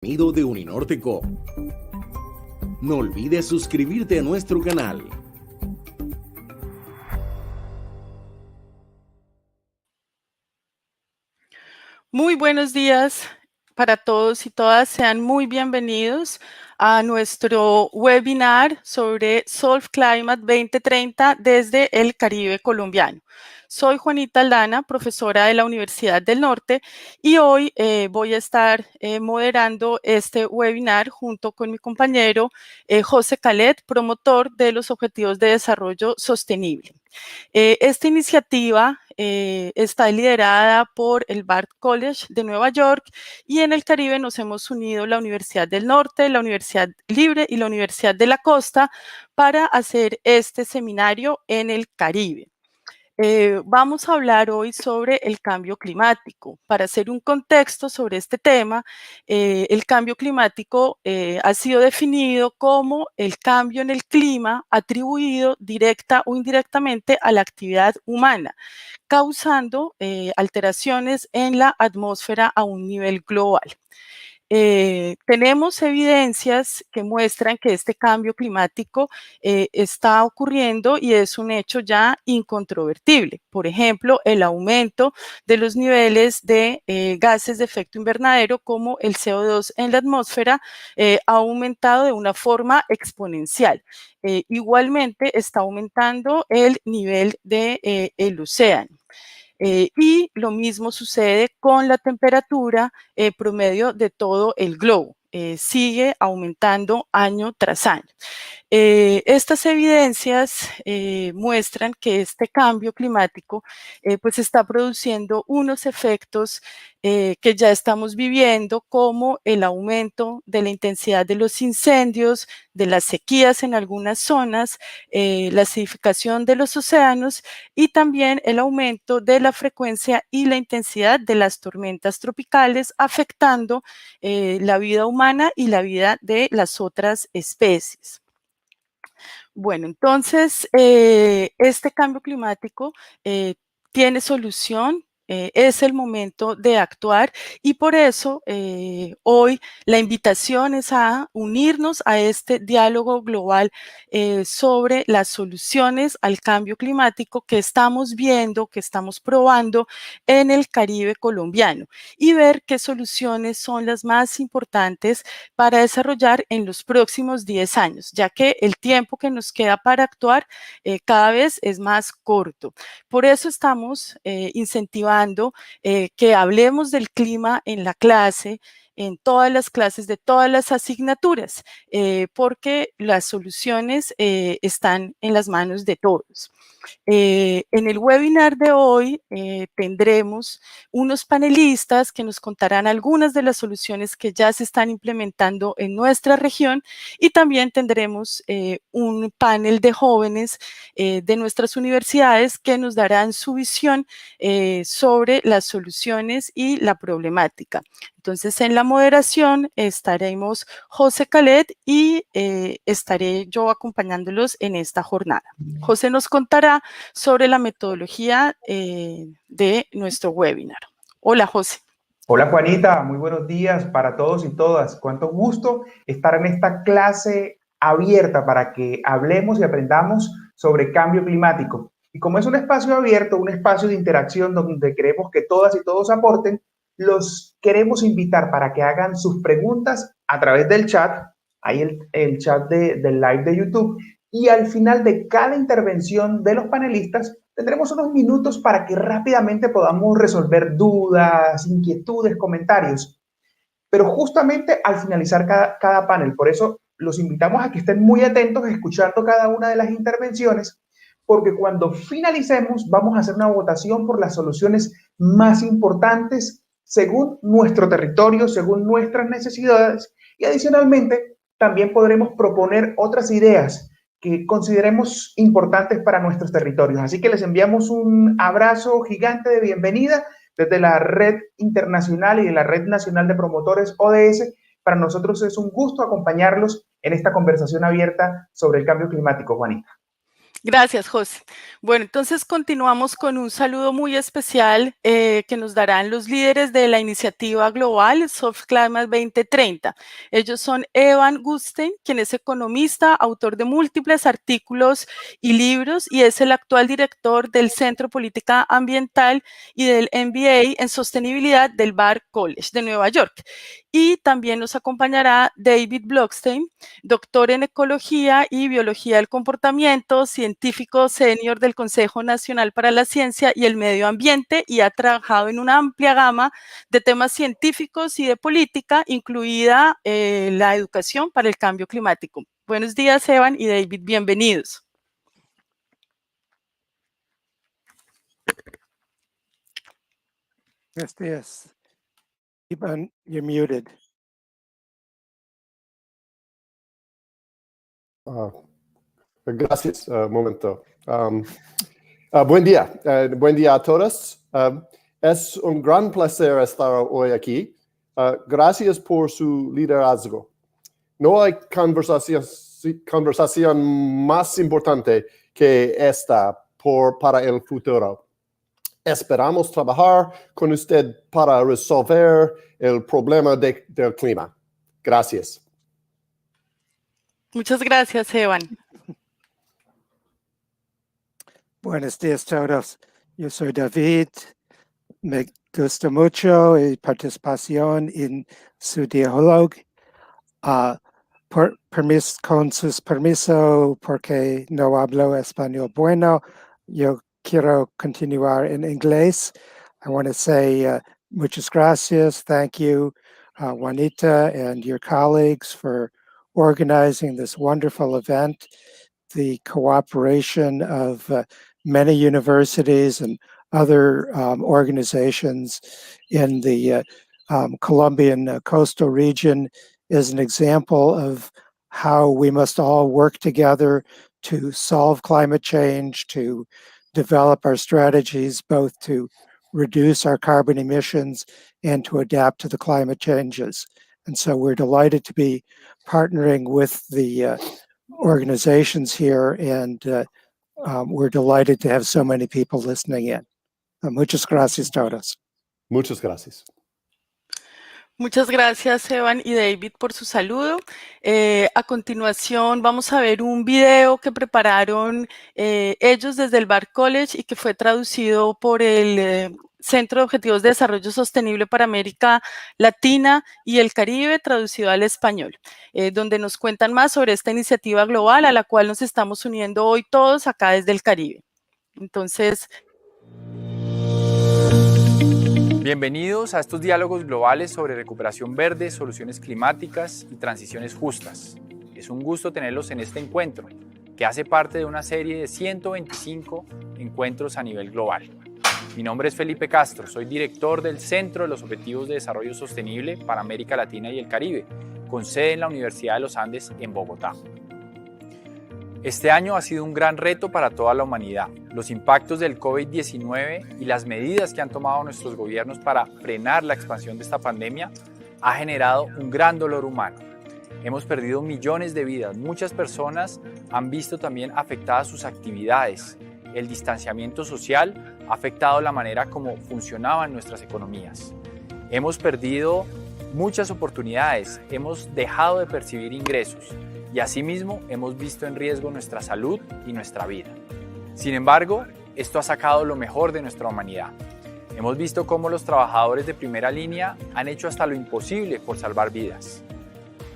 Contenido de Uninórtico. No olvides suscribirte a nuestro canal. Muy buenos días para todos y todas. Sean muy bienvenidos a nuestro webinar sobre Solve Climate 2030 desde el Caribe colombiano. Soy Juanita Aldana, profesora de la Universidad del Norte, y hoy voy a estar moderando este webinar junto con mi compañero José Calet, promotor de los Objetivos de Desarrollo Sostenible. Esta iniciativa está liderada por el Bard College de Nueva York, y en el Caribe nos hemos unido la Universidad del Norte, la Universidad Libre y la Universidad de la Costa para hacer este seminario en el Caribe. Vamos a hablar hoy sobre el cambio climático. Para hacer un contexto sobre este tema, el cambio climático ha sido definido como el cambio en el clima atribuido directa o indirectamente a la actividad humana, causando alteraciones en la atmósfera a un nivel global. Tenemos evidencias que muestran que este cambio climático está ocurriendo y es un hecho ya incontrovertible. Por ejemplo, el aumento de los niveles de gases de efecto invernadero como el CO2 en la atmósfera ha aumentado de una forma exponencial. Igualmente está aumentando el nivel del océano. Y lo mismo sucede con la temperatura promedio de todo el globo. Sigue aumentando año tras año. Estas evidencias muestran que este cambio climático pues está produciendo unos efectos que ya estamos viviendo, como el aumento de la intensidad de los incendios, de las sequías en algunas zonas, la acidificación de los océanos y también el aumento de la frecuencia y la intensidad de las tormentas tropicales, afectando la vida humana y la vida de las otras especies. Bueno, entonces, este cambio climático tiene solución, es el momento de actuar, y por eso hoy la invitación es a unirnos a este diálogo global sobre las soluciones al cambio climático que estamos viendo, que estamos probando en el Caribe colombiano, y ver qué soluciones son las más importantes para desarrollar en los próximos 10 años, ya que el tiempo que nos queda para actuar cada vez es más corto. Por eso estamos incentivando que hablemos del clima en la clase, en todas las clases de todas las asignaturas, porque las soluciones están en las manos de todos. En el webinar de hoy tendremos unos panelistas que nos contarán algunas de las soluciones que ya se están implementando en nuestra región, y también tendremos un panel de jóvenes de nuestras universidades que nos darán su visión sobre las soluciones y la problemática. Entonces, en la moderación estaremos José Calet y estaré yo acompañándolos en esta jornada. José nos contará sobre la metodología de nuestro webinar. Hola, José. Hola Juanita, muy buenos días para todos y todas. Cuánto gusto estar en esta clase abierta para que hablemos y aprendamos sobre cambio climático. Y como es un espacio abierto, un espacio de interacción donde queremos que todas y todos aporten, los queremos invitar para que hagan sus preguntas a través del chat. Hay el chat del live de YouTube. Y al final de cada intervención de los panelistas, tendremos unos minutos para que rápidamente podamos resolver dudas, inquietudes, comentarios. Pero justamente al finalizar cada panel, por eso los invitamos a que estén muy atentos escuchando cada una de las intervenciones, porque cuando finalicemos vamos a hacer una votación por las soluciones más importantes según nuestro territorio, según nuestras necesidades, y adicionalmente también podremos proponer otras ideas que consideremos importantes para nuestros territorios. Así que les enviamos un abrazo gigante de bienvenida desde la Red Internacional y de la Red Nacional de Promotores ODS. Para nosotros es un gusto acompañarlos en esta conversación abierta sobre el cambio climático, Juanita. Gracias, José. Bueno, entonces continuamos con un saludo muy especial que nos darán los líderes de la iniciativa global Soft Climate 2030. Ellos son Evan Gusten, quien es economista, autor de múltiples artículos y libros y es el actual director del Centro Política Ambiental y del MBA en Sostenibilidad del Bard College de Nueva York. Y también nos acompañará David Blockstein, doctor en Ecología y Biología del Comportamiento, científico senior del Consejo Nacional para la Ciencia y el Medio Ambiente y ha trabajado en una amplia gama de temas científicos y de política, incluida la educación para el cambio climático. Buenos días, Evan y David, bienvenidos. Buenos días. Evan, you're muted. Gracias, momento. Buen día a todos. Es un gran placer estar hoy aquí. Gracias por su liderazgo. No hay conversación más importante que esta para el futuro. Esperamos trabajar con usted para resolver el problema del clima. Gracias. Muchas gracias, Evan. Buenos días a todos. Yo soy David. Me gusta mucho la participación en su diálogo. Con sus permisos, porque no hablo español bueno, yo quiero continuar en inglés. I want to say muchas gracias. Thank you, Juanita and your colleagues for organizing this wonderful event. The cooperation of many universities and other organizations in the Colombian coastal region is an example of how we must all work together to solve climate change, to develop our strategies, both to reduce our carbon emissions and to adapt to the climate changes. And so we're delighted to be partnering with the organizations here, and we're delighted to have so many people listening in. Muchas gracias todos. Muchas gracias. Muchas gracias, Evan y David, por su saludo. A continuación vamos a ver un video que prepararon ellos desde el Bard College y que fue traducido por el Centro de Objetivos de Desarrollo Sostenible para América Latina y el Caribe, traducido al español, donde nos cuentan más sobre esta iniciativa global a la cual nos estamos uniendo hoy todos acá desde el Caribe. Entonces... Bienvenidos a estos diálogos globales sobre recuperación verde, soluciones climáticas y transiciones justas. Es un gusto tenerlos en este encuentro, que hace parte de una serie de 125 encuentros a nivel global. Mi nombre es Felipe Castro, soy director del Centro de los Objetivos de Desarrollo Sostenible para América Latina y el Caribe, con sede en la Universidad de los Andes en Bogotá. Este año ha sido un gran reto para toda la humanidad. Los impactos del COVID-19 y las medidas que han tomado nuestros gobiernos para frenar la expansión de esta pandemia ha generado un gran dolor humano. Hemos perdido millones de vidas, muchas personas han visto también afectadas sus actividades. El distanciamiento social ha afectado la manera como funcionaban nuestras economías. Hemos perdido muchas oportunidades, hemos dejado de percibir ingresos. Y asimismo hemos visto en riesgo nuestra salud y nuestra vida. Sin embargo, esto ha sacado lo mejor de nuestra humanidad. Hemos visto cómo los trabajadores de primera línea han hecho hasta lo imposible por salvar vidas.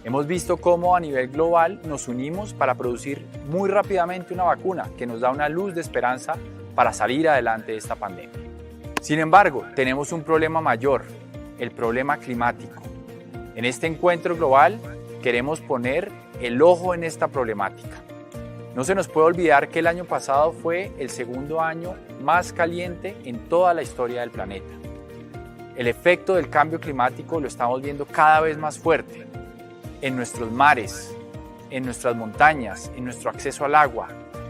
Hemos visto cómo a nivel global nos unimos para producir muy rápidamente una vacuna que nos da una luz de esperanza para salir adelante de esta pandemia. Sin embargo, tenemos un problema mayor, el problema climático. En este encuentro global queremos poner el ojo en esta problemática. No se nos puede olvidar que el año pasado fue el segundo año más caliente en toda la historia del planeta. El efecto del cambio climático lo estamos viendo cada vez más fuerte en nuestros mares, en nuestras montañas, en nuestro acceso al agua.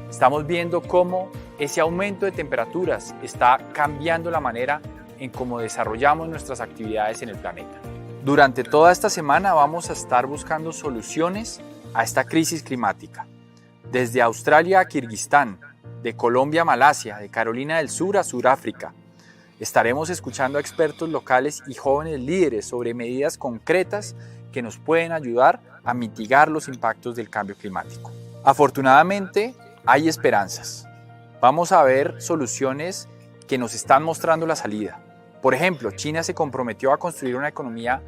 Estamos viendo cómo ese aumento de temperaturas está cambiando la manera en cómo desarrollamos nuestras actividades en el planeta. Durante toda esta semana vamos a estar buscando soluciones a esta crisis climática. desde Australia a Kirguistán, de Colombia a Malasia, de Carolina del Sur a Sudáfrica. Estaremos escuchando a expertos locales y jóvenes líderes sobre medidas concretas que nos pueden ayudar a mitigar los impactos del cambio climático. Afortunadamente, hay esperanzas. Vamos a ver soluciones que nos están mostrando la salida. Por ejemplo, China se comprometió a construir una economía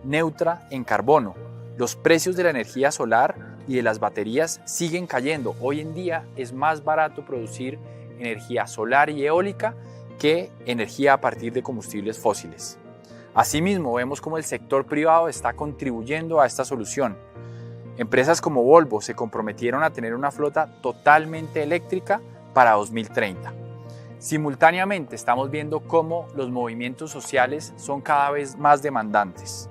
neutra en carbono. Los precios de la energía solar y de las baterías siguen cayendo. Hoy en día es más barato producir energía solar y eólica que energía a partir de combustibles fósiles. Asimismo, vemos cómo el sector privado está contribuyendo a esta solución. Empresas como Volvo se comprometieron a tener una flota totalmente eléctrica para 2030. Simultáneamente estamos viendo cómo los movimientos sociales son cada vez más demandantes.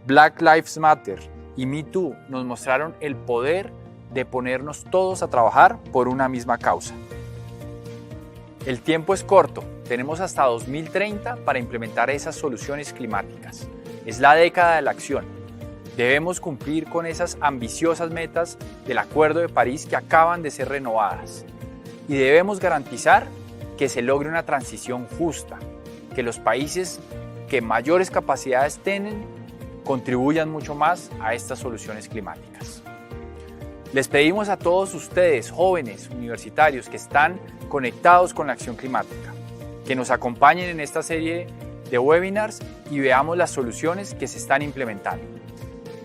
Black Lives Matter y Me Too nos mostraron el poder de ponernos todos a trabajar por una misma causa. El tiempo es corto, tenemos hasta 2030 para implementar esas soluciones climáticas. Es la década de la acción. Debemos cumplir con esas ambiciosas metas del Acuerdo de París que acaban de ser renovadas. Y debemos garantizar que se logre una transición justa, que los países que mayores capacidades tienen contribuyan mucho más a estas soluciones climáticas. Les pedimos a todos ustedes, jóvenes, universitarios, que están conectados con la acción climática, que nos acompañen en esta serie de webinars y veamos las soluciones que se están implementando.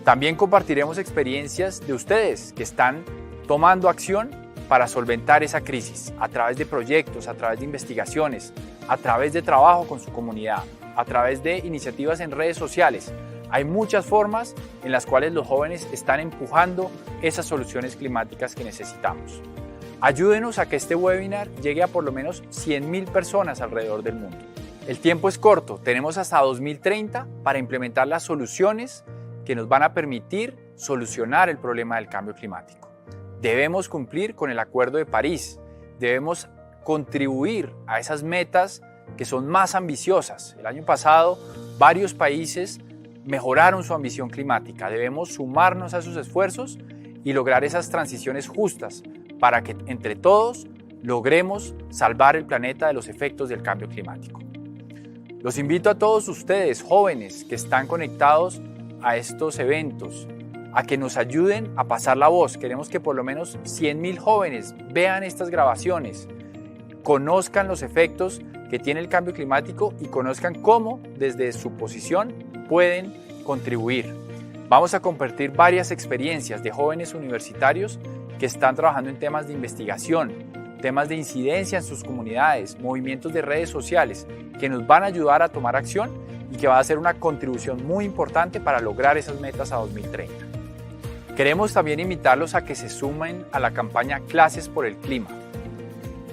También compartiremos experiencias de ustedes que están tomando acción para solventar esa crisis a través de proyectos, a través de investigaciones, a través de trabajo con su comunidad, a través de iniciativas en redes sociales. Hay muchas formas en las cuales los jóvenes están empujando esas soluciones climáticas que necesitamos. Ayúdenos a que este webinar llegue a por lo menos 100.000 personas alrededor del mundo. El tiempo es corto, tenemos hasta 2030 para implementar las soluciones que nos van a permitir solucionar el problema del cambio climático. Debemos cumplir con el Acuerdo de París, debemos contribuir a esas metas que son más ambiciosas. El año pasado, varios países mejoraron su ambición climática. Debemos sumarnos a sus esfuerzos y lograr esas transiciones justas para que entre todos logremos salvar el planeta de los efectos del cambio climático. Los invito a todos ustedes, jóvenes que están conectados a estos eventos, a que nos ayuden a pasar la voz. Queremos que por lo menos 100.000 jóvenes vean estas grabaciones, conozcan los efectos que tiene el cambio climático y conozcan cómo desde su posición pueden contribuir. Vamos a compartir varias experiencias de jóvenes universitarios que están trabajando en temas de investigación, temas de incidencia en sus comunidades, movimientos de redes sociales que nos van a ayudar a tomar acción y que va a ser una contribución muy importante para lograr esas metas a 2030. Queremos también invitarlos a que se sumen a la campaña Clases por el Clima.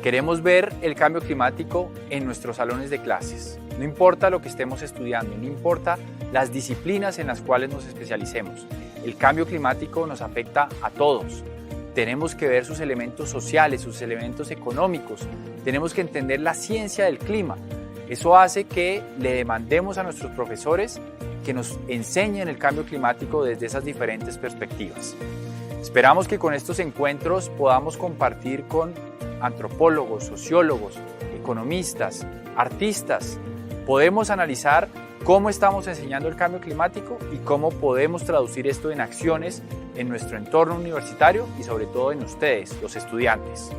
Queremos ver el cambio climático en nuestros salones de clases. No importa lo que estemos estudiando, no importa las disciplinas en las cuales nos especialicemos. El cambio climático nos afecta a todos. Tenemos que ver sus elementos sociales, sus elementos económicos. Tenemos que entender la ciencia del clima. Eso hace que le demandemos a nuestros profesores que nos enseñen el cambio climático desde esas diferentes perspectivas. Esperamos que con estos encuentros podamos compartir con antropólogos, sociólogos, economistas, artistas. Podemos analizar cómo estamos enseñando el cambio climático y cómo podemos traducir esto en acciones en nuestro entorno universitario y sobre todo en ustedes, los estudiantes.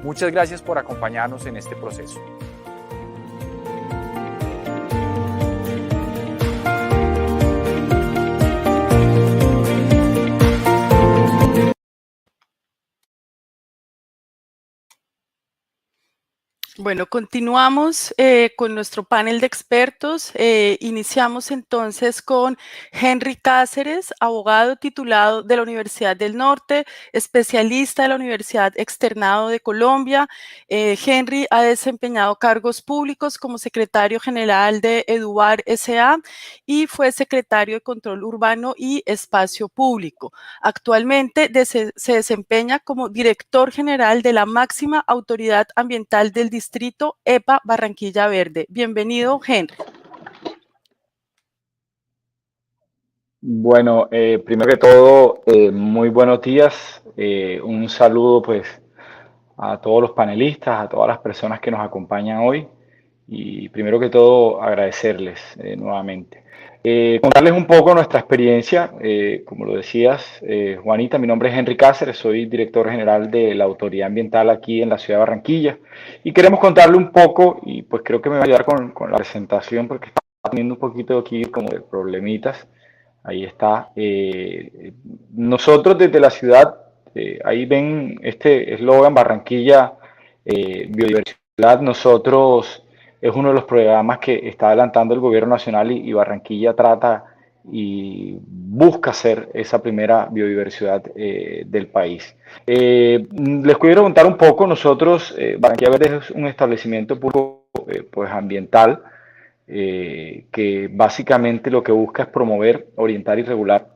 Muchas gracias por acompañarnos en este proceso. Bueno, continuamos con nuestro panel de expertos. Iniciamos entonces con Henry Cáceres, abogado titulado de la Universidad del Norte, especialista de la Universidad Externado de Colombia. Henry ha desempeñado cargos públicos como secretario general de Edubar S.A. y fue secretario de Control Urbano y Espacio Público. Actualmente se desempeña como director general de la máxima autoridad ambiental del distrito EPA Barranquilla Verde. Bienvenido, Henry. Bueno, primero que todo, muy buenos días. Un saludo pues a todos los panelistas, a todas las personas que nos acompañan hoy y primero que todo agradecerles nuevamente. Contarles un poco nuestra experiencia, como lo decías, Juanita, mi nombre es Henry Cáceres, soy director general de la Autoridad Ambiental aquí en la ciudad de Barranquilla y queremos contarle un poco, y pues creo que me va a ayudar con la presentación porque está teniendo un poquito aquí como de problemitas. Ahí está. Nosotros desde la ciudad, ahí ven este eslogan Barranquilla Biodiversidad. Nosotros es uno de los programas que está adelantando el gobierno nacional y Barranquilla trata y busca ser esa primera biodiversidad del país. Les quiero contar un poco. Nosotros, Barranquilla Verde es un establecimiento público pues ambiental que básicamente lo que busca es promover, orientar y regular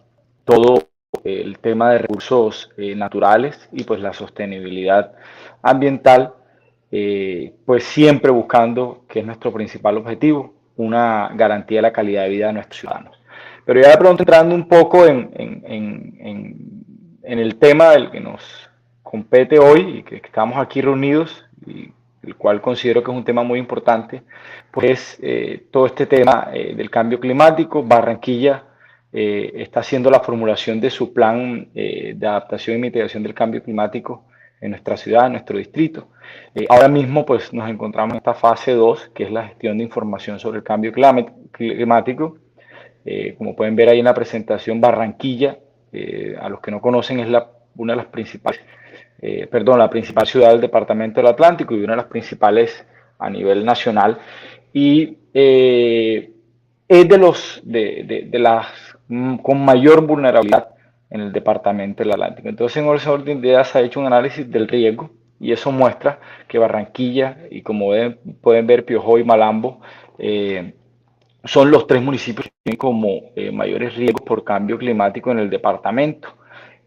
todo el tema de recursos naturales y pues la sostenibilidad ambiental, pues siempre buscando, que es nuestro principal objetivo, una garantía de la calidad de vida de nuestros ciudadanos. Pero ya de pronto entrando un poco en el tema del que nos compete hoy y que estamos aquí reunidos y el cual considero que es un tema muy importante, pues todo este tema del cambio climático. Barranquilla está haciendo la formulación de su plan de adaptación y mitigación del cambio climático en nuestra ciudad, en nuestro distrito. Ahora mismo pues nos encontramos en esta fase 2, que es la gestión de información sobre el cambio climático. Como pueden ver ahí en la presentación, Barranquilla, a los que no conocen, es una de las principales la principal ciudad del departamento del Atlántico y una de las principales a nivel nacional, y es de las con mayor vulnerabilidad en el departamento del Atlántico. Entonces, en ese orden de ideas se ha hecho un análisis del riesgo y eso muestra que Barranquilla y, como pueden ver, Piojó y Malambo son los 3 municipios que tienen como mayores riesgos por cambio climático en el departamento.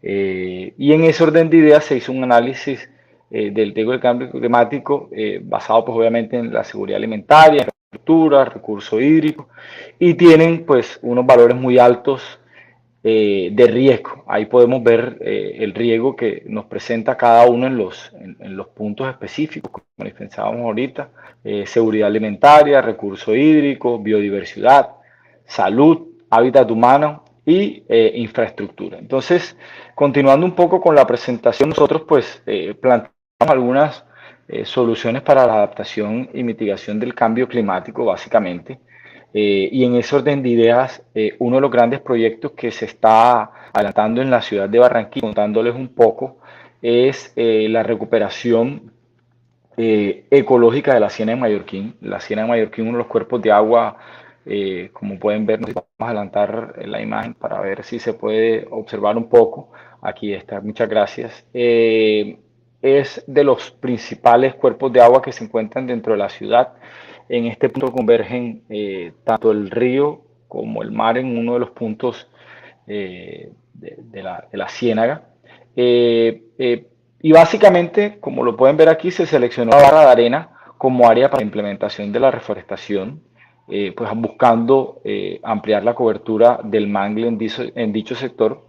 Y en ese orden de ideas se hizo un análisis del riesgo del cambio climático basado pues obviamente en la seguridad alimentaria, infraestructura, recurso hídrico, y tienen pues unos valores muy altos de riesgo. Ahí podemos ver el riesgo que nos presenta cada uno en los puntos específicos, como les pensábamos ahorita: seguridad alimentaria, recurso hídrico, biodiversidad, salud, hábitat humano y infraestructura. Entonces, continuando un poco con la presentación, nosotros pues planteamos algunas soluciones para la adaptación y mitigación del cambio climático, básicamente. Y en ese orden de ideas, uno de los grandes proyectos que se está adelantando en la ciudad de Barranquilla, contándoles un poco, es la recuperación ecológica de la Ciénaga de Mallorquín. La Ciénaga de Mallorquín, uno de los cuerpos de agua, como pueden ver, vamos a adelantar la imagen para ver si se puede observar un poco. Aquí está, muchas gracias. Es de los principales cuerpos de agua que se encuentran dentro de la ciudad. En este punto convergen tanto el río como el mar en uno de los puntos de la ciénaga. Y básicamente, como lo pueden ver aquí, se seleccionó la barra de arena como área para la implementación de la reforestación, pues buscando ampliar la cobertura del mangle en dicho sector,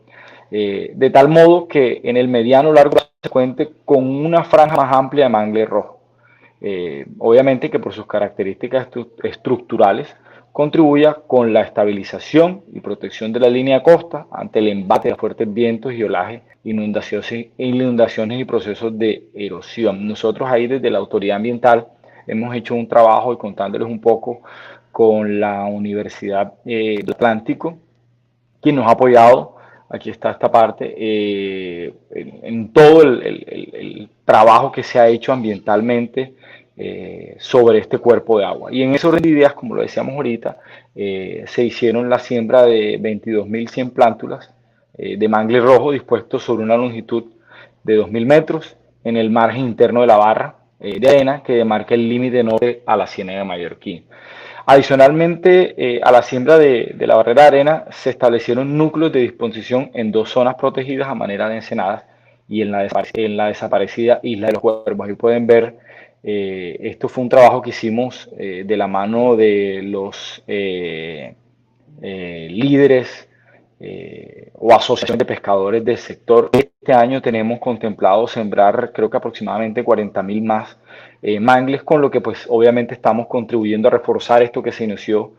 de tal modo que en el mediano largo plazo se cuente con una franja más amplia de mangle rojo. Obviamente que por sus características estructurales contribuya con la estabilización y protección de la línea de costa ante el embate de fuertes vientos y olaje, inundaciones y procesos de erosión. Nosotros ahí desde la Autoridad Ambiental hemos hecho un trabajo, y contándoles un poco, con la Universidad del Atlántico, quien nos ha apoyado. Aquí está esta parte, en todo el trabajo que se ha hecho ambientalmente sobre este cuerpo de agua. Y en ese orden de ideas, como lo decíamos ahorita, se hicieron la siembra de 22.100 plántulas de mangle rojo dispuestos sobre una longitud de 2.000 metros en el margen interno de la barra de arena que demarca el límite norte a la Ciénaga de Mallorquín. Adicionalmente, a la siembra de la barrera de arena se establecieron núcleos de disposición en 2 zonas protegidas a manera de ensenadas y en la desaparecida Isla de los Cuervos. Ahí pueden ver, esto fue un trabajo que hicimos de la mano de los líderes o asociaciones de pescadores del sector. este año tenemos contemplado sembrar, creo que aproximadamente 40.000 más mangles, con lo que pues obviamente estamos contribuyendo a reforzar esto que se inició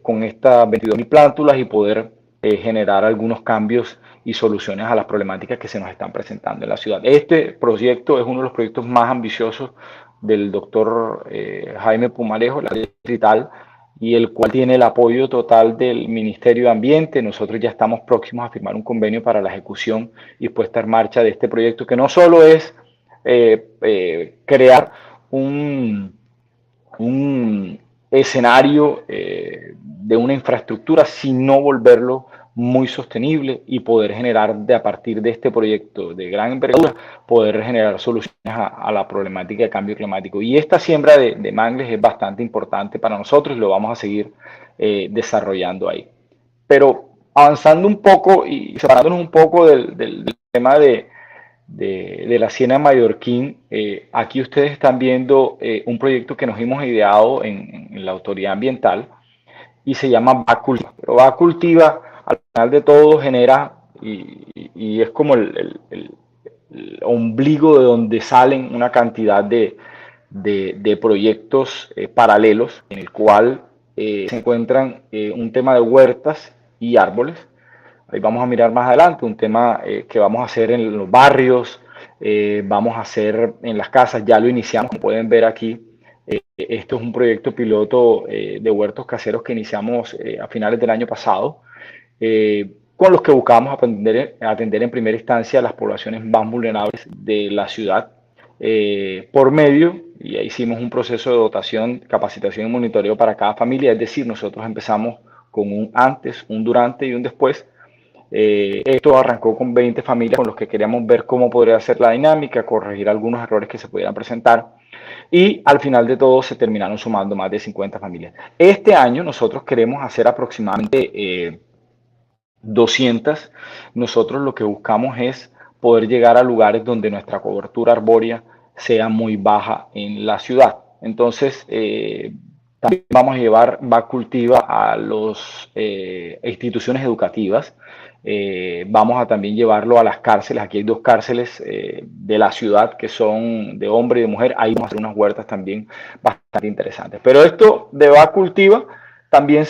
con estas 22.000 plántulas y poder generar algunos cambios y soluciones a las problemáticas que se nos están presentando en la ciudad. Este proyecto es uno de los proyectos más ambiciosos del doctor Jaime Pumalejo, la distrital, y el cual tiene el apoyo total del Ministerio de Ambiente. Nosotros ya estamos próximos a firmar un convenio para la ejecución y puesta en marcha de este proyecto, que no solo es crear un escenario de una infraestructura, sino volverlo muy sostenible y poder generar a partir de este proyecto de gran envergadura, poder generar soluciones a la problemática de cambio climático. Y esta siembra de mangles es bastante importante para nosotros y lo vamos a seguir desarrollando ahí. Pero avanzando un poco y separándonos un poco del tema de la Siena Mallorquín, aquí ustedes están viendo un proyecto que nos hemos ideado en la autoridad ambiental y se llama Va Cultiva. Pero Va Cultiva, al final de todo, genera y es como el ombligo de donde salen una cantidad de proyectos paralelos en el cual se encuentran un tema de huertas y árboles. Ahí vamos a mirar más adelante un tema que vamos a hacer en los barrios, vamos a hacer en las casas, ya lo iniciamos, como pueden ver aquí. Esto es un proyecto piloto de huertos caseros que iniciamos a finales del año pasado, con los que buscamos atender en primera instancia a las poblaciones más vulnerables de la ciudad, por medio, y ahí hicimos un proceso de dotación, capacitación y monitoreo para cada familia, es decir, nosotros empezamos con un antes, un durante y un después. Esto arrancó con 20 familias con los que queríamos ver cómo podría ser la dinámica, corregir algunos errores que se pudieran presentar, y al final de todo se terminaron sumando más de 50 familias. Este año nosotros queremos hacer aproximadamente 200. Nosotros lo que buscamos es poder llegar a lugares donde nuestra cobertura arbórea sea muy baja en la ciudad. Entonces, también vamos a llevar Va Cultiva a las instituciones educativas. Vamos a también llevarlo a las cárceles. Aquí hay 2 cárceles de la ciudad que son de hombre y de mujer. Ahí vamos a hacer unas huertas también bastante interesantes. Pero esto de Va Cultiva también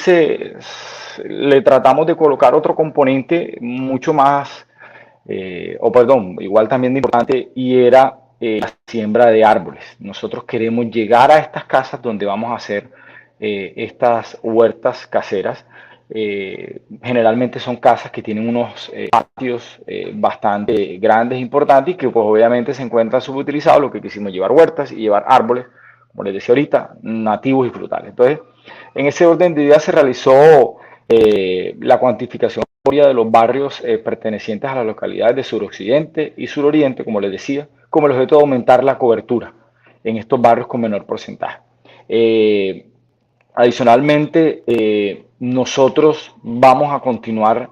le tratamos de colocar otro componente mucho más, igual también de importante, y era la siembra de árboles. Nosotros queremos llegar a estas casas donde vamos a hacer estas huertas caseras. Generalmente son casas que tienen unos patios bastante grandes e importantes y que pues obviamente se encuentran subutilizados. Lo que quisimos llevar huertas y llevar árboles, como les decía ahorita, nativos y frutales. Entonces, en ese orden de ideas se realizó la cuantificación de los barrios pertenecientes a las localidades de suroccidente y suroriente, como les decía, como el objeto de aumentar la cobertura en estos barrios con menor porcentaje. Adicionalmente, nosotros vamos a continuar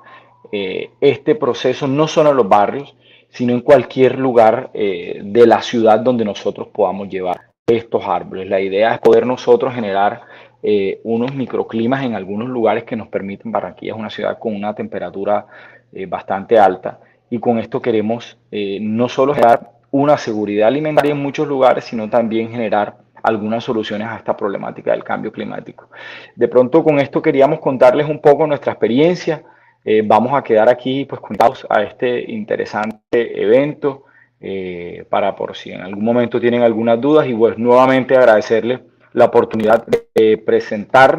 este proceso no solo en los barrios, sino en cualquier lugar de la ciudad donde nosotros podamos llevar estos árboles. La idea es poder nosotros generar unos microclimas en algunos lugares que nos permiten. Barranquilla es una ciudad con una temperatura bastante alta, y con esto queremos no solo generar una seguridad alimentaria en muchos lugares, sino también generar algunas soluciones a esta problemática del cambio climático. De pronto con esto queríamos contarles un poco nuestra experiencia. Vamos a quedar aquí pues conectados a este interesante evento para por si en algún momento tienen algunas dudas, y pues nuevamente agradecerles la oportunidad de presentar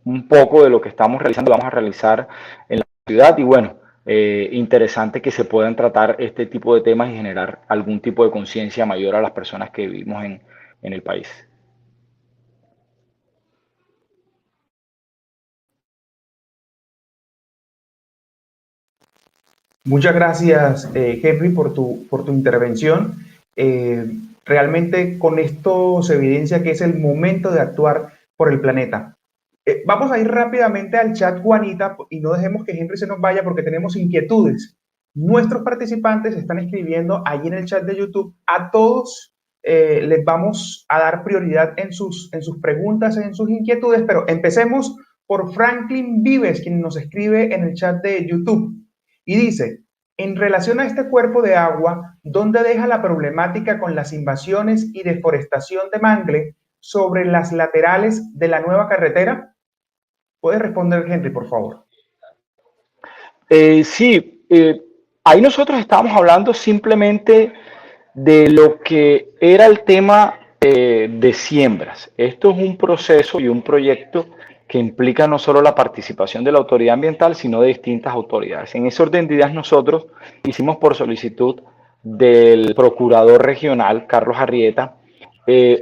un poco de lo que estamos realizando, vamos a realizar en la ciudad, y bueno, interesante que se puedan tratar este tipo de temas y generar algún tipo de conciencia mayor a las personas que vivimos en el país. Muchas gracias, Henry, por tu intervención. Realmente con esto se evidencia que es el momento de actuar por el planeta. Vamos a ir rápidamente al chat, Juanita, y no dejemos que Henry se nos vaya porque tenemos inquietudes. Nuestros participantes están escribiendo allí en el chat de YouTube. A todos les vamos a dar prioridad en sus preguntas, en sus inquietudes, pero empecemos por Franklin Vives, quien nos escribe en el chat de YouTube. Y dice, En relación a este cuerpo de agua, ¿dónde deja la problemática con las invasiones y deforestación de mangle sobre las laterales de la nueva carretera? ¿Puede responder, Henry, por favor? Sí, ahí nosotros estábamos hablando simplemente de lo que era el tema de siembras. Esto es un proceso y un proyecto que implica no solo la participación de la autoridad ambiental, sino de distintas autoridades. En ese orden de ideas nosotros hicimos por solicitud del procurador regional, Carlos Arrieta,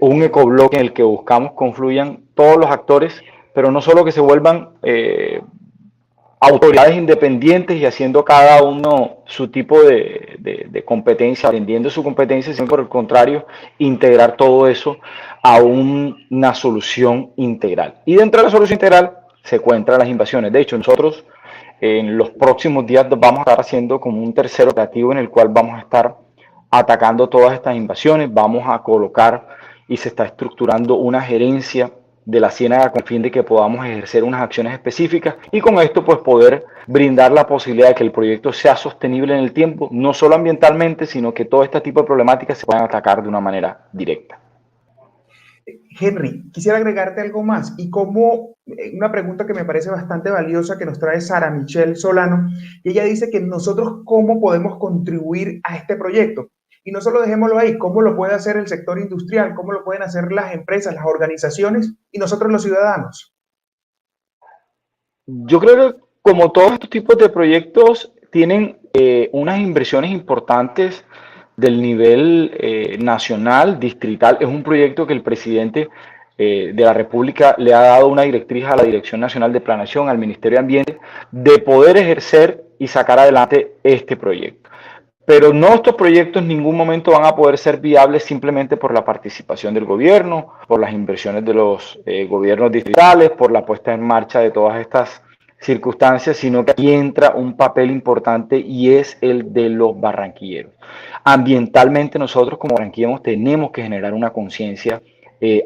un ecobloque en el que buscamos confluyan todos los actores, pero no solo que se vuelvan autoridades independientes y haciendo cada uno su tipo de competencia, aprendiendo su competencia, sino por el contrario, integrar todo eso a una solución integral. Y dentro de la solución integral se encuentran las invasiones. De hecho, nosotros en los próximos días vamos a estar haciendo como un tercer operativo en el cual vamos a estar atacando todas estas invasiones, vamos a colocar y se está estructurando una gerencia de la Ciénaga con el fin de que podamos ejercer unas acciones específicas y con esto pues poder brindar la posibilidad de que el proyecto sea sostenible en el tiempo, no solo ambientalmente, sino que todo este tipo de problemáticas se puedan atacar de una manera directa. Henry, quisiera agregarte algo más y como una pregunta que me parece bastante valiosa que nos trae Sara Michelle Solano, y ella dice que nosotros cómo podemos contribuir a este proyecto. Y no solo dejémoslo ahí, cómo lo puede hacer el sector industrial, cómo lo pueden hacer las empresas, las organizaciones y nosotros los ciudadanos. Yo creo que como todos estos tipos de proyectos tienen unas inversiones importantes del nivel nacional, distrital. Es un proyecto que el presidente de la República le ha dado una directriz a la Dirección Nacional de Planeación, al Ministerio de Ambiente, de poder ejercer y sacar adelante este proyecto. Pero no, estos proyectos en ningún momento van a poder ser viables simplemente por la participación del gobierno, por las inversiones de los gobiernos distritales, por la puesta en marcha de todas estas circunstancias, sino que aquí entra un papel importante y es el de los barranquilleros. Ambientalmente nosotros como barranquilleros tenemos que generar una conciencia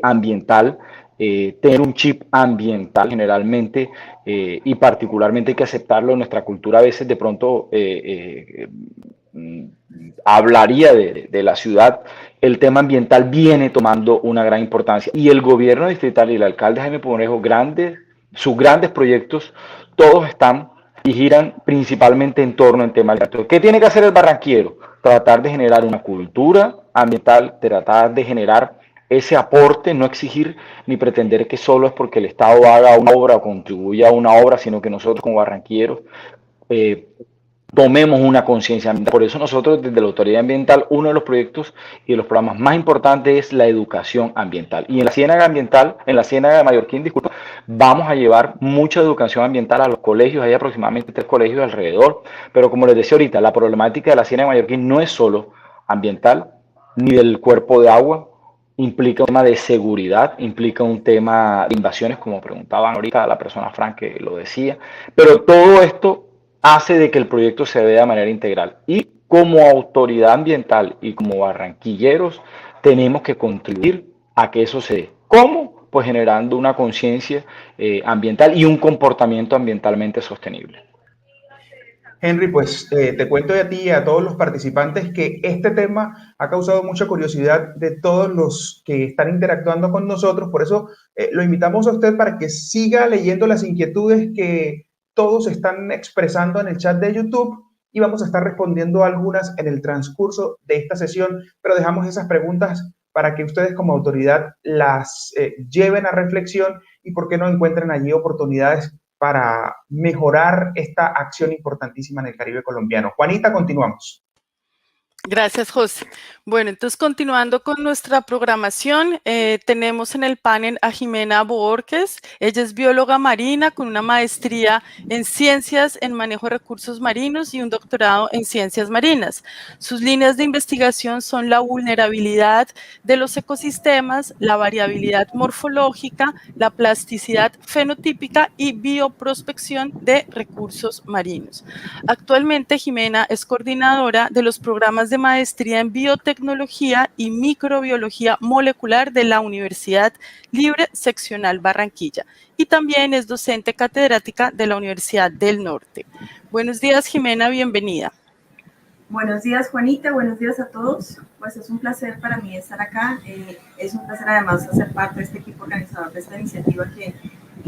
ambiental, tener un chip ambiental generalmente y particularmente hay que aceptarlo en nuestra cultura. A veces de pronto hablaría de la ciudad, el tema ambiental viene tomando una gran importancia y el gobierno distrital y el alcalde Jaime Pumarejo, sus grandes proyectos, todos están y giran principalmente en torno al tema ambiental. ¿Qué tiene que hacer el barranquillero? Tratar de generar una cultura ambiental, tratar de generar ese aporte, no exigir ni pretender que solo es porque el Estado haga una obra o contribuya a una obra, sino que nosotros como barranquilleros tomemos una conciencia ambiental. Por eso nosotros desde la Autoridad Ambiental, uno de los proyectos y de los programas más importantes es la educación ambiental. Y en la Ciénaga Ambiental, en la Ciénaga de Mallorquín, disculpa, vamos a llevar mucha educación ambiental a los colegios, hay aproximadamente 3 colegios alrededor, pero como les decía ahorita, la problemática de la Ciénaga de Mallorquín no es solo ambiental, ni del cuerpo de agua, implica un tema de seguridad, implica un tema de invasiones, como preguntaban ahorita la persona Frank que lo decía, pero todo esto hace de que el proyecto se vea de manera integral. Y como autoridad ambiental y como barranquilleros tenemos que contribuir a que eso se dé. ¿Cómo? Pues generando una conciencia ambiental y un comportamiento ambientalmente sostenible. Henry, pues te cuento de a ti y a todos los participantes que este tema ha causado mucha curiosidad de todos los que están interactuando con nosotros. Por eso lo invitamos a usted para que siga leyendo las inquietudes que todos están expresando en el chat de YouTube y vamos a estar respondiendo algunas en el transcurso de esta sesión, pero dejamos esas preguntas para que ustedes como autoridad las lleven a reflexión y por qué no encuentren allí oportunidades para mejorar esta acción importantísima en el Caribe colombiano. Juanita, continuamos. Gracias, José. Bueno, entonces continuando con nuestra programación, tenemos en el panel a Jimena Boorques. Ella es bióloga marina con una maestría en ciencias en manejo de recursos marinos y un doctorado en ciencias marinas. Sus líneas de investigación son la vulnerabilidad de los ecosistemas, la variabilidad morfológica, la plasticidad fenotípica y bioprospección de recursos marinos. Actualmente, Jimena es coordinadora de los programas de maestría en biotecnología y microbiología molecular de la Universidad Libre Seccional Barranquilla y también es docente catedrática de la Universidad del Norte. Buenos días, Jimena, bienvenida. Buenos días, Juanita, buenos días a todos. Pues es un placer para mí estar acá. Es un placer además hacer parte de este equipo organizador de esta iniciativa que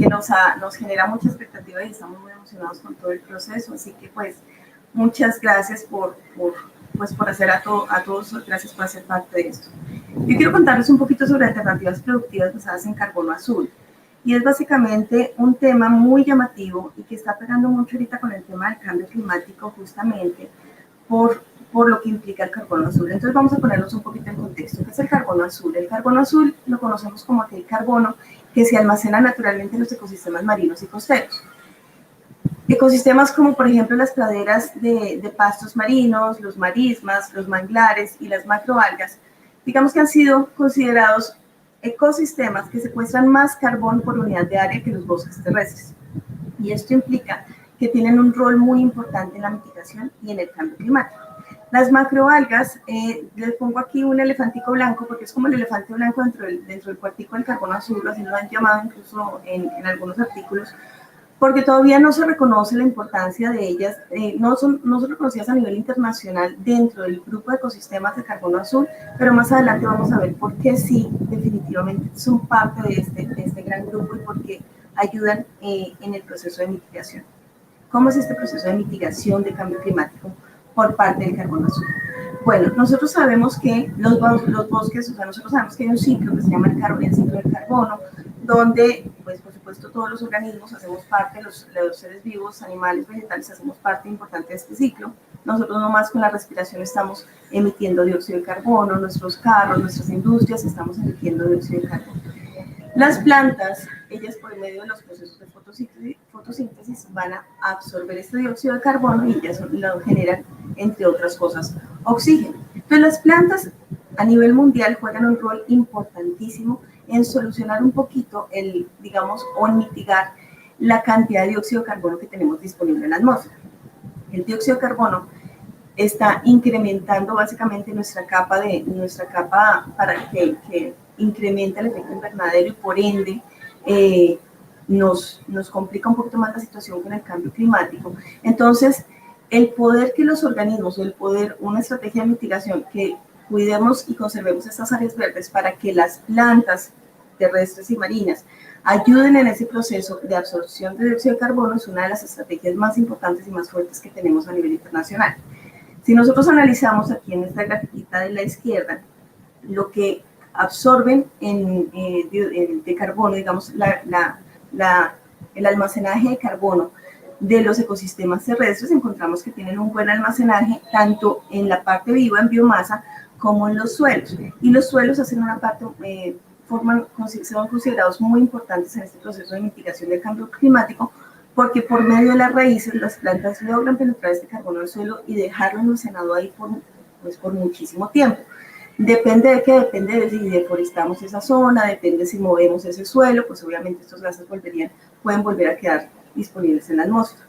nos genera mucha expectativa y estamos muy emocionados con todo el proceso. Así que pues muchas gracias por hacer a todos, gracias por hacer parte de esto. Yo quiero contarles un poquito sobre alternativas productivas basadas en carbono azul. Y es básicamente un tema muy llamativo y que está pegando mucho ahorita con el tema del cambio climático justamente por lo que implica el carbono azul. Entonces vamos a ponernos un poquito en contexto. ¿Qué es el carbono azul? El carbono azul lo conocemos como aquel carbono que se almacena naturalmente en los ecosistemas marinos y costeros. Ecosistemas como por ejemplo las praderas de pastos marinos, los marismas, los manglares y las macroalgas, digamos que han sido considerados ecosistemas que secuestran más carbón por unidad de área que los bosques terrestres. Y esto implica que tienen un rol muy importante en la mitigación y en el cambio climático. Las macroalgas, les pongo aquí un elefantico blanco porque es como el elefante blanco dentro del cuartico del carbono azul, así lo han llamado incluso en algunos artículos, porque todavía no se reconoce la importancia de ellas, no son reconocidas a nivel internacional dentro del grupo de ecosistemas de carbono azul, pero más adelante vamos a ver por qué sí, definitivamente son parte de este gran grupo y por qué ayudan en el proceso de mitigación. ¿Cómo es este proceso de mitigación de cambio climático por parte del carbono azul? Bueno, nosotros sabemos que los bosques, o sea, nosotros sabemos que hay un ciclo que se llama el ciclo del carbono, donde, pues, por supuesto, todos los organismos hacemos parte, los seres vivos, animales, vegetales, hacemos parte importante de este ciclo. Nosotros nomás con la respiración estamos emitiendo dióxido de carbono, nuestros carros, nuestras industrias estamos emitiendo dióxido de carbono. Las plantas, ellas por medio de los procesos de fotosíntesis van a absorber este dióxido de carbono y ellas lo generan, entre otras cosas, oxígeno. Entonces las plantas a nivel mundial juegan un rol importantísimo en solucionar un poquito o en mitigar la cantidad de dióxido de carbono que tenemos disponible en la atmósfera. El dióxido de carbono está incrementando básicamente nuestra capa para que incrementa el efecto invernadero y por ende nos complica un poquito más la situación con el cambio climático. Entonces, el poder que los organismos, una estrategia de mitigación que cuidemos y conservemos estas áreas verdes para que las plantas terrestres y marinas ayuden en ese proceso de absorción de dióxido de carbono es una de las estrategias más importantes y más fuertes que tenemos a nivel internacional. Si nosotros analizamos aquí en esta grafiquita de la izquierda, lo que absorben de carbono, digamos, el almacenaje de carbono de los ecosistemas terrestres, encontramos que tienen un buen almacenaje tanto en la parte viva, en biomasa, como en los suelos. Y los suelos hacen una parte, son considerados muy importantes en este proceso de mitigación del cambio climático, porque por medio de las raíces las plantas logran penetrar este carbono al suelo y dejarlo almacenado ahí por muchísimo tiempo. Depende de qué, depende de si deforestamos esa zona, depende si movemos ese suelo, pues obviamente estos gases pueden volver a quedar disponibles en la atmósfera.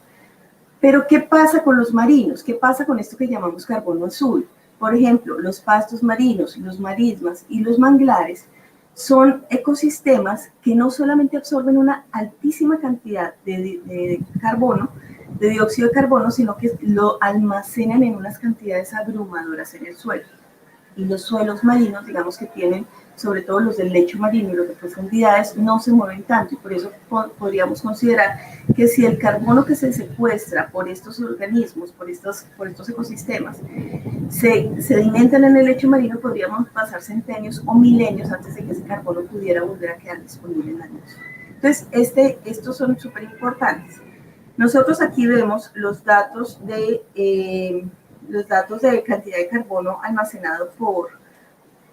Pero ¿qué pasa con los marinos? ¿Qué pasa con esto que llamamos carbono azul? Por ejemplo, los pastos marinos, los marismas y los manglares son ecosistemas que no solamente absorben una altísima cantidad de carbono, de dióxido de carbono, sino que lo almacenan en unas cantidades abrumadoras en el suelo. Y los suelos marinos, digamos que tienen, sobre todo los del lecho marino y los de profundidades, no se mueven tanto, y por eso podríamos considerar que si el carbono que se secuestra por estos organismos, por estos ecosistemas, se sedimentan en el lecho marino, podríamos pasar centenios o milenios antes de que ese carbono pudiera volver a quedar disponible en la atmósfera. Entonces, estos son súper importantes. Nosotros aquí vemos los datos de cantidad de carbono almacenado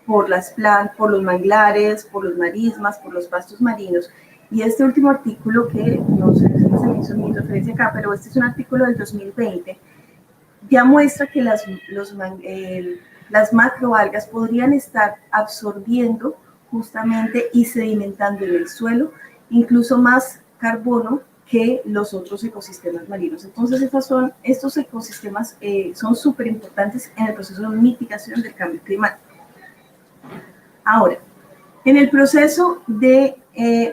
por las plantas, por los manglares, por los marismas, por los pastos marinos. Y este último artículo, que no sé si se me hizo mi referencia acá, pero este es un artículo del 2020, ya muestra que las macroalgas podrían estar absorbiendo justamente y sedimentando en el suelo incluso más carbono que los otros ecosistemas marinos. Entonces, estos ecosistemas son súper importantes en el proceso de mitigación del cambio climático. Ahora, en el proceso de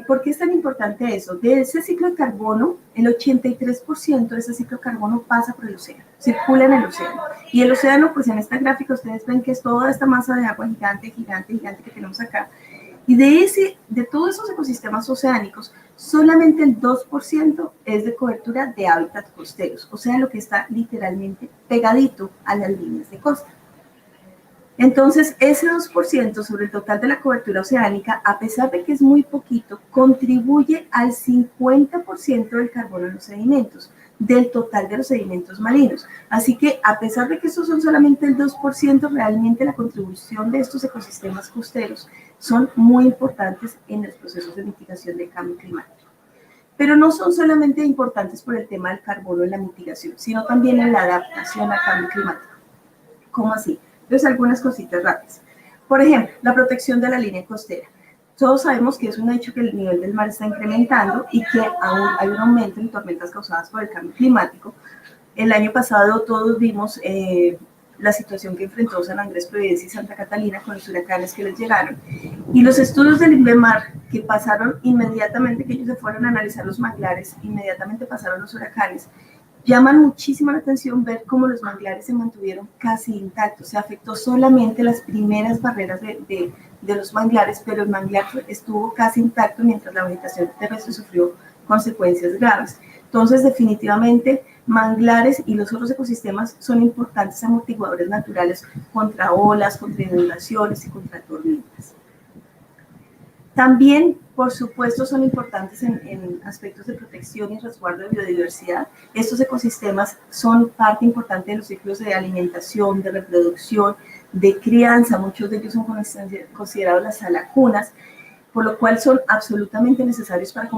¿Por qué es tan importante eso? De ese ciclo de carbono, el 83% de ese ciclo de carbono pasa por el océano, circula en el océano. Y el océano, pues en esta gráfica ustedes ven que es toda esta masa de agua gigante, gigante, gigante que tenemos acá. Y de todos esos ecosistemas oceánicos, solamente el 2% es de cobertura de hábitats costeros, o sea, lo que está literalmente pegadito a las líneas de costa. Entonces, ese 2% sobre el total de la cobertura oceánica, a pesar de que es muy poquito, contribuye al 50% del carbono en los sedimentos, del total de los sedimentos marinos. Así que, a pesar de que estos son solamente el 2%, realmente la contribución de estos ecosistemas costeros son muy importantes en los procesos de mitigación del cambio climático. Pero no son solamente importantes por el tema del carbono en la mitigación, sino también en la adaptación al cambio climático. ¿Cómo así? Entonces, algunas cositas rápidas. Por ejemplo, la protección de la línea costera. Todos sabemos que es un hecho que el nivel del mar está incrementando y que aún hay un aumento en tormentas causadas por el cambio climático. El año pasado todos vimos la situación que enfrentó San Andrés, Providencia y Santa Catalina con los huracanes que les llegaron. Y los estudios del INVEMAR, que pasaron inmediatamente, que ellos se fueron a analizar los manglares, inmediatamente pasaron los huracanes, llaman muchísimo la atención ver cómo los manglares se mantuvieron casi intactos. Se afectó solamente las primeras barreras de los manglares, pero el manglar estuvo casi intacto mientras la vegetación terrestre sufrió consecuencias graves. Entonces, definitivamente, manglares y los otros ecosistemas son importantes amortiguadores naturales contra olas, contra inundaciones y contra tormentas. También, por supuesto, son importantes en aspectos de protección y resguardo de biodiversidad. Estos ecosistemas son parte importante de los ciclos de alimentación, de reproducción, de crianza. Muchos de ellos son considerados las salacunas, por lo cual son absolutamente necesarios para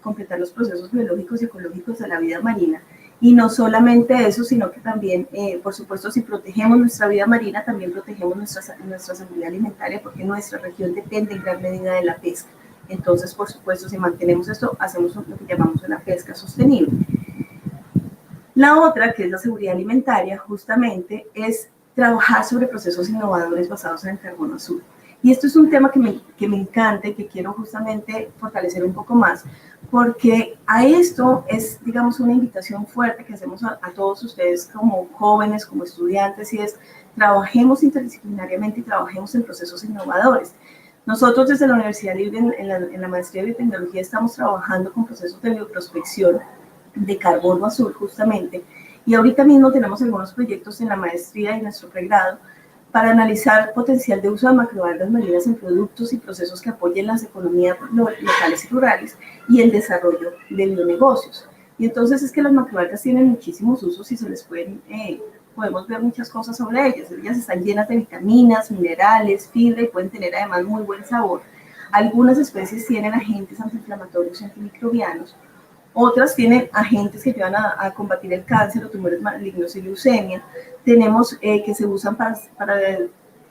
completar los procesos biológicos y ecológicos de la vida marina. Y no solamente eso, sino que también, por supuesto, si protegemos nuestra vida marina, también protegemos nuestra seguridad alimentaria, porque nuestra región depende en gran medida de la pesca. Entonces, por supuesto, si mantenemos esto, hacemos lo que llamamos una pesca sostenible. La otra, que es la seguridad alimentaria, justamente, es trabajar sobre procesos innovadores basados en el carbono azul. Y esto es un tema que me encanta y que quiero justamente fortalecer un poco más, porque a esto es, digamos, una invitación fuerte que hacemos a todos ustedes como jóvenes, como estudiantes, y es trabajemos interdisciplinariamente y trabajemos en procesos innovadores. Nosotros desde la Universidad Libre en la maestría de biotecnología estamos trabajando con procesos de bioprospección de carbono azul justamente, y ahorita mismo tenemos algunos proyectos en la maestría y en nuestro pregrado para analizar potencial de uso de macroalgas marinas en productos y procesos que apoyen las economías locales y rurales y el desarrollo de bionegocios. Y entonces es que las macroalgas tienen muchísimos usos y se les podemos ver muchas cosas sobre ellas. Ellas están llenas de vitaminas, minerales, fibra y pueden tener además muy buen sabor. Algunas especies tienen agentes antiinflamatorios y antimicrobianos. Otras tienen agentes que ayudan a combatir el cáncer o tumores malignos y leucemia. Tenemos que se usan para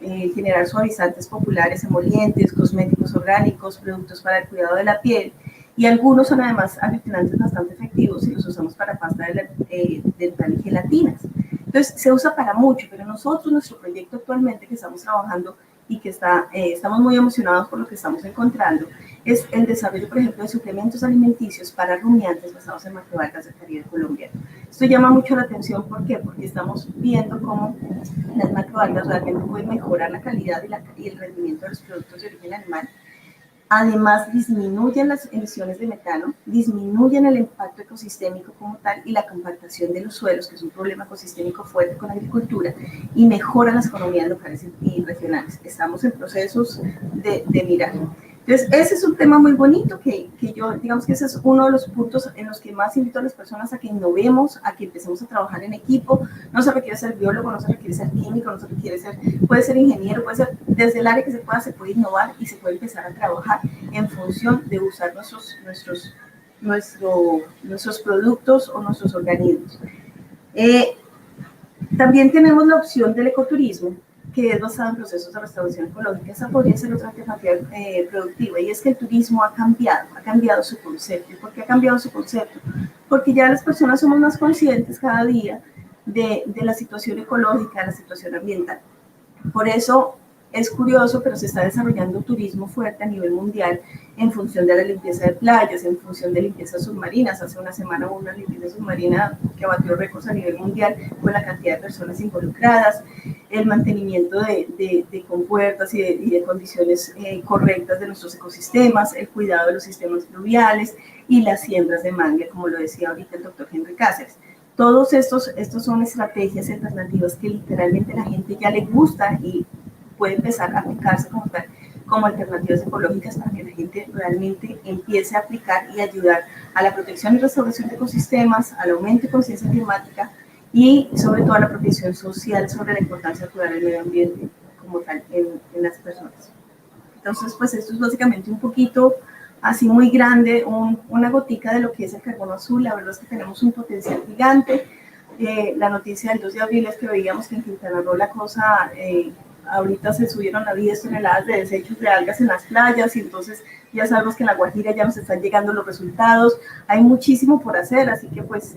generar suavizantes populares, emolientes, cosméticos orgánicos, productos para el cuidado de la piel. Y algunos son además aglutinantes bastante efectivos y los usamos para pasta dental y gelatinas. Entonces, se usa para mucho, pero nosotros, nuestro proyecto actualmente que estamos trabajando y que estamos muy emocionados por lo que estamos encontrando, es el desarrollo, por ejemplo, de suplementos alimenticios para rumiantes basados en macroalgas del Caribe colombiano. Esto llama mucho la atención, ¿por qué? Porque estamos viendo cómo las macroalgas realmente pueden mejorar la calidad y el rendimiento de los productos de origen animal. Además, disminuyen las emisiones de metano, disminuyen el impacto ecosistémico como tal y la compactación de los suelos, que es un problema ecosistémico fuerte con la agricultura, y mejoran las economías locales y regionales. Estamos en procesos de mirar. Entonces, ese es un tema muy bonito que yo, digamos que ese es uno de los puntos en los que más invito a las personas a que innovemos, a que empecemos a trabajar en equipo. No se requiere ser biólogo, no se requiere ser químico, no se requiere puede ser ingeniero, puede ser desde el área que se puede innovar y se puede empezar a trabajar en función de usar nuestros productos o nuestros organismos. También tenemos la opción del ecoturismo, que es basado en procesos de restauración ecológica. Esa podría ser otra alternativa productiva, y es que el turismo ha cambiado su concepto. ¿Y por qué ha cambiado su concepto? Porque ya las personas somos más conscientes cada día de la situación ecológica, de la situación ambiental. Por eso es curioso, pero se está desarrollando turismo fuerte a nivel mundial en función de la limpieza de playas, en función de limpiezas submarinas. Hace una semana hubo una limpieza submarina que batió récords a nivel mundial con la cantidad de personas involucradas, el mantenimiento de compuertas y de condiciones correctas de nuestros ecosistemas, el cuidado de los sistemas fluviales y las siembras de mangle, como lo decía ahorita el doctor Henry Cáceres. Todos estos son estrategias alternativas que literalmente la gente ya le gusta y puede empezar a aplicarse como alternativas ecológicas para que la gente realmente empiece a aplicar y ayudar a la protección y restauración de ecosistemas, al aumento de conciencia climática y sobre todo a la protección social sobre la importancia de cuidar el medio ambiente como tal en las personas. Entonces, pues esto es básicamente un poquito así muy grande, una gotica de lo que es el carbono azul. La verdad es que tenemos un potencial gigante. La noticia del 2 de abril es que veíamos que en Quintana Roo la cosa, ahorita se subieron a 10 toneladas de desechos de algas en las playas y entonces ya sabemos que en La Guajira ya nos están llegando los resultados. Hay muchísimo por hacer, así que pues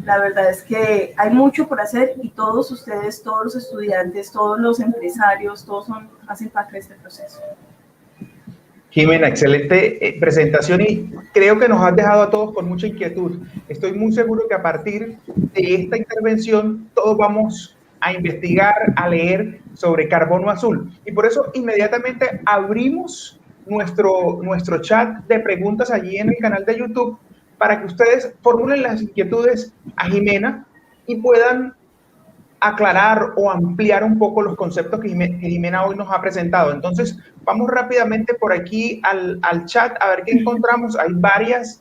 la verdad es que hay mucho por hacer y todos ustedes, todos los estudiantes, todos los empresarios, todos hacen parte de este proceso. Jimena, excelente presentación y creo que nos has dejado a todos con mucha inquietud. Estoy muy seguro que a partir de esta intervención todos vamos a investigar, a leer sobre carbono azul. Y por eso inmediatamente abrimos nuestro chat de preguntas allí en el canal de YouTube para que ustedes formulen las inquietudes a Jimena y puedan aclarar o ampliar un poco los conceptos que Jimena hoy nos ha presentado. Entonces, vamos rápidamente por aquí al chat a ver qué encontramos. Hay varias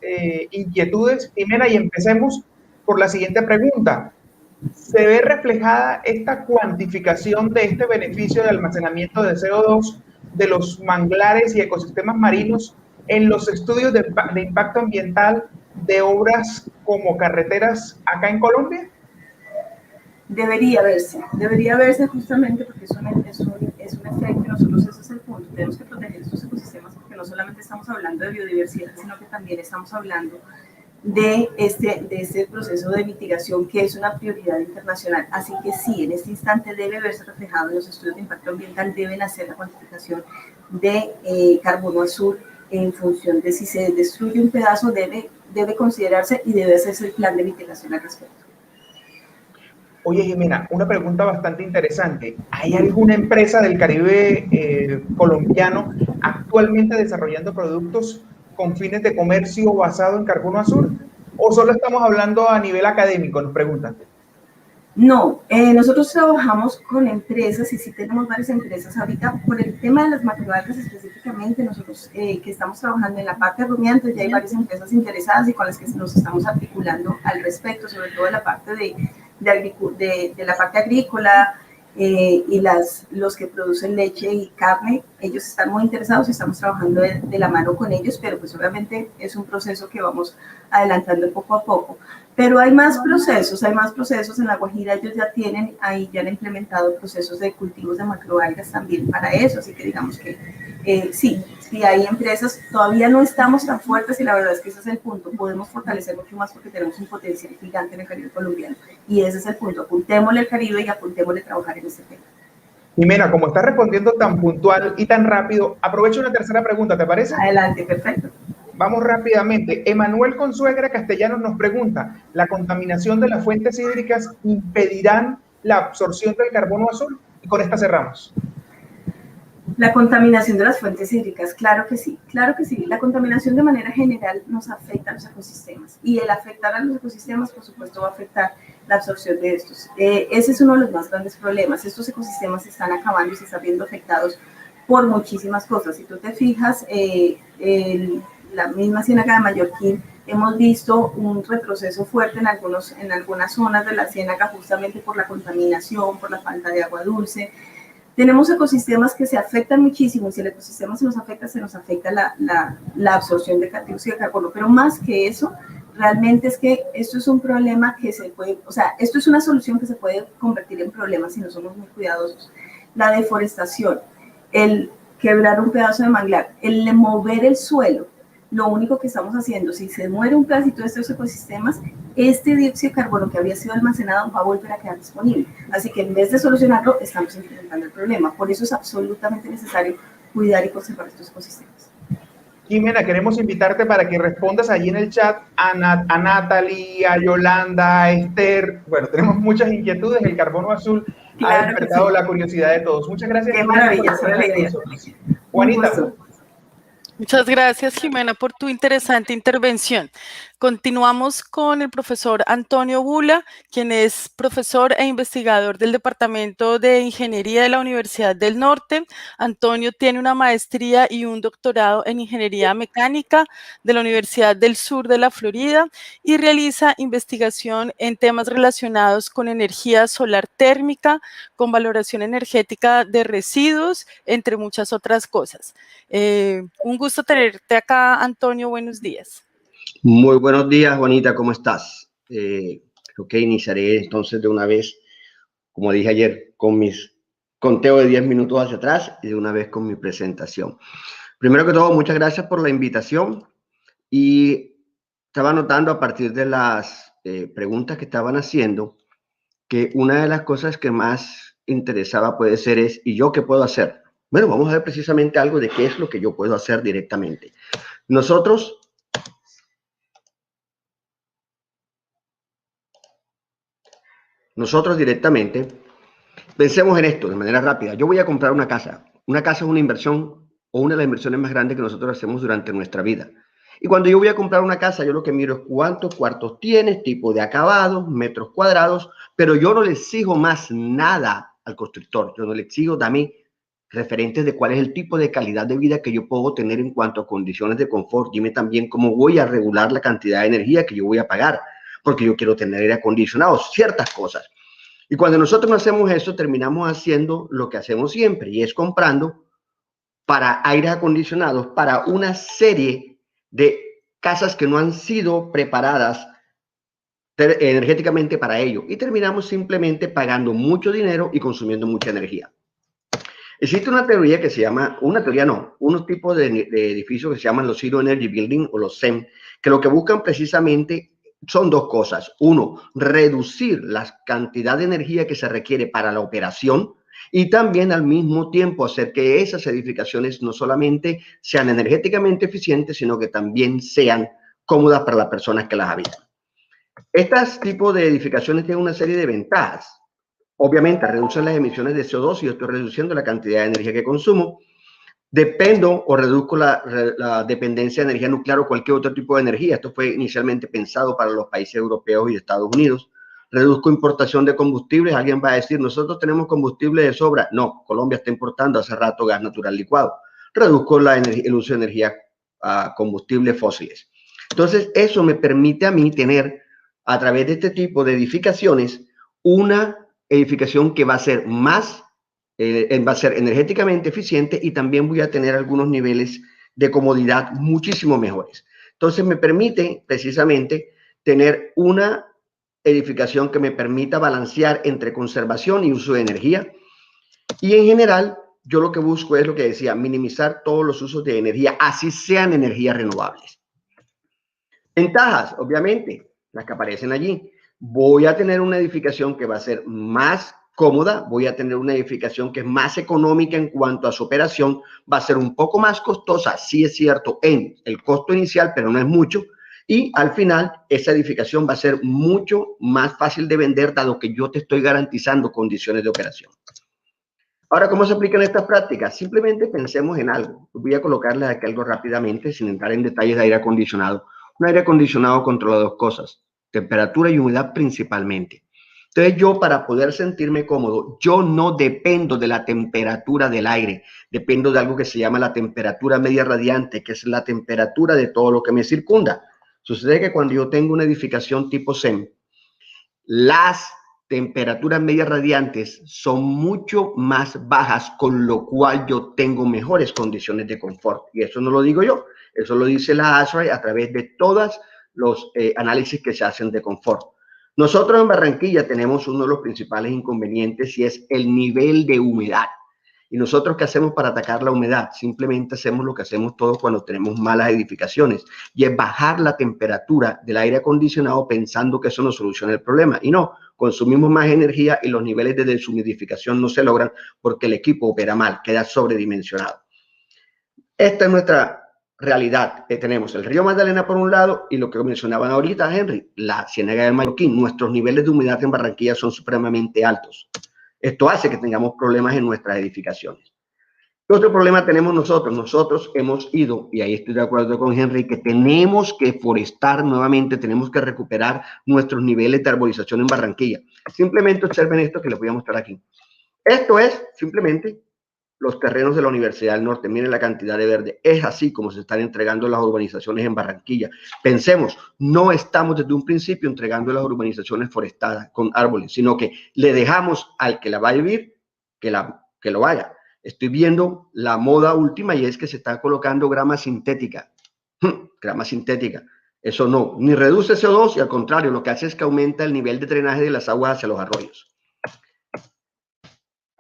inquietudes, Jimena, y empecemos por la siguiente pregunta. ¿Se ve reflejada esta cuantificación de este beneficio de almacenamiento de CO2 de los manglares y ecosistemas marinos en los estudios de impacto ambiental de obras como carreteras acá en Colombia? Debería verse justamente porque es un efecto y nosotros ese es el punto. Tenemos que proteger estos ecosistemas porque no solamente estamos hablando de biodiversidad, sino que también estamos hablando de este proceso de mitigación que es una prioridad internacional. Así que sí, en este instante debe verse reflejado en los estudios de impacto ambiental, deben hacer la cuantificación de carbono azul en función de si se destruye un pedazo, debe considerarse y debe hacerse el plan de mitigación al respecto. Oye, Jimena, una pregunta bastante interesante. ¿Hay alguna empresa del Caribe colombiano actualmente desarrollando productos con fines de comercio basado en carbono azul? ¿O solo estamos hablando a nivel académico? Nos preguntan. No, nosotros trabajamos con empresas y sí tenemos varias empresas. Ahorita, por el tema de las macroalgas específicamente, nosotros que estamos trabajando en la parte de rumiantes, ya hay varias empresas interesadas y con las que nos estamos articulando al respecto, sobre todo en la parte de la parte agrícola y los que producen leche y carne. Ellos están muy interesados y estamos trabajando de la mano con ellos, pero pues obviamente es un proceso que vamos adelantando poco a poco. Pero hay más procesos en La Guajira. Ellos ya han implementado procesos de cultivos de macroalgas también para eso, así que digamos que sí hay empresas, todavía no estamos tan fuertes y la verdad es que ese es el punto, podemos fortalecer mucho más porque tenemos un potencial gigante en el Caribe colombiano y ese es el punto, apuntémosle al Caribe y apuntémosle a trabajar en este tema. Jimena, como estás respondiendo tan puntual y tan rápido, aprovecho una tercera pregunta, ¿te parece? Adelante, perfecto. Vamos rápidamente. Emanuel Consuegra Castellanos nos pregunta, ¿la contaminación de las fuentes hídricas impedirán la absorción del carbono azul? Y con esta cerramos. La contaminación de las fuentes hídricas, claro que sí, claro que sí. La contaminación de manera general nos afecta a los ecosistemas y el afectar a los ecosistemas, por supuesto, va a afectar la absorción de estos. Ese es uno de los más grandes problemas. Estos ecosistemas se están acabando y se están viendo afectados por muchísimas cosas. Si tú te fijas, la misma Ciénaga de Mallorquín, hemos visto un retroceso fuerte en algunas zonas de la ciénaga justamente por la contaminación, por la falta de agua dulce. Tenemos ecosistemas que se afectan muchísimo y si el ecosistema se nos afecta la absorción de dióxido de carbono. Pero más que eso, realmente es que esto es un problema que esto es una solución que se puede convertir en problema si no somos muy cuidadosos. La deforestación, el quebrar un pedazo de manglar, el mover el suelo, lo único que estamos haciendo, si se muere un pedacito de estos ecosistemas, este dióxido de carbono que había sido almacenado va a volver a quedar disponible. Así que en vez de solucionarlo, estamos incrementando el problema. Por eso es absolutamente necesario cuidar y conservar estos ecosistemas. Jimena, queremos invitarte para que respondas allí en el chat a Natalie, a Yolanda, a Esther. Bueno, tenemos muchas inquietudes. El carbono azul ha despertado la curiosidad de todos. Muchas gracias. Qué maravilla, esa era la idea. Juanita. Muchas gracias, Jimena, por tu interesante intervención. Continuamos con el profesor Antonio Bula, quien es profesor e investigador del Departamento de Ingeniería de la Universidad del Norte. Antonio tiene una maestría y un doctorado en Ingeniería Mecánica de la Universidad del Sur de la Florida y realiza investigación en temas relacionados con energía solar térmica, con valoración energética de residuos, entre muchas otras cosas. Un gusto tenerte acá, Antonio. Buenos días. Muy buenos días, Juanita, ¿cómo estás? Creo que iniciaré entonces de una vez, como dije ayer, con mis conteos de 10 minutos hacia atrás y de una vez con mi presentación. Primero que todo, muchas gracias por la invitación y estaba notando a partir de las preguntas que estaban haciendo que una de las cosas que más interesaba puede ser es, ¿y yo qué puedo hacer? Bueno, vamos a ver precisamente algo de qué es lo que yo puedo hacer directamente. Nosotros directamente, pensemos en esto de manera rápida. Yo voy a comprar una casa. Una casa es una inversión o una de las inversiones más grandes que nosotros hacemos durante nuestra vida. Y cuando yo voy a comprar una casa, yo lo que miro es cuántos cuartos tiene, tipo de acabados, metros cuadrados, pero yo no le exijo más nada al constructor. Yo no le exijo también referentes de cuál es el tipo de calidad de vida que yo puedo tener en cuanto a condiciones de confort. Dime también cómo voy a regular la cantidad de energía que yo voy a pagar, porque yo quiero tener aire acondicionado, ciertas cosas. Y cuando nosotros no hacemos eso, terminamos haciendo lo que hacemos siempre, y es comprando para aires acondicionados para una serie de casas que no han sido preparadas energéticamente para ello. Y terminamos simplemente pagando mucho dinero y consumiendo mucha energía. Existe una teoría que se llama, unos tipos de edificios que se llaman los Zero Energy Building o los ZEM, que lo que buscan precisamente son dos cosas. Uno, reducir la cantidad de energía que se requiere para la operación y también al mismo tiempo hacer que esas edificaciones no solamente sean energéticamente eficientes, sino que también sean cómodas para las personas que las habitan. Estos tipos de edificaciones tienen una serie de ventajas. Obviamente reducen las emisiones de CO2 y yo estoy reduciendo la cantidad de energía que consumo. Dependo o reduzco la dependencia de energía nuclear o cualquier otro tipo de energía. Esto fue inicialmente pensado para los países europeos y Estados Unidos. Reduzco importación de combustibles. Alguien va a decir, nosotros tenemos combustible de sobra. No, Colombia está importando hace rato gas natural licuado. Reduzco el uso de energía combustibles fósiles. Entonces, eso me permite a mí tener, a través de este tipo de edificaciones, una edificación que va a ser va a ser energéticamente eficiente y también voy a tener algunos niveles de comodidad muchísimo mejores. Entonces me permite precisamente tener una edificación que me permita balancear entre conservación y uso de energía. Y en general, yo lo que busco es lo que decía, minimizar todos los usos de energía, así sean energías renovables. Ventajas, obviamente, las que aparecen allí. Voy a tener una edificación que va a ser más cómoda, voy a tener una edificación que es más económica en cuanto a su operación, va a ser un poco más costosa, sí es cierto, en el costo inicial, pero no es mucho, y al final esa edificación va a ser mucho más fácil de vender, dado que yo te estoy garantizando condiciones de operación. Ahora, ¿cómo se aplican estas prácticas? Simplemente pensemos en algo. Voy a colocarles aquí algo rápidamente, sin entrar en detalles de aire acondicionado. Un aire acondicionado controla dos cosas, temperatura y humedad principalmente. Entonces yo, para poder sentirme cómodo, yo no dependo de la temperatura del aire, dependo de algo que se llama la temperatura media radiante, que es la temperatura de todo lo que me circunda. Sucede que cuando yo tengo una edificación tipo ZEM, las temperaturas medias radiantes son mucho más bajas, con lo cual yo tengo mejores condiciones de confort. Y eso no lo digo yo, eso lo dice la ASHRAE a través de todos los análisis que se hacen de confort. Nosotros en Barranquilla tenemos uno de los principales inconvenientes y es el nivel de humedad. ¿Y nosotros qué hacemos para atacar la humedad? Simplemente hacemos lo que hacemos todos cuando tenemos malas edificaciones, y es bajar la temperatura del aire acondicionado pensando que eso nos soluciona el problema. Y no, consumimos más energía y los niveles de deshumidificación no se logran porque el equipo opera mal, queda sobredimensionado. Esta es nuestra realidad. Tenemos el río Magdalena por un lado y lo que mencionaban ahorita, Henry, la Ciénaga del Mallorquín. Nuestros niveles de humedad en Barranquilla son supremamente altos. Esto hace que tengamos problemas en nuestras edificaciones. ¿Qué otro problema tenemos nosotros? Nosotros hemos ido, y ahí estoy de acuerdo con Henry, que tenemos que forestar nuevamente, tenemos que recuperar nuestros niveles de arborización en Barranquilla. Simplemente observen esto que les voy a mostrar aquí. Esto es simplemente los terrenos de la Universidad del Norte. Miren la cantidad de verde. Es así como se están entregando las urbanizaciones en Barranquilla. Pensemos, no estamos desde un principio entregando las urbanizaciones forestadas con árboles, sino que le dejamos al que la va a vivir que lo haga. Estoy viendo la moda última y es que se está colocando grama sintética. Grama sintética. Eso no, ni reduce CO2 y al contrario, lo que hace es que aumenta el nivel de drenaje de las aguas hacia los arroyos.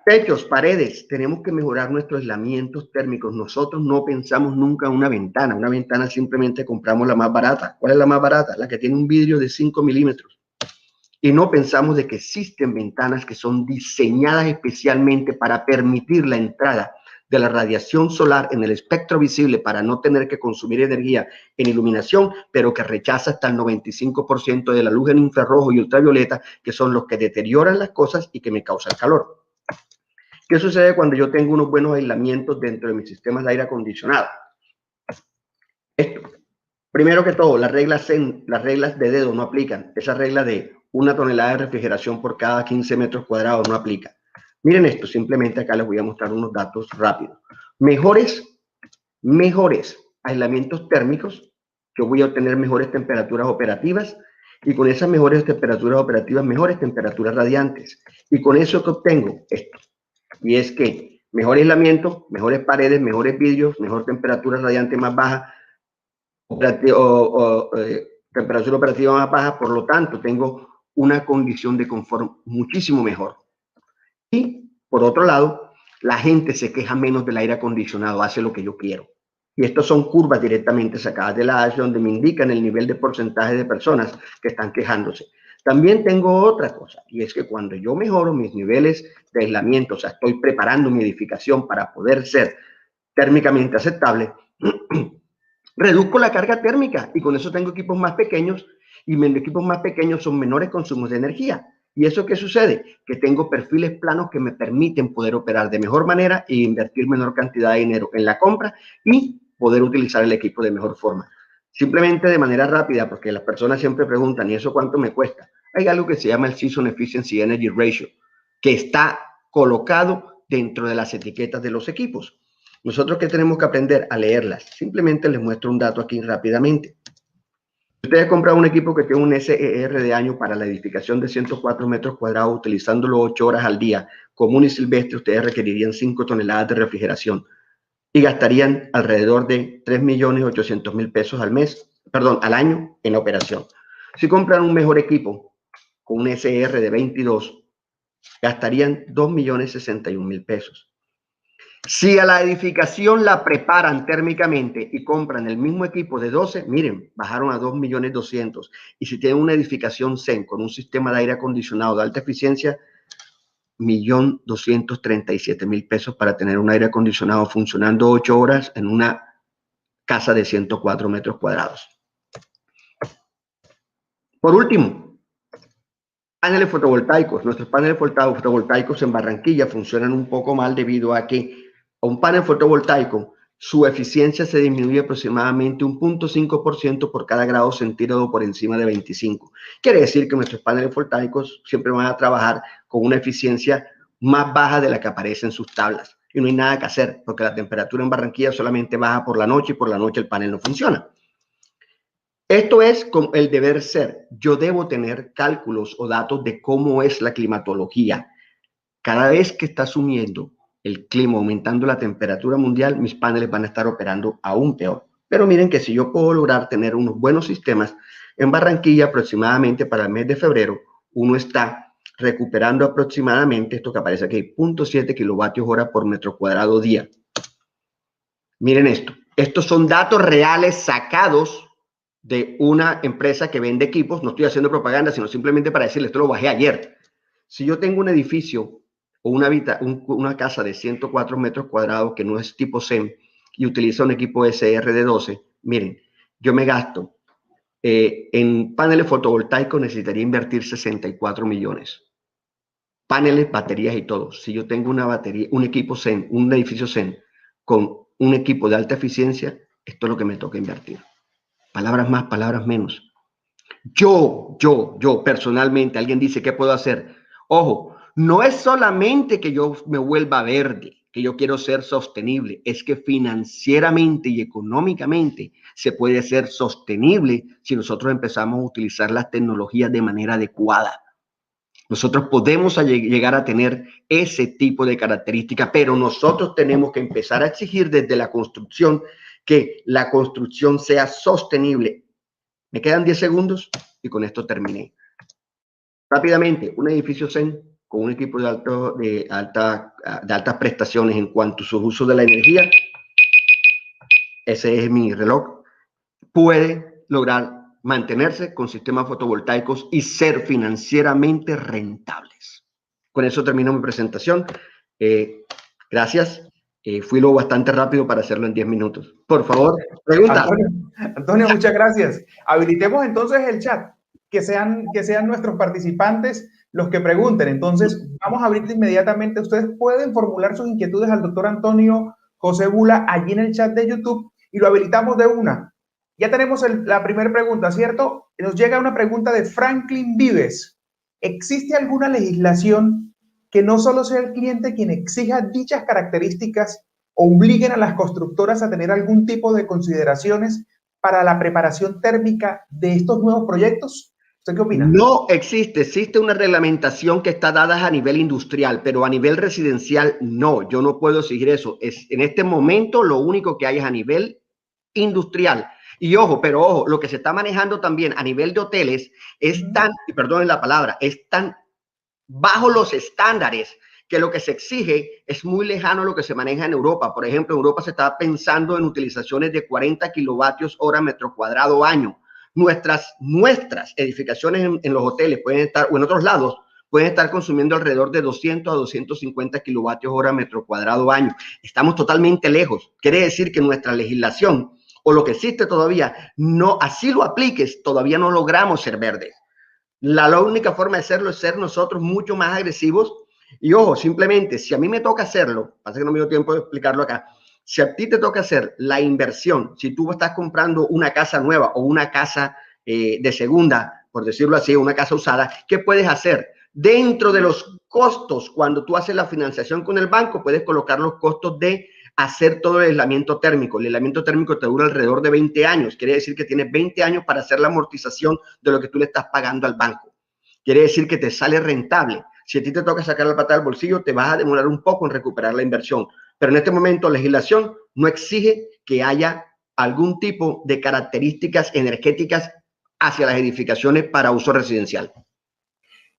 Techos, paredes, tenemos que mejorar nuestros aislamientos térmicos. Nosotros no pensamos nunca en una ventana. Una ventana simplemente compramos la más barata. ¿Cuál es la más barata? La que tiene un vidrio de 5 milímetros. Y no pensamos de que existen ventanas que son diseñadas especialmente para permitir la entrada de la radiación solar en el espectro visible para no tener que consumir energía en iluminación, pero que rechaza hasta el 95% de la luz en infrarrojo y ultravioleta, que son los que deterioran las cosas y que me causan calor. ¿Qué sucede cuando yo tengo unos buenos aislamientos dentro de mis sistemas de aire acondicionado? Esto. Primero que todo, las reglas de dedo no aplican. Esa regla de 1 tonelada de refrigeración por cada 15 metros cuadrados no aplica. Miren esto, simplemente acá les voy a mostrar unos datos rápidos. Mejores aislamientos térmicos. Yo voy a obtener mejores temperaturas operativas y con esas mejores temperaturas operativas, mejores temperaturas radiantes. Y con eso que obtengo esto. Y es que mejor aislamiento, mejores paredes, mejores vidrios, mejor temperatura radiante más baja, temperatura operativa más baja, por lo tanto tengo una condición de confort muchísimo mejor. Y por otro lado, la gente se queja menos del aire acondicionado, hace lo que yo quiero. Y estas son curvas directamente sacadas de la ASHE donde me indican el nivel de porcentaje de personas que están quejándose. También tengo otra cosa, y es que cuando yo mejoro mis niveles de aislamiento, o sea, estoy preparando mi edificación para poder ser térmicamente aceptable, reduzco la carga térmica y con eso tengo equipos más pequeños y mis equipos más pequeños son menores consumos de energía. ¿Y eso qué sucede? Que tengo perfiles planos que me permiten poder operar de mejor manera e invertir menor cantidad de dinero en la compra y poder utilizar el equipo de mejor forma. Simplemente de manera rápida, porque las personas siempre preguntan, ¿y eso cuánto me cuesta? Hay algo que se llama el Season Efficiency Energy Ratio, que está colocado dentro de las etiquetas de los equipos. Nosotros que tenemos que aprender a leerlas. Simplemente les muestro un dato aquí rápidamente. Si ustedes compran un equipo que tiene un SER de año para la edificación de 104 metros cuadrados, utilizándolo 8 horas al día, común y silvestre, ustedes requerirían 5 toneladas de refrigeración y gastarían alrededor de 3.800.000 pesos al año en la operación. Si compran un mejor equipo con un SR de 22, gastarían 2.061.000 pesos. Si a la edificación la preparan térmicamente y compran el mismo equipo de 12, miren, bajaron a 2.200.000. Y si tienen una edificación CEN con un sistema de aire acondicionado de alta eficiencia, 1.237.000 pesos para tener un aire acondicionado funcionando 8 horas en una casa de 104 metros cuadrados. Por último, paneles fotovoltaicos. Nuestros paneles fotovoltaicos en Barranquilla funcionan un poco mal debido a que un panel fotovoltaico, su eficiencia se disminuye aproximadamente un 0.5% por cada grado centígrado por encima de 25. Quiere decir que nuestros paneles fotovoltaicos siempre van a trabajar con una eficiencia más baja de la que aparece en sus tablas. Y no hay nada que hacer, porque la temperatura en Barranquilla solamente baja por la noche y por la noche el panel no funciona. Esto es como el deber ser. Yo debo tener cálculos o datos de cómo es la climatología. Cada vez que está sumiendo el clima, aumentando la temperatura mundial, mis paneles van a estar operando aún peor. Pero miren que si yo puedo lograr tener unos buenos sistemas, en Barranquilla aproximadamente para el mes de febrero, uno está recuperando aproximadamente, esto que aparece aquí, 0.7 kilovatios hora por metro cuadrado día. Miren esto. Estos son datos reales sacados de una empresa que vende equipos. No estoy haciendo propaganda, sino simplemente para decirles, esto lo bajé ayer. Si yo tengo un edificio o una casa de 104 metros cuadrados que no es tipo SEM y utiliza un equipo SR de 12, miren, yo me gasto en paneles fotovoltaicos, necesitaría invertir 64 millones. Paneles, baterías y todo. Si yo tengo una batería, un equipo SEM, un edificio SEM con un equipo de alta eficiencia, esto es lo que me toca invertir. Palabras más, palabras menos. Yo personalmente, alguien dice, ¿qué puedo hacer? Ojo, no es solamente que yo me vuelva verde, que yo quiero ser sostenible, es que financieramente y económicamente se puede ser sostenible si nosotros empezamos a utilizar las tecnologías de manera adecuada. Nosotros podemos llegar a tener ese tipo de características, pero nosotros tenemos que empezar a exigir desde la construcción que la construcción sea sostenible. Me quedan 10 segundos y con esto terminé. Rápidamente, un edificio SEM con un equipo de altas prestaciones en cuanto a su uso de la energía, ese es mi reloj, puede lograr mantenerse con sistemas fotovoltaicos y ser financieramente rentables. Con eso termino mi presentación. Gracias. Fui lo bastante rápido para hacerlo en 10 minutos. Por favor, pregunta. Antonio, muchas gracias. Habilitemos entonces el chat, que sean nuestros participantes los que pregunten. Entonces, vamos a abrir inmediatamente. Ustedes pueden formular sus inquietudes al doctor Antonio José Bula allí en el chat de YouTube y lo habilitamos de una. Ya tenemos la primera pregunta, ¿cierto? Nos llega una pregunta de Franklin Vives. ¿Existe alguna legislación que no solo sea el cliente quien exija dichas características o obliguen a las constructoras a tener algún tipo de consideraciones para la preparación térmica de estos nuevos proyectos? ¿Usted qué opina? No existe una reglamentación que está dada a nivel industrial, pero a nivel residencial no, yo no puedo exigir eso. En este momento lo único que hay es a nivel industrial. Y ojo, lo que se está manejando también a nivel de hoteles es tan, y perdonen la palabra, es tan bajo los estándares que lo que se exige es muy lejano a lo que se maneja en Europa. Por ejemplo, en Europa se está pensando en utilizaciones de 40 kilovatios hora metro cuadrado año. Nuestras edificaciones en los hoteles pueden estar, o en otros lados, pueden estar consumiendo alrededor de 200 a 250 kilovatios hora metro cuadrado año. Estamos totalmente lejos. Quiere decir que nuestra legislación o lo que existe todavía, no, así lo apliques, todavía no logramos ser verdes. La única forma de hacerlo es ser nosotros mucho más agresivos. Y ojo, simplemente, si a mí me toca hacerlo, pasa que no me dio tiempo de explicarlo acá, si a ti te toca hacer la inversión, si tú estás comprando una casa nueva o una casa de segunda, por decirlo así, una casa usada, ¿qué puedes hacer? Dentro de los costos, cuando tú haces la financiación con el banco, puedes colocar los costos de hacer todo el aislamiento térmico. El aislamiento térmico te dura alrededor de 20 años. Quiere decir que tienes 20 años para hacer la amortización de lo que tú le estás pagando al banco. Quiere decir que te sale rentable. Si a ti te toca sacar la pata del bolsillo, te vas a demorar un poco en recuperar la inversión. Pero en este momento la legislación no exige que haya algún tipo de características energéticas hacia las edificaciones para uso residencial.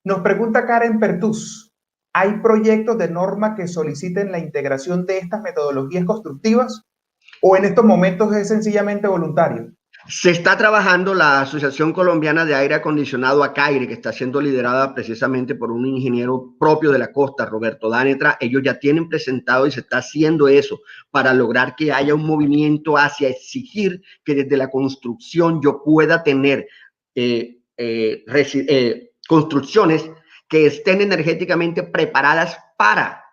Nos pregunta Karen Pertús. ¿Hay proyectos de norma que soliciten la integración de estas metodologías constructivas o en estos momentos es sencillamente voluntario? Se está trabajando la Asociación Colombiana de Aire Acondicionado ACAIRE, que está siendo liderada precisamente por un ingeniero propio de la costa, Roberto Danetra. Ellos ya tienen presentado y se está haciendo eso para lograr que haya un movimiento hacia exigir que desde la construcción yo pueda tener construcciones que estén energéticamente preparadas para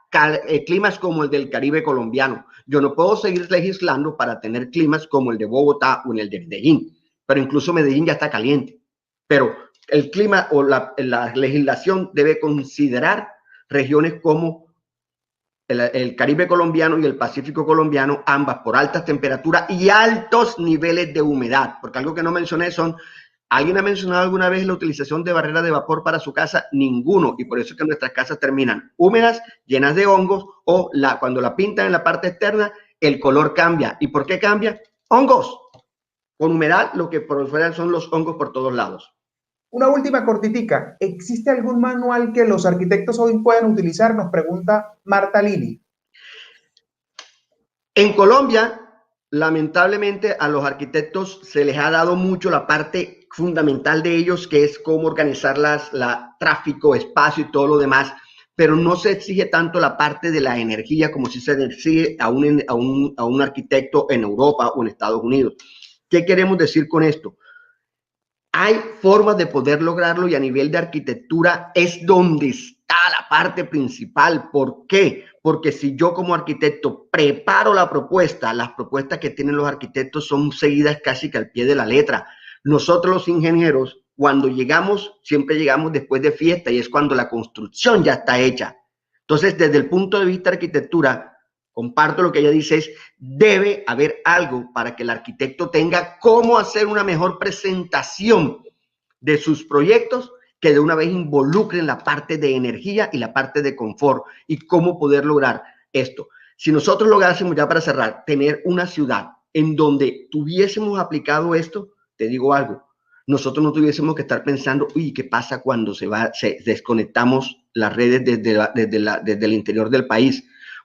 climas como el del Caribe colombiano. Yo no puedo seguir legislando para tener climas como el de Bogotá o el de Medellín, pero incluso Medellín ya está caliente. Pero el clima o la legislación debe considerar regiones como el Caribe colombiano y el Pacífico colombiano, ambas por altas temperaturas y altos niveles de humedad, porque algo que no mencioné son... ¿Alguien ha mencionado alguna vez la utilización de barrera de vapor para su casa? Ninguno. Y por eso es que nuestras casas terminan húmedas, llenas de hongos, o cuando la pintan en la parte externa, el color cambia. ¿Y por qué cambia? Hongos. Con humedad, lo que proliferan son los hongos por todos lados. Una última cortitica. ¿Existe algún manual que los arquitectos hoy puedan utilizar? Nos pregunta Marta Lili. En Colombia, lamentablemente, a los arquitectos se les ha dado mucho la parte fundamental de ellos, que es cómo organizar tráfico, espacio y todo lo demás, pero no se exige tanto la parte de la energía como si se exige a un arquitecto en Europa o en Estados Unidos. ¿Qué queremos decir con esto? Hay formas de poder lograrlo y a nivel de arquitectura es donde está la parte principal. ¿Por qué? Porque si yo como arquitecto preparo la propuesta, las propuestas que tienen los arquitectos son seguidas casi que al pie de la letra. Nosotros los ingenieros, cuando llegamos, siempre llegamos después de fiesta y es cuando la construcción ya está hecha. Entonces, desde el punto de vista de arquitectura, comparto lo que ella dice, debe haber algo para que el arquitecto tenga cómo hacer una mejor presentación de sus proyectos que de una vez involucren la parte de energía y la parte de confort y cómo poder lograr esto. Si nosotros lográsemos, ya para cerrar, tener una ciudad en donde tuviésemos aplicado esto, te digo algo, nosotros no tuviésemos que estar pensando, uy, ¿qué pasa cuando desconectamos las redes desde el interior del país?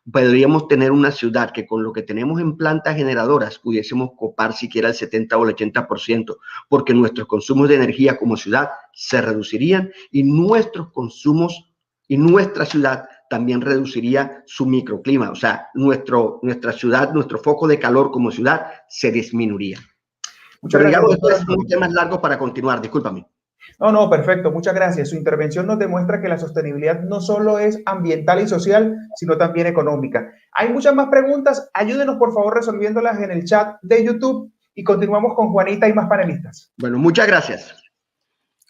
Podríamos tener una ciudad que con lo que tenemos en plantas generadoras pudiésemos copar siquiera el 70 o el 80%, porque nuestros consumos de energía como ciudad se reducirían y nuestros consumos y nuestra ciudad también reduciría su microclima. O sea, nuestra ciudad, nuestro foco de calor como ciudad se disminuiría. Muchas Pero gracias. digamos, esto es un tema largo para continuar, discúlpame. No, perfecto, muchas gracias. Su intervención nos demuestra que la sostenibilidad no solo es ambiental y social, sino también económica. Hay muchas más preguntas, ayúdenos por favor resolviéndolas en el chat de YouTube y continuamos con Juanita y más panelistas. Bueno, muchas gracias.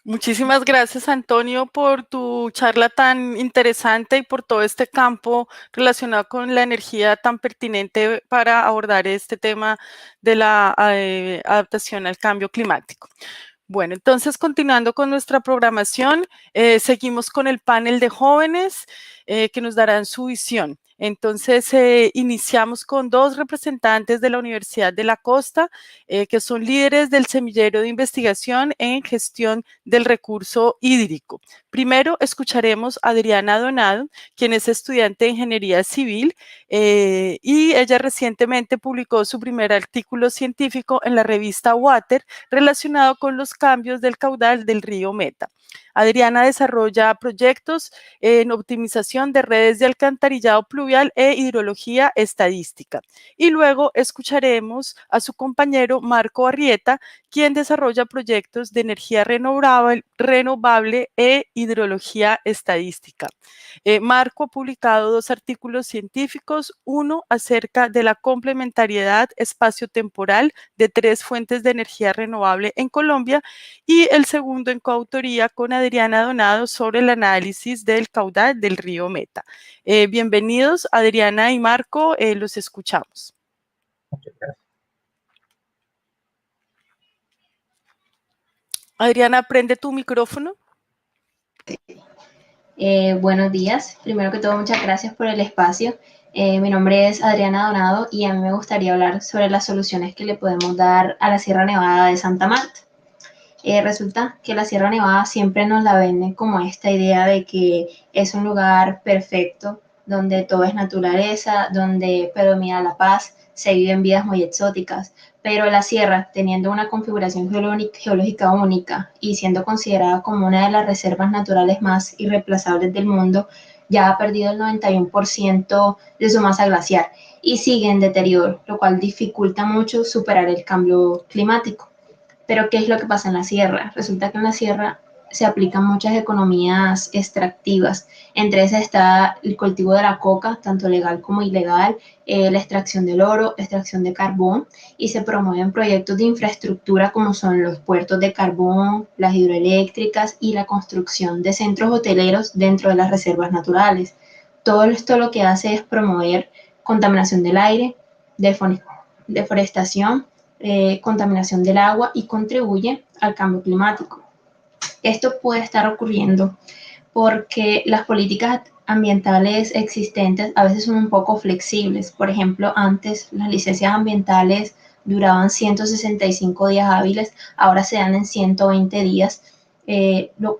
Muchísimas gracias, Antonio, por tu charla tan interesante y por todo este campo relacionado con la energía tan pertinente para abordar este tema de la adaptación al cambio climático. Bueno, entonces continuando con nuestra programación, seguimos con el panel de jóvenes que nos darán su visión. Entonces, iniciamos con dos representantes de la Universidad de la Costa, que son líderes del semillero de investigación en gestión del recurso hídrico. Primero, escucharemos a Adriana Donado, quien es estudiante de Ingeniería Civil, y ella recientemente publicó su primer artículo científico en la revista Water relacionado con los cambios del caudal del río Meta. Adriana desarrolla proyectos en optimización de redes de alcantarillado pluvial e hidrología estadística. Y luego escucharemos a su compañero Marco Arrieta, quien desarrolla proyectos de energía renovable e hidrología estadística. Marco ha publicado dos artículos científicos, uno acerca de la complementariedad espaciotemporal de 3 fuentes de energía renovable en Colombia y el segundo en coautoría con Adriana Donado sobre el análisis del caudal del río Meta. Bienvenidos, Adriana y Marco, los escuchamos. Adriana, prende tu micrófono. Buenos días. Primero que todo, muchas gracias por el espacio. Mi nombre es Adriana Donado y a mí me gustaría hablar sobre las soluciones que le podemos dar a la Sierra Nevada de Santa Marta. Resulta que la Sierra Nevada siempre nos la venden como esta idea de que es un lugar perfecto, donde todo es naturaleza, donde predomina la paz, se viven vidas muy exóticas, pero la sierra, teniendo una configuración geológica única y siendo considerada como una de las reservas naturales más irreemplazables del mundo, ya ha perdido el 91% de su masa glaciar y sigue en deterioro, lo cual dificulta mucho superar el cambio climático. Pero ¿qué es lo que pasa en la sierra? Resulta que en la sierra se aplican muchas economías extractivas. Entre esas está el cultivo de la coca, tanto legal como ilegal, la extracción del oro, la extracción de carbón, y se promueven proyectos de infraestructura como son los puertos de carbón, las hidroeléctricas y la construcción de centros hoteleros dentro de las reservas naturales. Todo esto lo que hace es promover contaminación del aire, deforestación, contaminación del agua y contribuye al cambio climático. Esto puede estar ocurriendo porque las políticas ambientales existentes a veces son un poco flexibles. Por ejemplo, antes las licencias ambientales duraban 165 días hábiles, ahora se dan en 120 días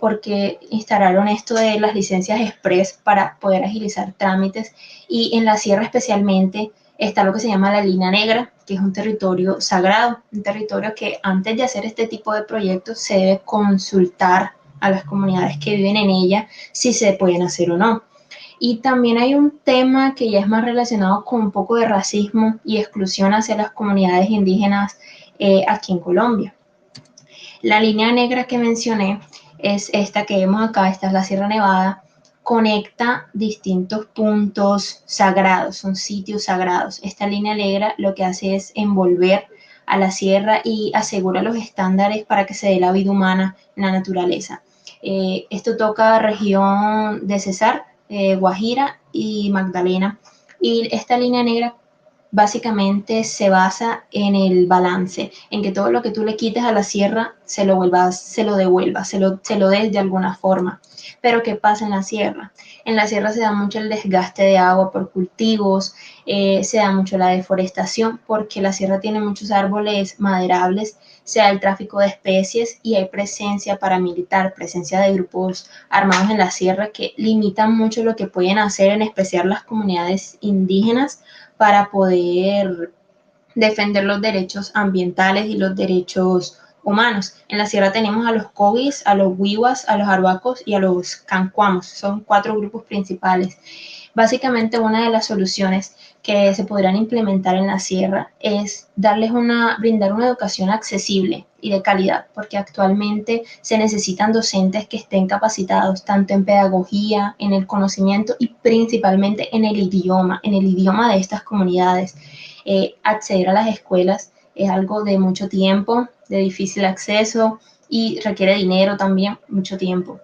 porque instalaron esto de las licencias express para poder agilizar trámites, y en la sierra especialmente está lo que se llama la línea negra, que es un territorio sagrado, un territorio que antes de hacer este tipo de proyectos se debe consultar a las comunidades que viven en ella si se pueden hacer o no. Y también hay un tema que ya es más relacionado con un poco de racismo y exclusión hacia las comunidades indígenas aquí en Colombia. La línea negra que mencioné es esta que vemos acá, esta es la Sierra Nevada, conecta distintos puntos sagrados, son sitios sagrados. Esta línea negra lo que hace es envolver a la sierra y asegura los estándares para que se dé la vida humana en la naturaleza. Esto toca región de Cesar, Guajira y Magdalena, y esta línea negra básicamente se basa en el balance, en que todo lo que tú le quites a la sierra se lo devuelva, se lo des de alguna forma. Pero ¿qué pasa en la sierra? En la sierra se da mucho el desgaste de agua por cultivos, se da mucho la deforestación, porque la sierra tiene muchos árboles maderables, se da el tráfico de especies y hay presencia paramilitar, presencia de grupos armados en la sierra que limitan mucho lo que pueden hacer, en especial las comunidades indígenas, para poder defender los derechos ambientales y los derechos humanos. En la sierra tenemos a los cogis, a los wiwas, a los arhuacos y a los cancuamos. Son 4 grupos principales. Básicamente, una de las soluciones que se podrán implementar en la sierra es brindar una educación accesible y de calidad, porque actualmente se necesitan docentes que estén capacitados tanto en pedagogía, en el conocimiento y principalmente en el idioma de estas comunidades. Acceder a las escuelas es algo de mucho tiempo, de difícil acceso y requiere dinero también, mucho tiempo.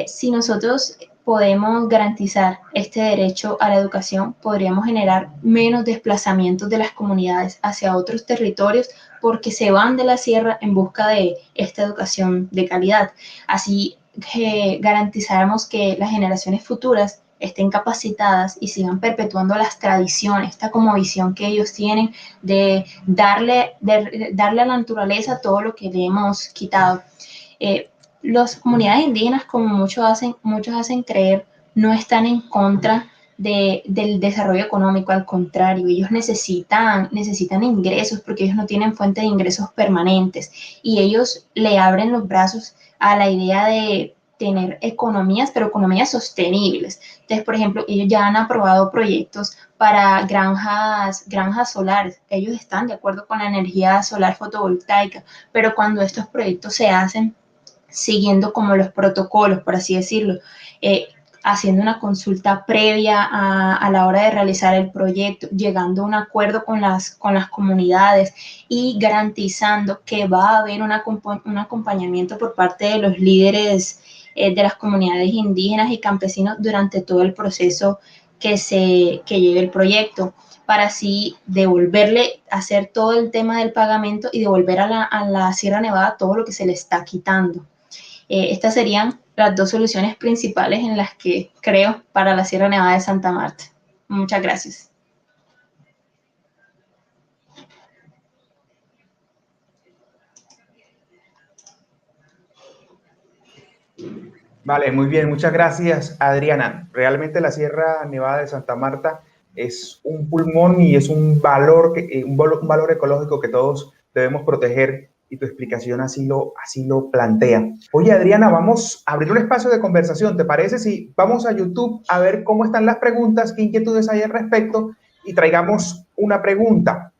Si nosotros podemos garantizar este derecho a la educación, podríamos generar menos desplazamientos de las comunidades hacia otros territorios, porque se van de la sierra en busca de esta educación de calidad. Así garantizáramos que las generaciones futuras estén capacitadas y sigan perpetuando las tradiciones, esta como visión que ellos tienen de darle a la naturaleza todo lo que le hemos quitado. Las comunidades indígenas, como muchos hacen creer, no están en contra del desarrollo económico, al contrario, ellos necesitan ingresos, porque ellos no tienen fuente de ingresos permanentes, y ellos le abren los brazos a la idea de tener economías, pero economías sostenibles. Entonces, por ejemplo, ellos ya han aprobado proyectos para granjas solares. Ellos están de acuerdo con la energía solar fotovoltaica, pero cuando estos proyectos se hacen siguiendo como los protocolos, por así decirlo, haciendo una consulta previa a la hora de realizar el proyecto, llegando a un acuerdo con las comunidades y garantizando que va a haber un acompañamiento por parte de los líderes de las comunidades indígenas y campesinos durante todo el proceso que lleve el proyecto, para así hacer todo el tema del pagamento y devolver a la Sierra Nevada todo lo que se le está quitando. Estas serían las 2 soluciones principales en las que creo para la Sierra Nevada de Santa Marta. Muchas gracias. Vale, muy bien, muchas gracias, Adriana. Realmente la Sierra Nevada de Santa Marta es un pulmón y es un valor ecológico que todos debemos proteger, y tu explicación así lo plantea. Oye, Adriana, vamos a abrir un espacio de conversación. ¿Te parece si vamos a YouTube a ver cómo están las preguntas, qué inquietudes hay al respecto, y traigamos una pregunta?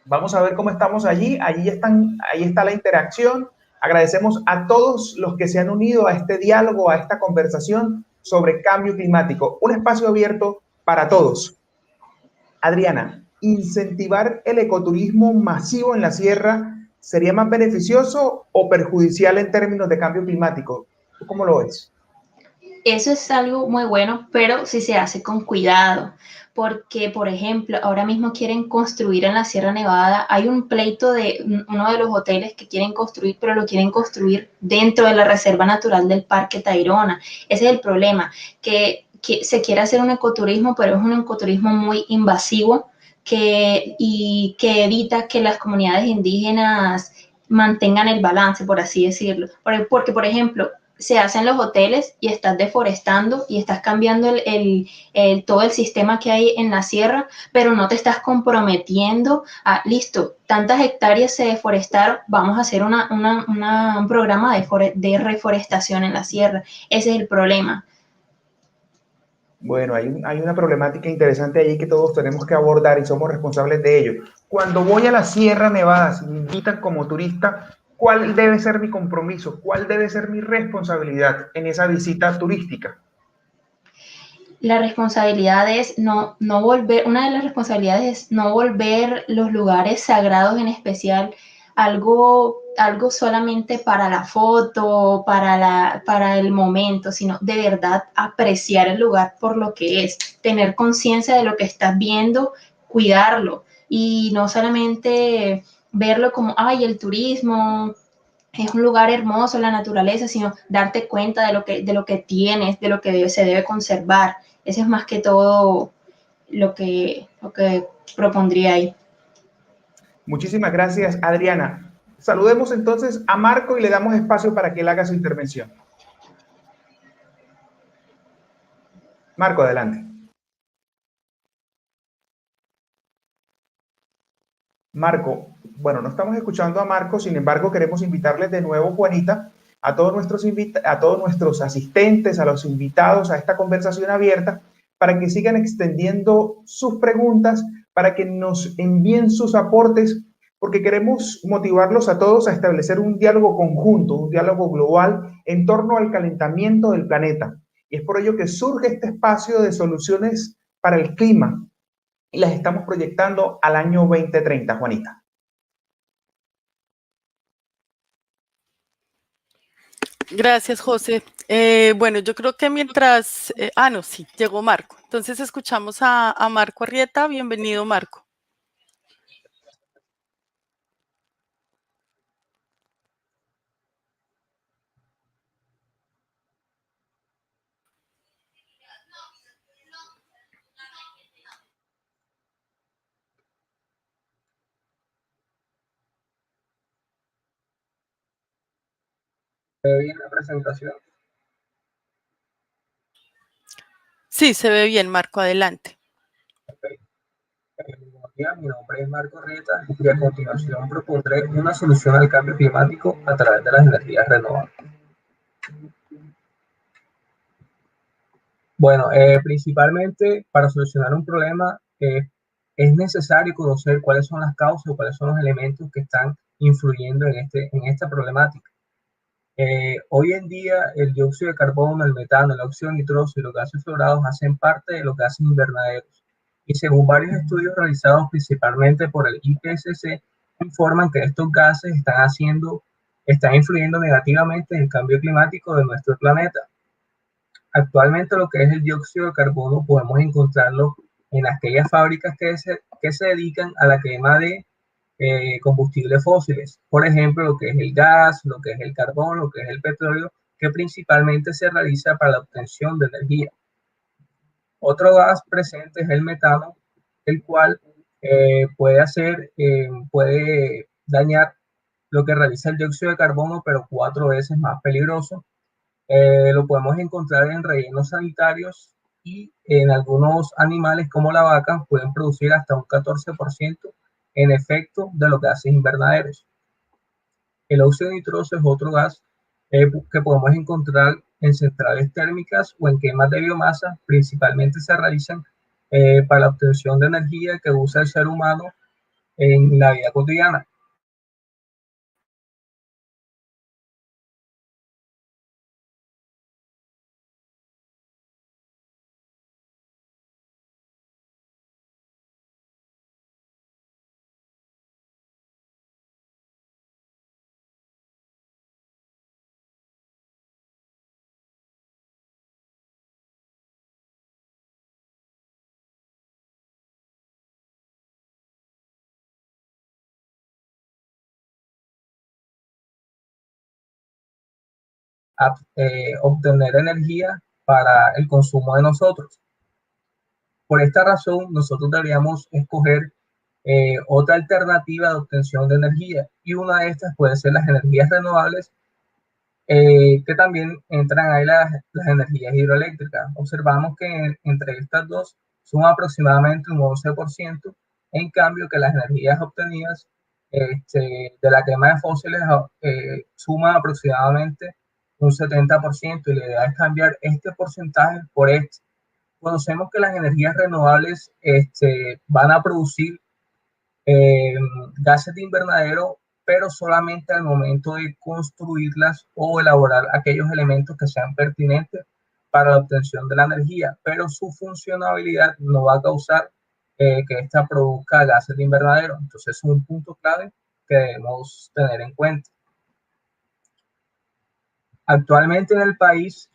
Vamos a ver cómo estamos allí. Ahí está la interacción. Agradecemos a todos los que se han unido a este diálogo, a esta conversación sobre cambio climático. Un espacio abierto para todos. Adriana, ¿incentivar el ecoturismo masivo en la sierra sería más beneficioso o perjudicial en términos de cambio climático? ¿Tú cómo lo ves? Eso es algo muy bueno, pero si se hace con cuidado, porque, por ejemplo, ahora mismo quieren construir en la Sierra Nevada, hay un pleito de uno de los hoteles que quieren construir, pero lo quieren construir dentro de la Reserva Natural del Parque Tayrona. Ese es el problema, que se quiere hacer un ecoturismo, pero es un ecoturismo muy invasivo, que evita que las comunidades indígenas mantengan el balance, por así decirlo. Porque, por ejemplo, se hacen los hoteles y estás deforestando y estás cambiando todo el sistema que hay en la sierra, pero no te estás comprometiendo a, listo, tantas hectáreas se deforestaron, vamos a hacer un programa de reforestación en la sierra. Ese es el problema. Bueno, hay una problemática interesante allí que todos tenemos que abordar y somos responsables de ello. Cuando voy a la Sierra Nevada, si me invitan como turista, ¿cuál debe ser mi compromiso? ¿Cuál debe ser mi responsabilidad en esa visita turística? La responsabilidad es no volver, una de las responsabilidades es no volver los lugares sagrados en especial algo solamente para la foto, para el momento, sino de verdad apreciar el lugar por lo que es, tener conciencia de lo que estás viendo, cuidarlo y no solamente verlo como, ay, el turismo es un lugar hermoso, la naturaleza, sino darte cuenta de lo que tienes, de lo que se debe conservar. Eso es más que todo lo que propondría ahí. Muchísimas gracias, Adriana. Saludemos entonces a Marco y le damos espacio para que él haga su intervención. Marco, adelante. Marco, bueno, no estamos escuchando a Marco, sin embargo, queremos invitarles de nuevo, Juanita, a todos nuestros asistentes, a los invitados a esta conversación abierta, para que sigan extendiendo sus preguntas, para que nos envíen sus aportes, porque queremos motivarlos a todos a establecer un diálogo conjunto, un diálogo global en torno al calentamiento del planeta. Y es por ello que surge este espacio de soluciones para el clima, y las estamos proyectando al año 2030, Juanita. Gracias, José. Bueno, yo creo que mientras... no, sí, llegó Marco. Entonces escuchamos a Marco Arrieta. Bienvenido, Marco. ¿Se ve bien la presentación? Sí, se ve bien, Marco, adelante. Okay. Buenos días, mi nombre es Marco Rieta y a continuación propondré una solución al cambio climático a través de las energías renovables. Bueno, principalmente para solucionar un problema es necesario conocer cuáles son las causas o cuáles son los elementos que están influyendo en esta problemática. Hoy en día el dióxido de carbono, el metano, el óxido nitroso y los gases fluorados hacen parte de los gases invernaderos. Y según varios estudios realizados principalmente por el IPCC, informan que estos gases están influyendo negativamente en el cambio climático de nuestro planeta. Actualmente lo que es el dióxido de carbono podemos encontrarlo en aquellas fábricas que se dedican a la quema de combustibles fósiles. Por ejemplo, lo que es el gas, lo que es el carbón, lo que es el petróleo, que principalmente se realiza para la obtención de energía. Otro gas presente es el metano, el cual puede dañar lo que realiza el dióxido de carbono, pero 4 veces más peligroso. Lo podemos encontrar en rellenos sanitarios y en algunos animales como la vaca pueden producir hasta un 14% en efecto de los gases invernaderos. El óxido nitroso es otro gas que podemos encontrar en centrales térmicas o en quemas de biomasa. Principalmente se realizan para la obtención de energía que usa el ser humano en la vida cotidiana. Obtener energía para el consumo de nosotros. Por esta razón, nosotros deberíamos escoger otra alternativa de obtención de energía, y una de estas puede ser las energías renovables, que también entran ahí las energías hidroeléctricas. Observamos que entre estas dos suman aproximadamente un 11%, en cambio que las energías obtenidas de la quema de fósiles suman aproximadamente un 70%, y la idea es cambiar este porcentaje por este. Conocemos que las energías renovables van a producir gases de invernadero, pero solamente al momento de construirlas o elaborar aquellos elementos que sean pertinentes para la obtención de la energía, pero su funcionabilidad no va a causar que ésta produzca gases de invernadero. Entonces es un punto clave que debemos tener en cuenta. Actualmente en el país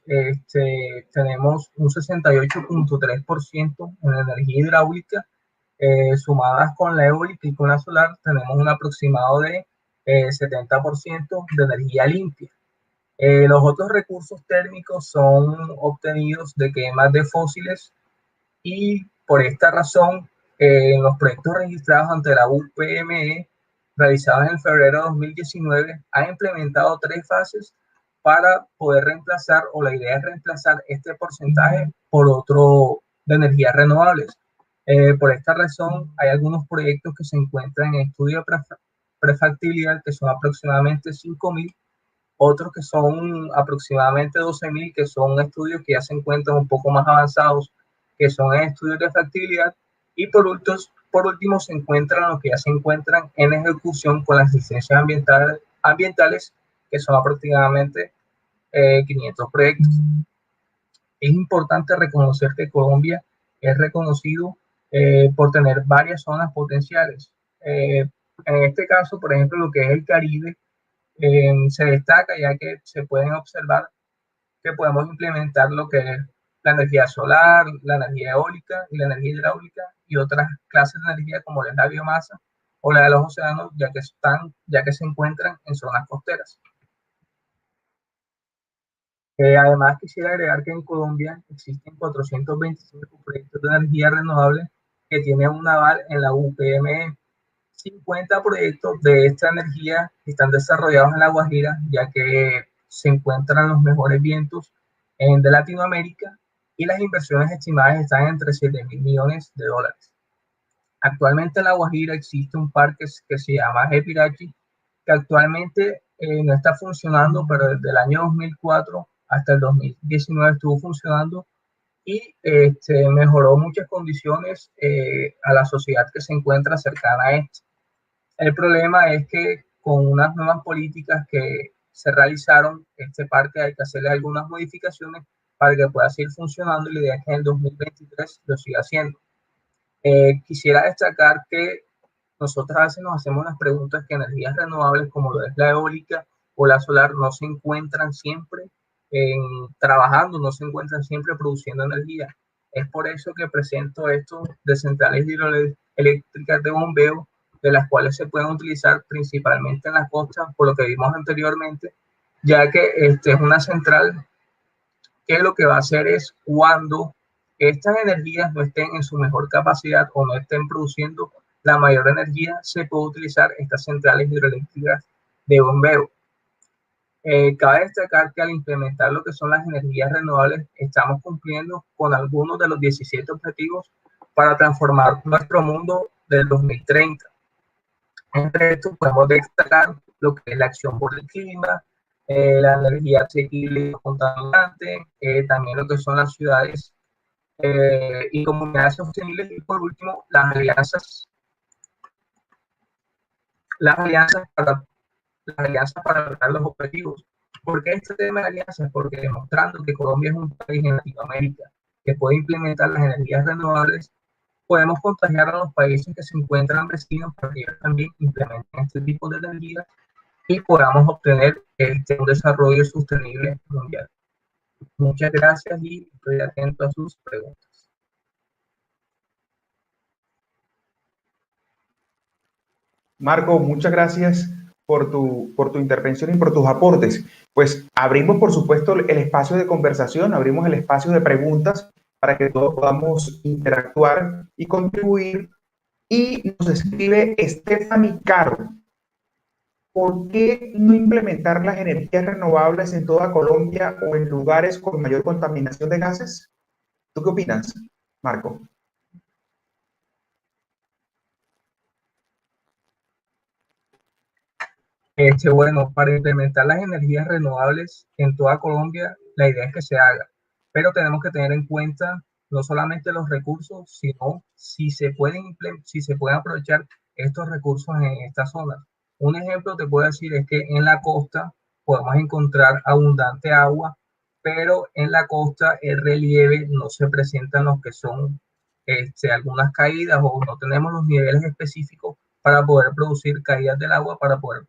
tenemos un 68.3% en energía hidráulica, sumadas con la eólica y con la solar, tenemos un aproximado de 70% de energía limpia. Los otros recursos térmicos son obtenidos de quemas de fósiles, y por esta razón, en los proyectos registrados ante la UPME, realizados en febrero de 2019, han implementado 3 fases para poder reemplazar, o la idea es reemplazar este porcentaje por otro de energías renovables. Por esta razón, hay algunos proyectos que se encuentran en estudio de prefactibilidad, que son aproximadamente 5.000, otros que son aproximadamente 12.000, que son estudios que ya se encuentran un poco más avanzados, que son en estudios de factibilidad, y por último se encuentran los que ya se encuentran en ejecución con las licencias ambientales, que son aproximadamente 500 proyectos. Es importante reconocer que Colombia es reconocido por tener varias zonas potenciales. En este caso, por ejemplo, lo que es el Caribe se destaca, ya que se pueden observar que podemos implementar lo que es la energía solar, la energía eólica y la energía hidráulica, y otras clases de energía como la biomasa o la de los océanos, ya que se encuentran en zonas costeras. Además, quisiera agregar que en Colombia existen 425 proyectos de energía renovable que tienen un aval en la UPME. 50 proyectos de esta energía están desarrollados en La Guajira, ya que se encuentran los mejores vientos de Latinoamérica, y las inversiones estimadas están entre $7.000 millones. Actualmente en La Guajira existe un parque que se llama Jepirachi, que actualmente no está funcionando, pero desde el año 2004 hasta el 2019 estuvo funcionando, y mejoró muchas condiciones a la sociedad que se encuentra cercana a esto. El problema es que con unas nuevas políticas que se realizaron, este parque hay que hacerle algunas modificaciones para que pueda seguir funcionando, y la idea es que en el 2023 lo siga haciendo. Quisiera destacar que nosotros a veces nos hacemos las preguntas que energías renovables como lo es la eólica o la solar no se encuentran siempre trabajando, no se encuentran siempre produciendo energía. Es por eso que presento esto de centrales hidroeléctricas de bombeo, de las cuales se pueden utilizar principalmente en las costas, por lo que vimos anteriormente, ya que es una central que lo que va a hacer es, cuando estas energías no estén en su mejor capacidad o no estén produciendo la mayor energía, se puede utilizar estas centrales hidroeléctricas de bombeo. Cabe destacar que al implementar lo que son las energías renovables, estamos cumpliendo con algunos de los 17 objetivos para transformar nuestro mundo del 2030. Entre estos podemos destacar lo que es la acción por el clima, la energía asequible y contaminante, también lo que son las ciudades y comunidades sostenibles, y por último las alianzas para lograr los objetivos. ¿Por qué este tema de alianzas? Porque demostrando que Colombia es un país en Latinoamérica que puede implementar las energías renovables, podemos contagiar a los países que se encuentran vecinos para que ellos también implementen este tipo de energía y podamos obtener un desarrollo sostenible mundial. Muchas gracias y estoy atento a sus preguntas. Marco, muchas gracias por tu intervención y por tus aportes. Pues abrimos, por supuesto, el espacio de conversación, abrimos el espacio de preguntas para que todos podamos interactuar y contribuir Y nos escribe Stephanie Caro. ¿Por qué no implementar las energías renovables en toda Colombia o en lugares con mayor contaminación de gases? ¿Tú qué opinas, Marco? Bueno, para implementar las energías renovables en toda Colombia, la idea es que se haga, pero tenemos que tener en cuenta no solamente los recursos, sino si se pueden aprovechar estos recursos en estas zonas. Un ejemplo te puedo decir es que en la costa podemos encontrar abundante agua, pero en la costa el relieve no se presentan los que son algunas caídas o no tenemos los niveles específicos para poder producir caídas del agua, para poder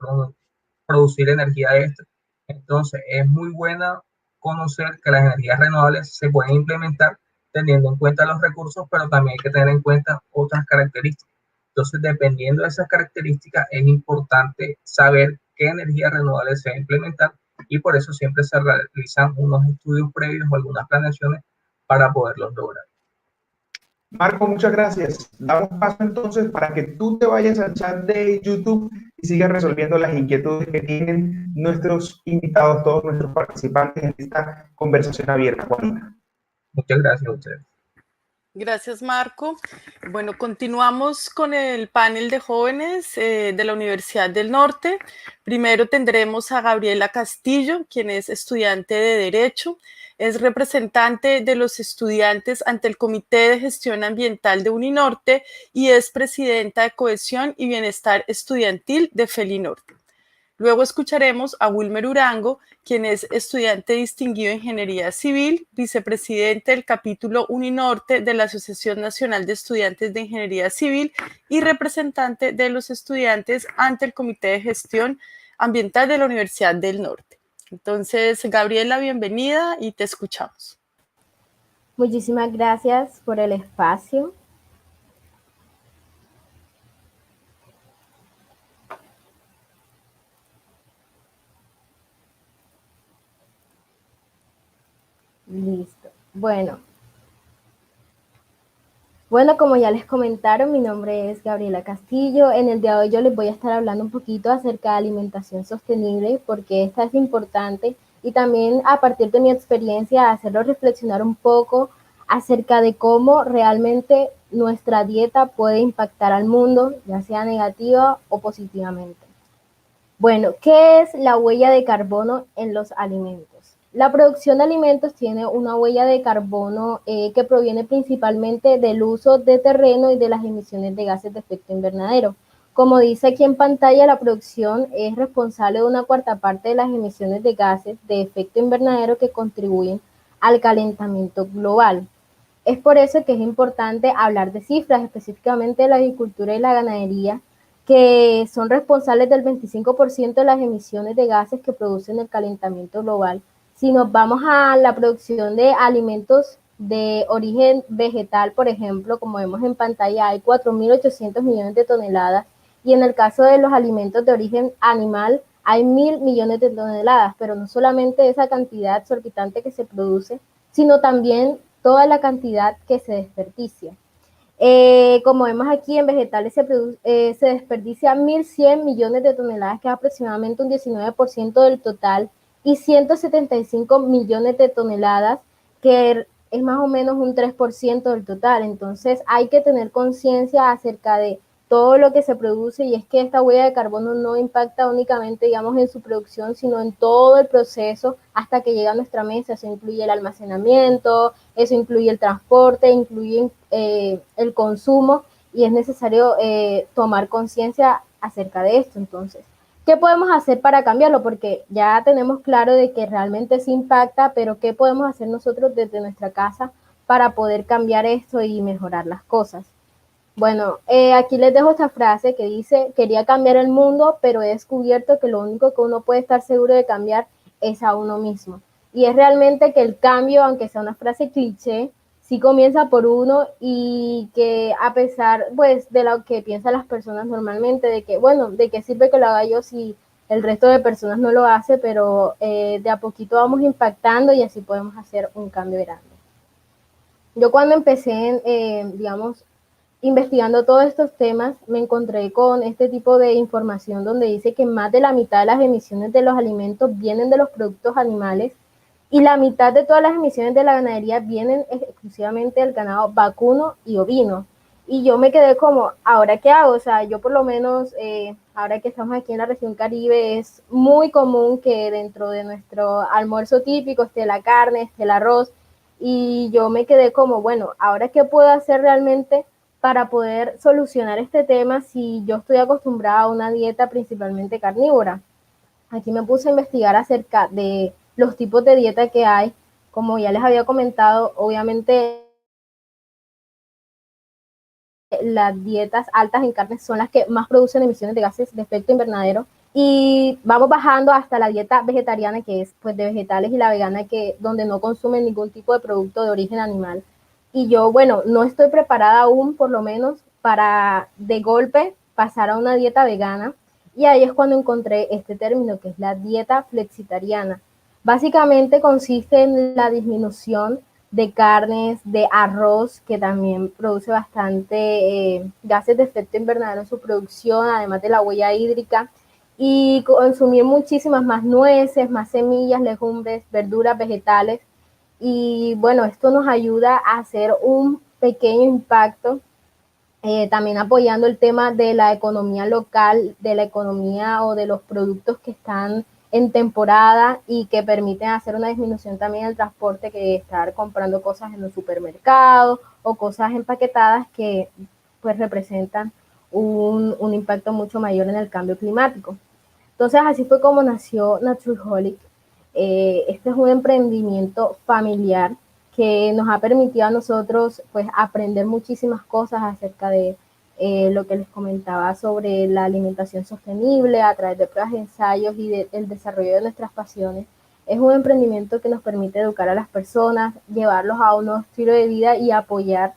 producir energía extra. Entonces, es muy buena conocer que las energías renovables se pueden implementar teniendo en cuenta los recursos, pero también hay que tener en cuenta otras características. Entonces, dependiendo de esas características, es importante saber qué energía renovable se va a implementar y por eso siempre se realizan unos estudios previos o algunas planeaciones para poderlos lograr. Marco, muchas gracias. Damos paso entonces para que tú te vayas al chat de YouTube y sigas resolviendo las inquietudes que tienen nuestros invitados, todos nuestros participantes en esta conversación abierta, Juanita. Muchas gracias a ustedes. Gracias, Marco. Bueno, continuamos con el panel de jóvenes de la Universidad del Norte. Primero tendremos a Gabriela Castillo, quien es estudiante de Derecho, es representante de los estudiantes ante el Comité de Gestión Ambiental de Uninorte y es presidenta de Cohesión y Bienestar Estudiantil de Felinorte. Luego escucharemos a Wilmer Urango, quien es estudiante distinguido de Ingeniería Civil, vicepresidente del capítulo Uninorte de la Asociación Nacional de Estudiantes de Ingeniería Civil y representante de los estudiantes ante el Comité de Gestión Ambiental de la Universidad del Norte. Entonces, Gabriela, bienvenida y te escuchamos. Muchísimas gracias por el espacio. Listo. Bueno, como ya les comentaron, mi nombre es Gabriela Castillo. En el día de hoy yo les voy a estar hablando un poquito acerca de alimentación sostenible, porque esta es importante, y también a partir de mi experiencia hacerlo reflexionar un poco acerca de cómo realmente nuestra dieta puede impactar al mundo, ya sea negativa o positivamente. Bueno, ¿qué es la huella de carbono en los alimentos? La producción de alimentos tiene una huella de carbono que proviene principalmente del uso de terreno y de las emisiones de gases de efecto invernadero. Como dice aquí en pantalla, la producción es responsable de una cuarta parte de las emisiones de gases de efecto invernadero que contribuyen al calentamiento global. Es por eso que es importante hablar de cifras, específicamente de la agricultura y la ganadería, que son responsables del 25% de las emisiones de gases que producen el calentamiento global. Si nos vamos a la producción de alimentos de origen vegetal, por ejemplo, como vemos en pantalla, hay 4.800 millones de toneladas, y en el caso de los alimentos de origen animal, hay 1.000 millones de toneladas, pero no solamente esa cantidad exorbitante que se produce, sino también toda la cantidad que se desperdicia. Como vemos aquí, en vegetales se desperdicia 1.100 millones de toneladas, que es aproximadamente un 19% del total, y 175 millones de toneladas, que es más o menos un 3% del total. Entonces hay que tener conciencia acerca de todo lo que se produce, y es que esta huella de carbono no impacta únicamente, digamos, en su producción, sino en todo el proceso hasta que llega a nuestra mesa. Eso incluye el almacenamiento, eso incluye el transporte, incluye el consumo, y es necesario tomar conciencia acerca de esto. Entonces, ¿qué podemos hacer para cambiarlo? Porque ya tenemos claro de que realmente sí impacta, pero ¿qué podemos hacer nosotros desde nuestra casa para poder cambiar esto y mejorar las cosas? Bueno, aquí les dejo esta frase que dice: quería cambiar el mundo, pero he descubierto que lo único que uno puede estar seguro de cambiar es a uno mismo. Y es realmente que el cambio, aunque sea una frase cliché, sí comienza por uno, y que a pesar, pues, de lo que piensan las personas normalmente, de que, bueno, ¿de qué sirve que lo haga yo si el resto de personas no lo hace? Pero de a poquito vamos impactando y así podemos hacer un cambio grande. Yo cuando empecé, digamos, investigando todos estos temas, me encontré con este tipo de información donde dice que más de la mitad de las emisiones de los alimentos vienen de los productos animales y la mitad de todas las emisiones de la ganadería vienen exclusivamente del ganado vacuno y ovino. Y yo me quedé como, ¿ahora qué hago? O sea, yo por lo menos, ahora que estamos aquí en la región Caribe, es muy común que dentro de nuestro almuerzo típico esté la carne, esté el arroz, y yo me quedé como, bueno, ¿ahora qué puedo hacer realmente para poder solucionar este tema si yo estoy acostumbrada a una dieta principalmente carnívora? Aquí me puse a investigar acerca de los tipos de dieta que hay. Como ya les había comentado, obviamente las dietas altas en carnes son las que más producen emisiones de gases de efecto invernadero, y vamos bajando hasta la dieta vegetariana, que es pues de vegetales, y la vegana, que donde no consumen ningún tipo de producto de origen animal. Y yo, bueno, no estoy preparada aún, por lo menos, para de golpe pasar a una dieta vegana, y ahí es cuando encontré este término, que es la dieta flexitariana. Básicamente consiste en la disminución de carnes, de arroz, que también produce bastante gases de efecto invernadero en su producción, además de la huella hídrica, y consumir muchísimas más nueces, más semillas, legumbres, verduras, vegetales. Y bueno, esto nos ayuda a hacer un pequeño impacto, también apoyando el tema de la economía local, de la economía o de los productos que están en temporada y que permiten hacer una disminución también del transporte, que estar comprando cosas en un supermercado o cosas empaquetadas que pues representan un impacto mucho mayor en el cambio climático. Entonces así fue como nació Natureholic. Este es un emprendimiento familiar que nos ha permitido a nosotros pues aprender muchísimas cosas acerca de lo que les comentaba sobre la alimentación sostenible a través de pruebas de ensayos y del desarrollo de nuestras pasiones. Es un emprendimiento que nos permite educar a las personas, llevarlos a un nuevo estilo de vida y apoyar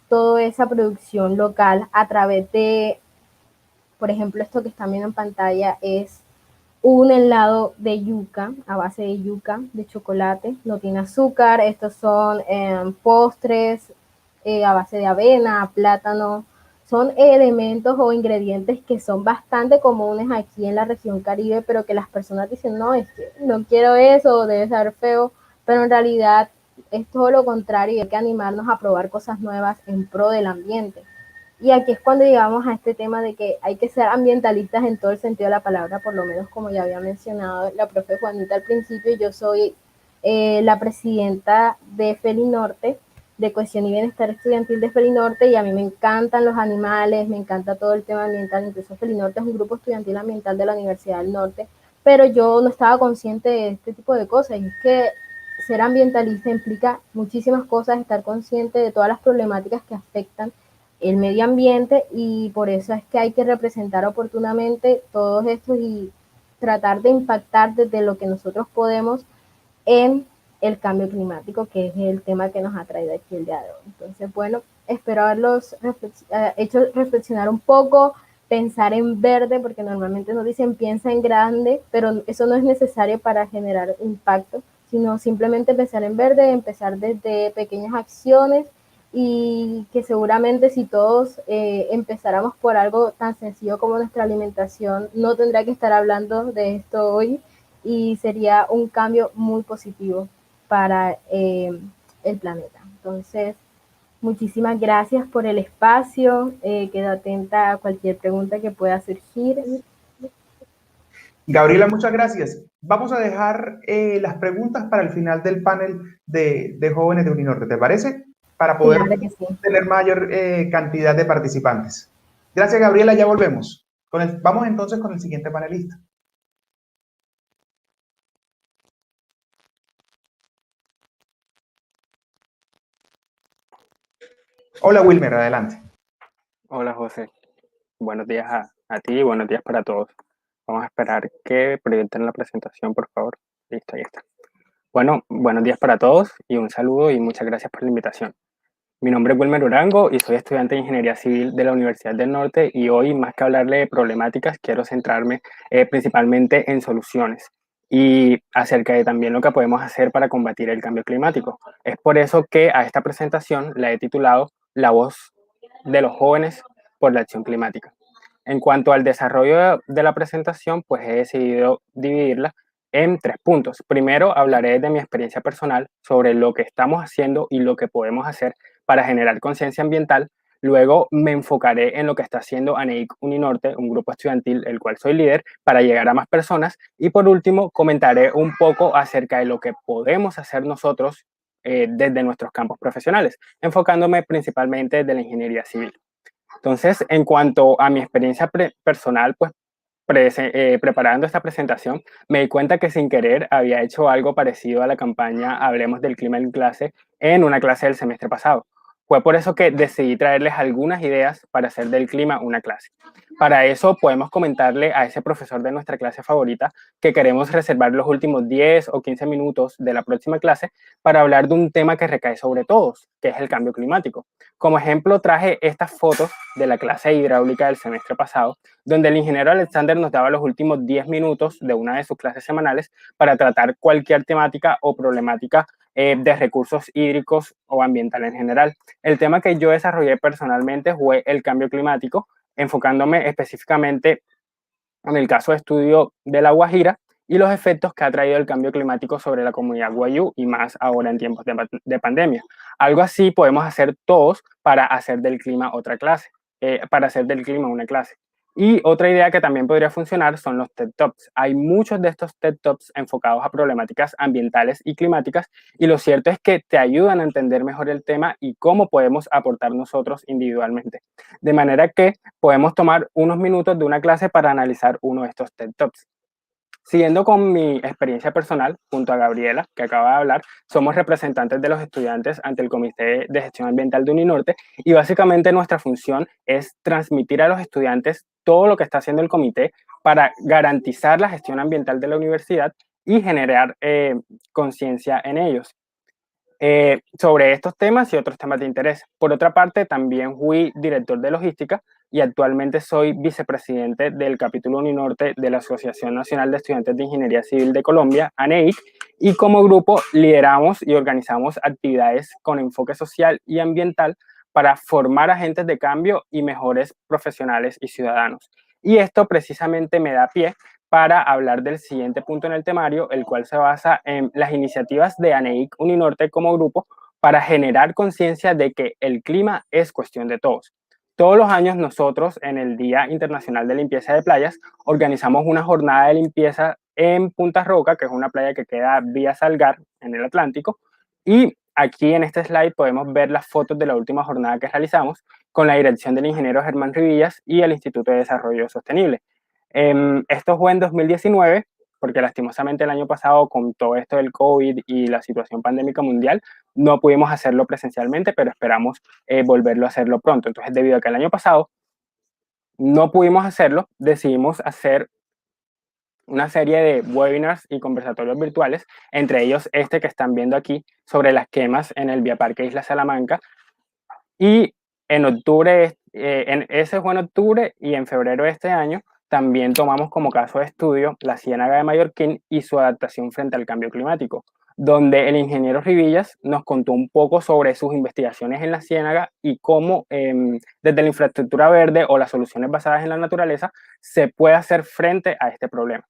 toda esa producción local a través de, por ejemplo, esto que están viendo en pantalla es un helado de yuca, a base de yuca, de chocolate, no tiene azúcar. Estos son postres a base de avena, plátano. Son elementos o ingredientes que son bastante comunes aquí en la región Caribe, pero que las personas dicen, no, es que no quiero eso, debe ser feo, pero en realidad es todo lo contrario, y hay que animarnos a probar cosas nuevas en pro del ambiente. Y aquí es cuando llegamos a este tema de que hay que ser ambientalistas en todo el sentido de la palabra, por lo menos como ya había mencionado la profe Juanita al principio. Yo soy la presidenta de Felinorte, de Cohesión y Bienestar Estudiantil de Felinorte, y a mí me encantan los animales, me encanta todo el tema ambiental. Incluso Felinorte es un grupo estudiantil ambiental de la Universidad del Norte, pero yo no estaba consciente de este tipo de cosas, y es que ser ambientalista implica muchísimas cosas, estar consciente de todas las problemáticas que afectan el medio ambiente, y por eso es que hay que representar oportunamente todos estos y tratar de impactar desde lo que nosotros podemos en el cambio climático, que es el tema que nos ha traído aquí el día de hoy. Entonces, bueno, espero haberlos hecho reflexionar un poco, pensar en verde, porque normalmente nos dicen piensa en grande, pero eso no es necesario para generar impacto, sino simplemente pensar en verde, empezar desde pequeñas acciones, y que seguramente si todos empezáramos por algo tan sencillo como nuestra alimentación, no tendría que estar hablando de esto hoy, y sería un cambio muy positivo para el planeta. Entonces, muchísimas gracias por el espacio, quedo atenta a cualquier pregunta que pueda surgir. Gabriela, muchas gracias. Vamos a dejar las preguntas para el final del panel de jóvenes de Uninorte, ¿te parece? Para poder Claro que sí. tener mayor cantidad de participantes. Gracias, Gabriela, ya volvemos. Vamos entonces con el siguiente panelista. Hola, Wilmer, adelante. Hola, José. Buenos días a ti y buenos días para todos. Vamos a esperar que proyecten la presentación, por favor. Listo, ahí está. Bueno, buenos días para todos y un saludo y muchas gracias por la invitación. Mi nombre es Wilmer Urango y soy estudiante de Ingeniería Civil de la Universidad del Norte, y hoy, más que hablarle de problemáticas, quiero centrarme principalmente en soluciones y acerca de también lo que podemos hacer para combatir el cambio climático. Es por eso que a esta presentación la he titulado La voz de los jóvenes por la acción climática. En cuanto al desarrollo de la presentación, pues he decidido dividirla en 3 puntos. Primero, hablaré de mi experiencia personal sobre lo que estamos haciendo y lo que podemos hacer para generar conciencia ambiental. Luego me enfocaré en lo que está haciendo ANEIC Uninorte, un grupo estudiantil el cual soy líder, para llegar a más personas. Y por último, comentaré un poco acerca de lo que podemos hacer nosotros desde nuestros campos profesionales, enfocándome principalmente desde la ingeniería civil. Entonces, en cuanto a mi experiencia personal, pues preparando esta presentación, me di cuenta que sin querer había hecho algo parecido a la campaña Hablemos del clima en clase en una clase del semestre pasado. Fue por eso que decidí traerles algunas ideas para hacer del clima una clase. Para eso podemos comentarle a ese profesor de nuestra clase favorita que queremos reservar los últimos 10 o 15 minutos de la próxima clase para hablar de un tema que recae sobre todos, que es el cambio climático. Como ejemplo traje estas fotos de la clase de hidráulica del semestre pasado, donde el ingeniero Alexander nos daba los últimos 10 minutos de una de sus clases semanales para tratar cualquier temática o problemática de recursos hídricos o ambiental en general. El tema que yo desarrollé personalmente fue el cambio climático, enfocándome específicamente en el caso de estudio de La Guajira y los efectos que ha traído el cambio climático sobre la comunidad wayuu y más ahora en tiempos de pandemia. Algo así podemos hacer todos para hacer del clima otra clase, para hacer del clima una clase. Y otra idea que también podría funcionar son los TED Talks. Hay muchos de estos TED Talks enfocados a problemáticas ambientales y climáticas y lo cierto es que te ayudan a entender mejor el tema y cómo podemos aportar nosotros individualmente. De manera que podemos tomar unos minutos de una clase para analizar uno de estos TED Talks. Siguiendo con mi experiencia personal, junto a Gabriela, que acaba de hablar, somos representantes de los estudiantes ante el Comité de Gestión Ambiental de Uninorte y básicamente nuestra función es transmitir a los estudiantes todo lo que está haciendo el comité para garantizar la gestión ambiental de la universidad y generar conciencia en ellos. Sobre estos temas y otros temas de interés. Por otra parte, también fui director de logística y actualmente soy vicepresidente del capítulo Uninorte de la Asociación Nacional de Estudiantes de Ingeniería Civil de Colombia, ANEIC, y como grupo lideramos y organizamos actividades con enfoque social y ambiental para formar agentes de cambio y mejores profesionales y ciudadanos. Y esto precisamente me da pie para hablar del siguiente punto en el temario, el cual se basa en las iniciativas de ANEIC Uninorte como grupo para generar conciencia de que el clima es cuestión de todos. Todos los años nosotros, en el Día Internacional de Limpieza de Playas, organizamos una jornada de limpieza en Punta Roca, que es una playa que queda vía Salgar, en el Atlántico, y aquí en este slide podemos ver las fotos de la última jornada que realizamos con la dirección del ingeniero Germán Rivillas y el Instituto de Desarrollo Sostenible. Esto fue en 2019, porque lastimosamente el año pasado con todo esto del COVID y la situación pandémica mundial no pudimos hacerlo presencialmente, pero esperamos volverlo a hacerlo pronto. Entonces, debido a que el año pasado no pudimos hacerlo, decidimos hacer una serie de webinars y conversatorios virtuales, entre ellos este que están viendo aquí sobre las quemas en el Vía Parque Isla Salamanca. Y en octubre, ese fue en octubre y en febrero de este año, también tomamos como caso de estudio la Ciénaga de Mallorquín y su adaptación frente al cambio climático, donde el ingeniero Rivillas nos contó un poco sobre sus investigaciones en la ciénaga y cómo desde la infraestructura verde o las soluciones basadas en la naturaleza se puede hacer frente a este problema.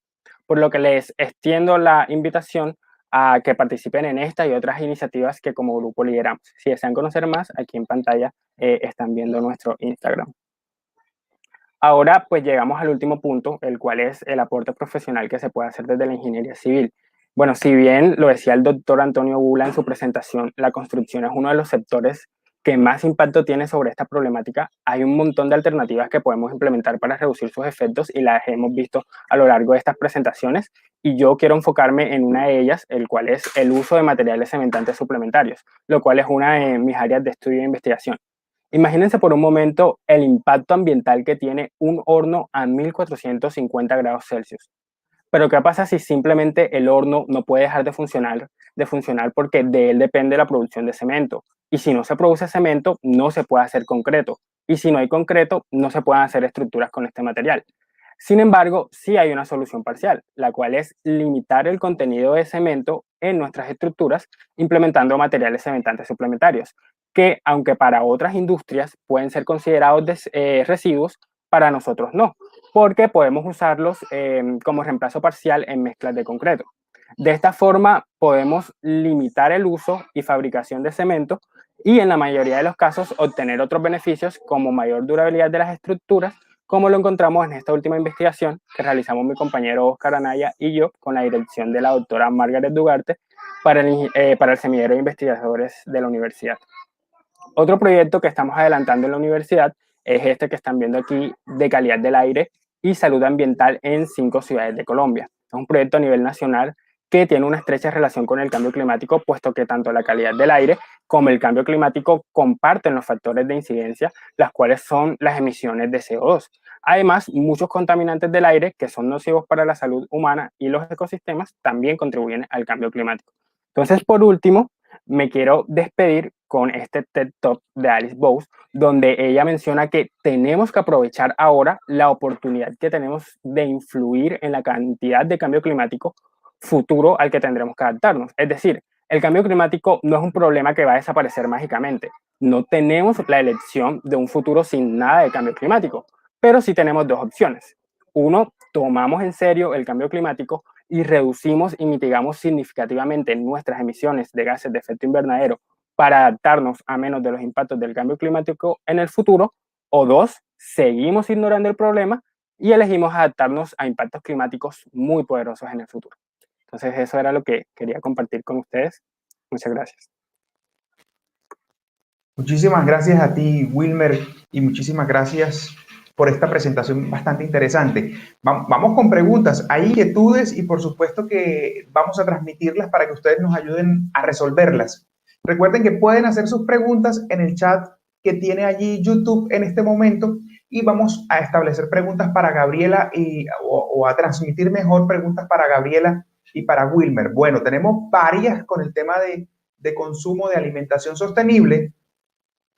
Por lo que les extiendo la invitación a que participen en esta y otras iniciativas que como grupo lideramos. Si desean conocer más, aquí en pantalla están viendo nuestro Instagram. Ahora pues llegamos al último punto, el cual es el aporte profesional que se puede hacer desde la ingeniería civil. Bueno, si bien lo decía el doctor Antonio Bula en su presentación, la construcción es uno de los sectores que más impacto tiene sobre esta problemática, hay un montón de alternativas que podemos implementar para reducir sus efectos y las hemos visto a lo largo de estas presentaciones y yo quiero enfocarme en una de ellas, el cual es el uso de materiales cementantes suplementarios, lo cual es una de mis áreas de estudio e investigación. Imagínense por un momento el impacto ambiental que tiene un horno a 1450 grados Celsius. Pero ¿qué pasa si simplemente el horno no puede dejar de funcionar porque de él depende la producción de cemento? Y si no se produce cemento, no se puede hacer concreto. Y si no hay concreto, no se pueden hacer estructuras con este material. Sin embargo, sí hay una solución parcial, la cual es limitar el contenido de cemento en nuestras estructuras, implementando materiales cementantes suplementarios, que aunque para otras industrias pueden ser considerados residuos, para nosotros no, porque podemos usarlos como reemplazo parcial en mezclas de concreto. De esta forma podemos limitar el uso y fabricación de cemento y en la mayoría de los casos obtener otros beneficios como mayor durabilidad de las estructuras, como lo encontramos en esta última investigación que realizamos mi compañero Oscar Anaya y yo con la dirección de la doctora Margaret Dugarte para el semillero de investigadores de la universidad. Otro proyecto que estamos adelantando en la universidad es este que están viendo aquí de calidad del aire y salud ambiental en 5 ciudades de Colombia. Es un proyecto a nivel nacional que tiene una estrecha relación con el cambio climático, puesto que tanto la calidad del aire como el cambio climático comparten los factores de incidencia, las cuales son las emisiones de CO2. Además, muchos contaminantes del aire que son nocivos para la salud humana y los ecosistemas también contribuyen al cambio climático. Entonces, por último, me quiero despedir con este TED Talk de Alice Bowes, donde ella menciona que tenemos que aprovechar ahora la oportunidad que tenemos de influir en la cantidad de cambio climático futuro al que tendremos que adaptarnos. Es decir, el cambio climático no es un problema que va a desaparecer mágicamente. No tenemos la elección de un futuro sin nada de cambio climático, pero sí tenemos dos opciones. Uno, tomamos en serio el cambio climático y reducimos y mitigamos significativamente nuestras emisiones de gases de efecto invernadero para adaptarnos a menos de los impactos del cambio climático en el futuro. O dos, seguimos ignorando el problema y elegimos adaptarnos a impactos climáticos muy poderosos en el futuro. Entonces eso era lo que quería compartir con ustedes. Muchas gracias. Muchísimas gracias a ti, Wilmer, y muchísimas gracias por esta presentación bastante interesante. Vamos con preguntas. Hay inquietudes y por supuesto que vamos a transmitirlas para que ustedes nos ayuden a resolverlas. Recuerden que pueden hacer sus preguntas en el chat que tiene allí YouTube en este momento y vamos a establecer preguntas para Gabriela o a transmitir mejor preguntas para Gabriela y para Wilmer. Bueno, tenemos varias con el tema de consumo de alimentación sostenible.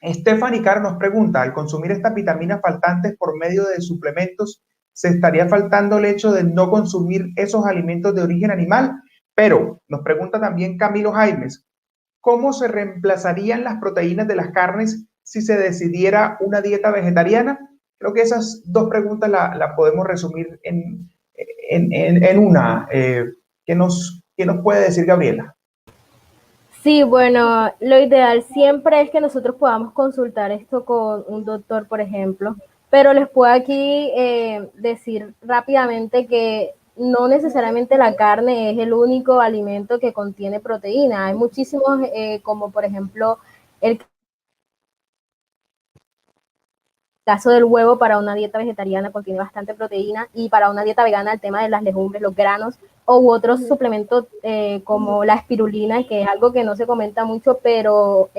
Stephanie Caro nos pregunta, al consumir estas vitaminas faltantes por medio de suplementos, ¿se estaría faltando el hecho de no consumir esos alimentos de origen animal? Pero nos pregunta también Camilo Jaimes, ¿cómo se reemplazarían las proteínas de las carnes si se decidiera una dieta vegetariana? Creo que esas dos preguntas las podemos resumir en una. ¿Qué nos puede decir Gabriela? Sí, bueno, lo ideal siempre es que nosotros podamos consultar esto con un doctor, por ejemplo, pero les puedo aquí decir rápidamente que no necesariamente la carne es el único alimento que contiene proteína. Hay muchísimos, como por ejemplo el caso del huevo para una dieta vegetariana contiene bastante proteína y para una dieta vegana el tema de las legumbres, los granos u otros suplementos como la espirulina, que es algo que no se comenta mucho, pero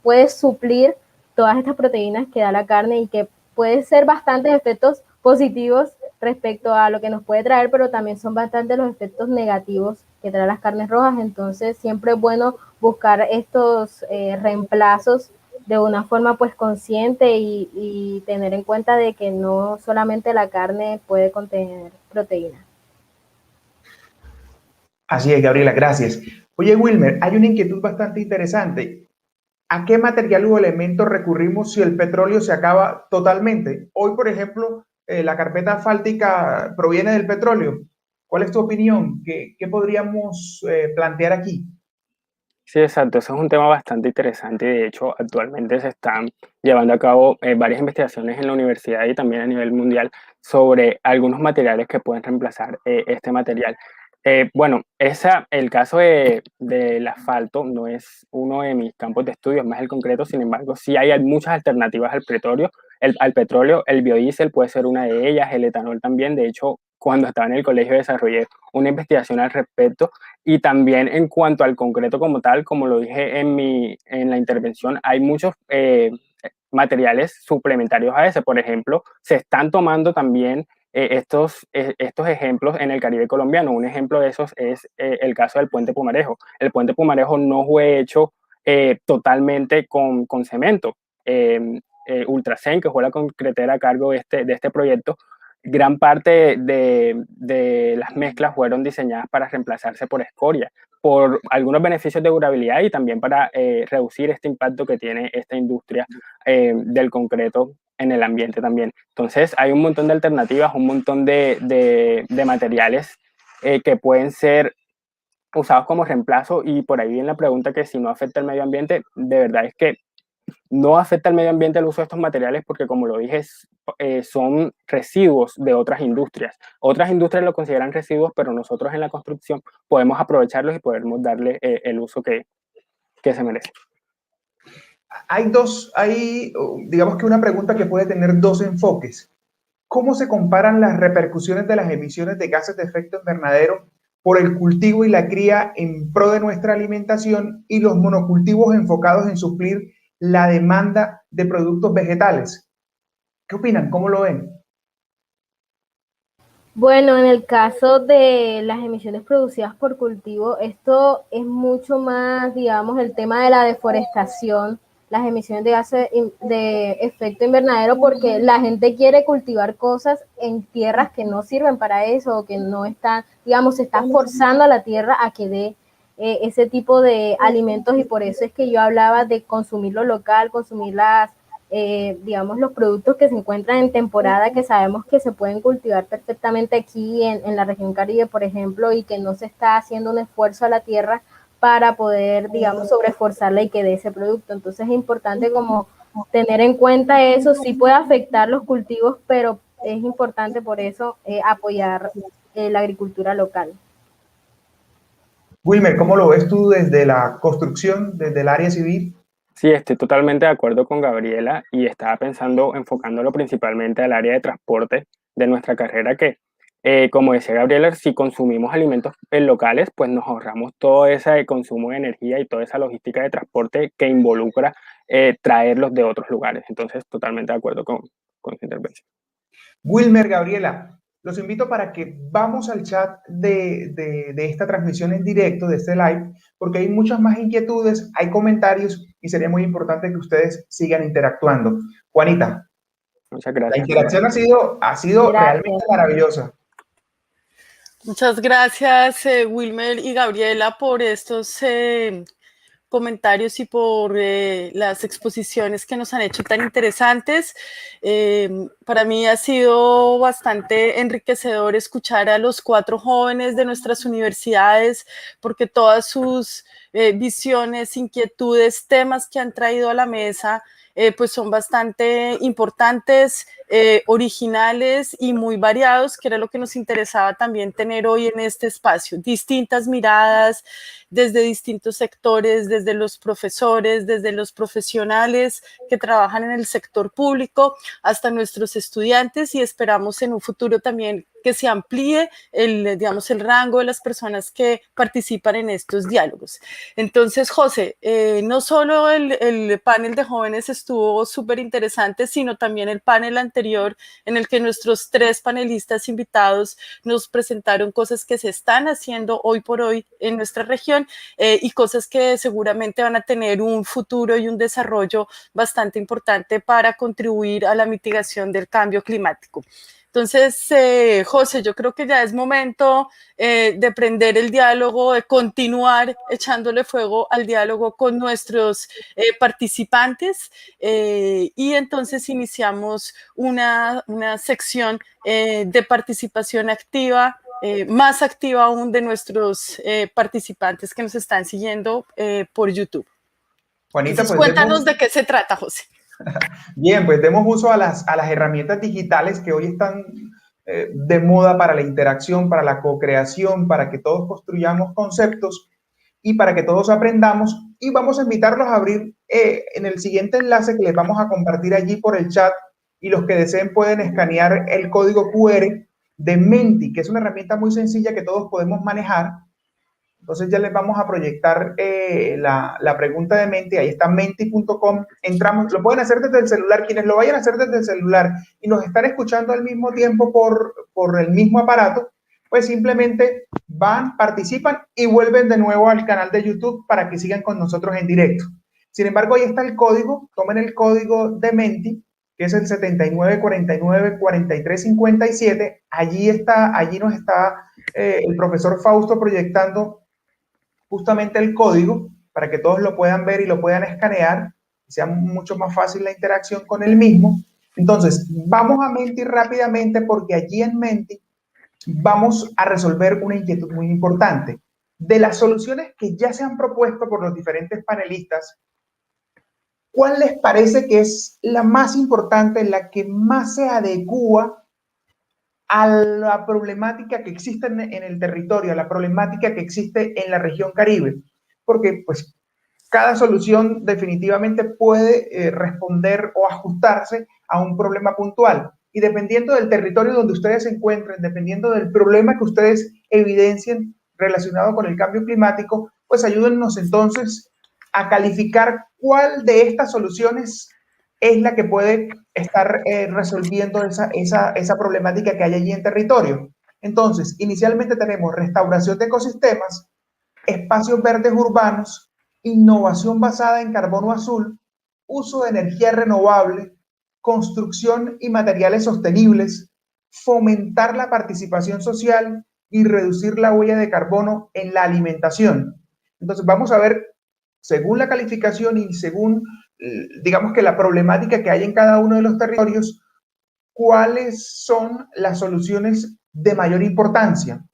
puede suplir todas estas proteínas que da la carne y que puede ser bastantes efectos positivos respecto a lo que nos puede traer, pero también son bastantes los efectos negativos que traen las carnes rojas. Entonces siempre es bueno buscar estos reemplazos de una forma pues consciente y tener en cuenta de que no solamente la carne puede contener proteína. Así es, Gabriela, gracias. Oye, Wilmer, hay una inquietud bastante interesante. ¿A qué material o elemento recurrimos si el petróleo se acaba totalmente? Hoy, por ejemplo, la carpeta asfáltica proviene del petróleo. ¿Cuál es tu opinión? ¿Qué podríamos plantear aquí? Sí, exacto. Eso es un tema bastante interesante. De hecho, actualmente se están llevando a cabo varias investigaciones en la universidad y también a nivel mundial sobre algunos materiales que pueden reemplazar este material. Bueno, el caso del asfalto no es uno de mis campos de estudio, es más el concreto. Sin embargo, sí hay muchas alternativas al petróleo. El biodiesel puede ser una de ellas, el etanol también. De hecho, cuando estaba en el colegio desarrollé una investigación al respecto. Y también en cuanto al concreto como tal, como lo dije en la intervención, hay muchos materiales suplementarios a ese. Por ejemplo, se están tomando también estos ejemplos en el Caribe colombiano. Un ejemplo de esos es el caso del Puente Pumarejo. El Puente Pumarejo no fue hecho totalmente con cemento. Ultrasen, que fue la concretera a cargo de este proyecto, gran parte de las mezclas fueron diseñadas para reemplazarse por escoria, por algunos beneficios de durabilidad y también para reducir este impacto que tiene esta industria del concreto en el ambiente también. Entonces hay un montón de alternativas, un montón de materiales que pueden ser usados como reemplazo, y por ahí viene la pregunta que si no afecta al medio ambiente. De verdad es que no afecta al medio ambiente el uso de estos materiales porque, como lo dije, son residuos de otras industrias. Otras industrias lo consideran residuos, pero nosotros en la construcción podemos aprovecharlos y podemos darle el uso que se merece. Digamos que una pregunta que puede tener dos enfoques. ¿Cómo se comparan las repercusiones de las emisiones de gases de efecto invernadero por el cultivo y la cría en pro de nuestra alimentación y los monocultivos enfocados en suplir la demanda de productos vegetales? ¿Qué opinan? ¿Cómo lo ven? Bueno, en el caso de las emisiones producidas por cultivo, esto es mucho más, digamos, el tema de la deforestación, las emisiones de gases de efecto invernadero, porque la gente quiere cultivar cosas en tierras que no sirven para eso, o que no están, digamos, se está forzando a la tierra a que dé ese tipo de alimentos, y por eso es que yo hablaba de consumir lo local, consumir digamos, los productos que se encuentran en temporada, que sabemos que se pueden cultivar perfectamente aquí en la región Caribe, por ejemplo, y que no se está haciendo un esfuerzo a la tierra para poder, digamos, sobreesforzarla y que dé ese producto. Entonces es importante como tener en cuenta eso. Sí puede afectar los cultivos, pero es importante por eso apoyar la agricultura local. Wilmer, ¿cómo lo ves tú desde la construcción, desde el área civil? Sí, estoy totalmente de acuerdo con Gabriela y estaba pensando, enfocándolo principalmente al área de transporte de nuestra carrera, que como decía Gabriela, si consumimos alimentos locales, pues nos ahorramos todo ese consumo de energía y toda esa logística de transporte que involucra traerlos de otros lugares. Entonces, totalmente de acuerdo con su intervención. Wilmer, Gabriela, los invito para que vamos al chat de esta transmisión en directo, de este live, porque hay muchas más inquietudes, hay comentarios y sería muy importante que ustedes sigan interactuando. Juanita. Muchas gracias. La interacción ha sido realmente maravillosa. Muchas gracias, Wilmer y Gabriela, por estos comentarios y por las exposiciones que nos han hecho tan interesantes. Para mí ha sido bastante enriquecedor escuchar a los 4 jóvenes de nuestras universidades, porque todas sus visiones, inquietudes, temas que han traído a la mesa, pues son bastante importantes, originales y muy variados, que era lo que nos interesaba también tener hoy en este espacio. Distintas miradas desde distintos sectores, desde los profesores, desde los profesionales que trabajan en el sector público, hasta nuestros estudiantes, y esperamos en un futuro también que se amplíe digamos, el rango de las personas que participan en estos diálogos. Entonces, José, no solo el panel de jóvenes estuvo súper interesante, sino también el panel anterior en el que nuestros 3 panelistas invitados nos presentaron cosas que se están haciendo hoy por hoy en nuestra región y cosas que seguramente van a tener un futuro y un desarrollo bastante importante para contribuir a la mitigación del cambio climático. Entonces, José, yo creo que ya es momento de prender el diálogo, de continuar echándole fuego al diálogo con nuestros participantes, y entonces iniciamos una sección de participación activa, más activa aún, de nuestros participantes que nos están siguiendo por YouTube. Juanita, entonces, pues cuéntanos de qué se trata, José. Bien, pues demos uso a las herramientas digitales que hoy están de moda para la interacción, para la co-creación, para que todos construyamos conceptos y para que todos aprendamos. Y vamos a invitarlos a abrir en el siguiente enlace que les vamos a compartir allí por el chat, y los que deseen pueden escanear el código QR de Menti, que es una herramienta muy sencilla que todos podemos manejar. Entonces ya les vamos a proyectar la pregunta de Menti. Ahí está menti.com. Entramos, lo pueden hacer desde el celular. Quienes lo vayan a hacer desde el celular y nos están escuchando al mismo tiempo por el mismo aparato, pues simplemente van, participan y vuelven de nuevo al canal de YouTube para que sigan con nosotros en directo. Sin embargo, ahí está el código. Tomen el código de Menti que es el 7949-4357. Allí nos está el profesor Fausto proyectando justamente el código para que todos lo puedan ver y lo puedan escanear y sea mucho más fácil la interacción con el mismo. Entonces, vamos a Menti rápidamente porque allí en Menti vamos a resolver una inquietud muy importante. De las soluciones que ya se han propuesto por los diferentes panelistas, ¿cuál les parece que es la más importante, la que más se adecúa a la problemática que existe en el territorio, a la problemática que existe en la región Caribe? Porque pues cada solución definitivamente puede responder o ajustarse a un problema puntual. Y dependiendo del territorio donde ustedes se encuentren, dependiendo del problema que ustedes evidencien relacionado con el cambio climático, pues ayúdennos entonces a calificar cuál de estas soluciones es la que puede estar resolviendo esa problemática que hay allí en territorio. Entonces, inicialmente tenemos restauración de ecosistemas, espacios verdes urbanos, innovación basada en carbono azul, uso de energía renovable, construcción y materiales sostenibles, fomentar la participación social y reducir la huella de carbono en la alimentación. Entonces vamos a ver, según la calificación y según, digamos que la problemática que hay en cada uno de los territorios, cuáles son las soluciones de mayor importancia.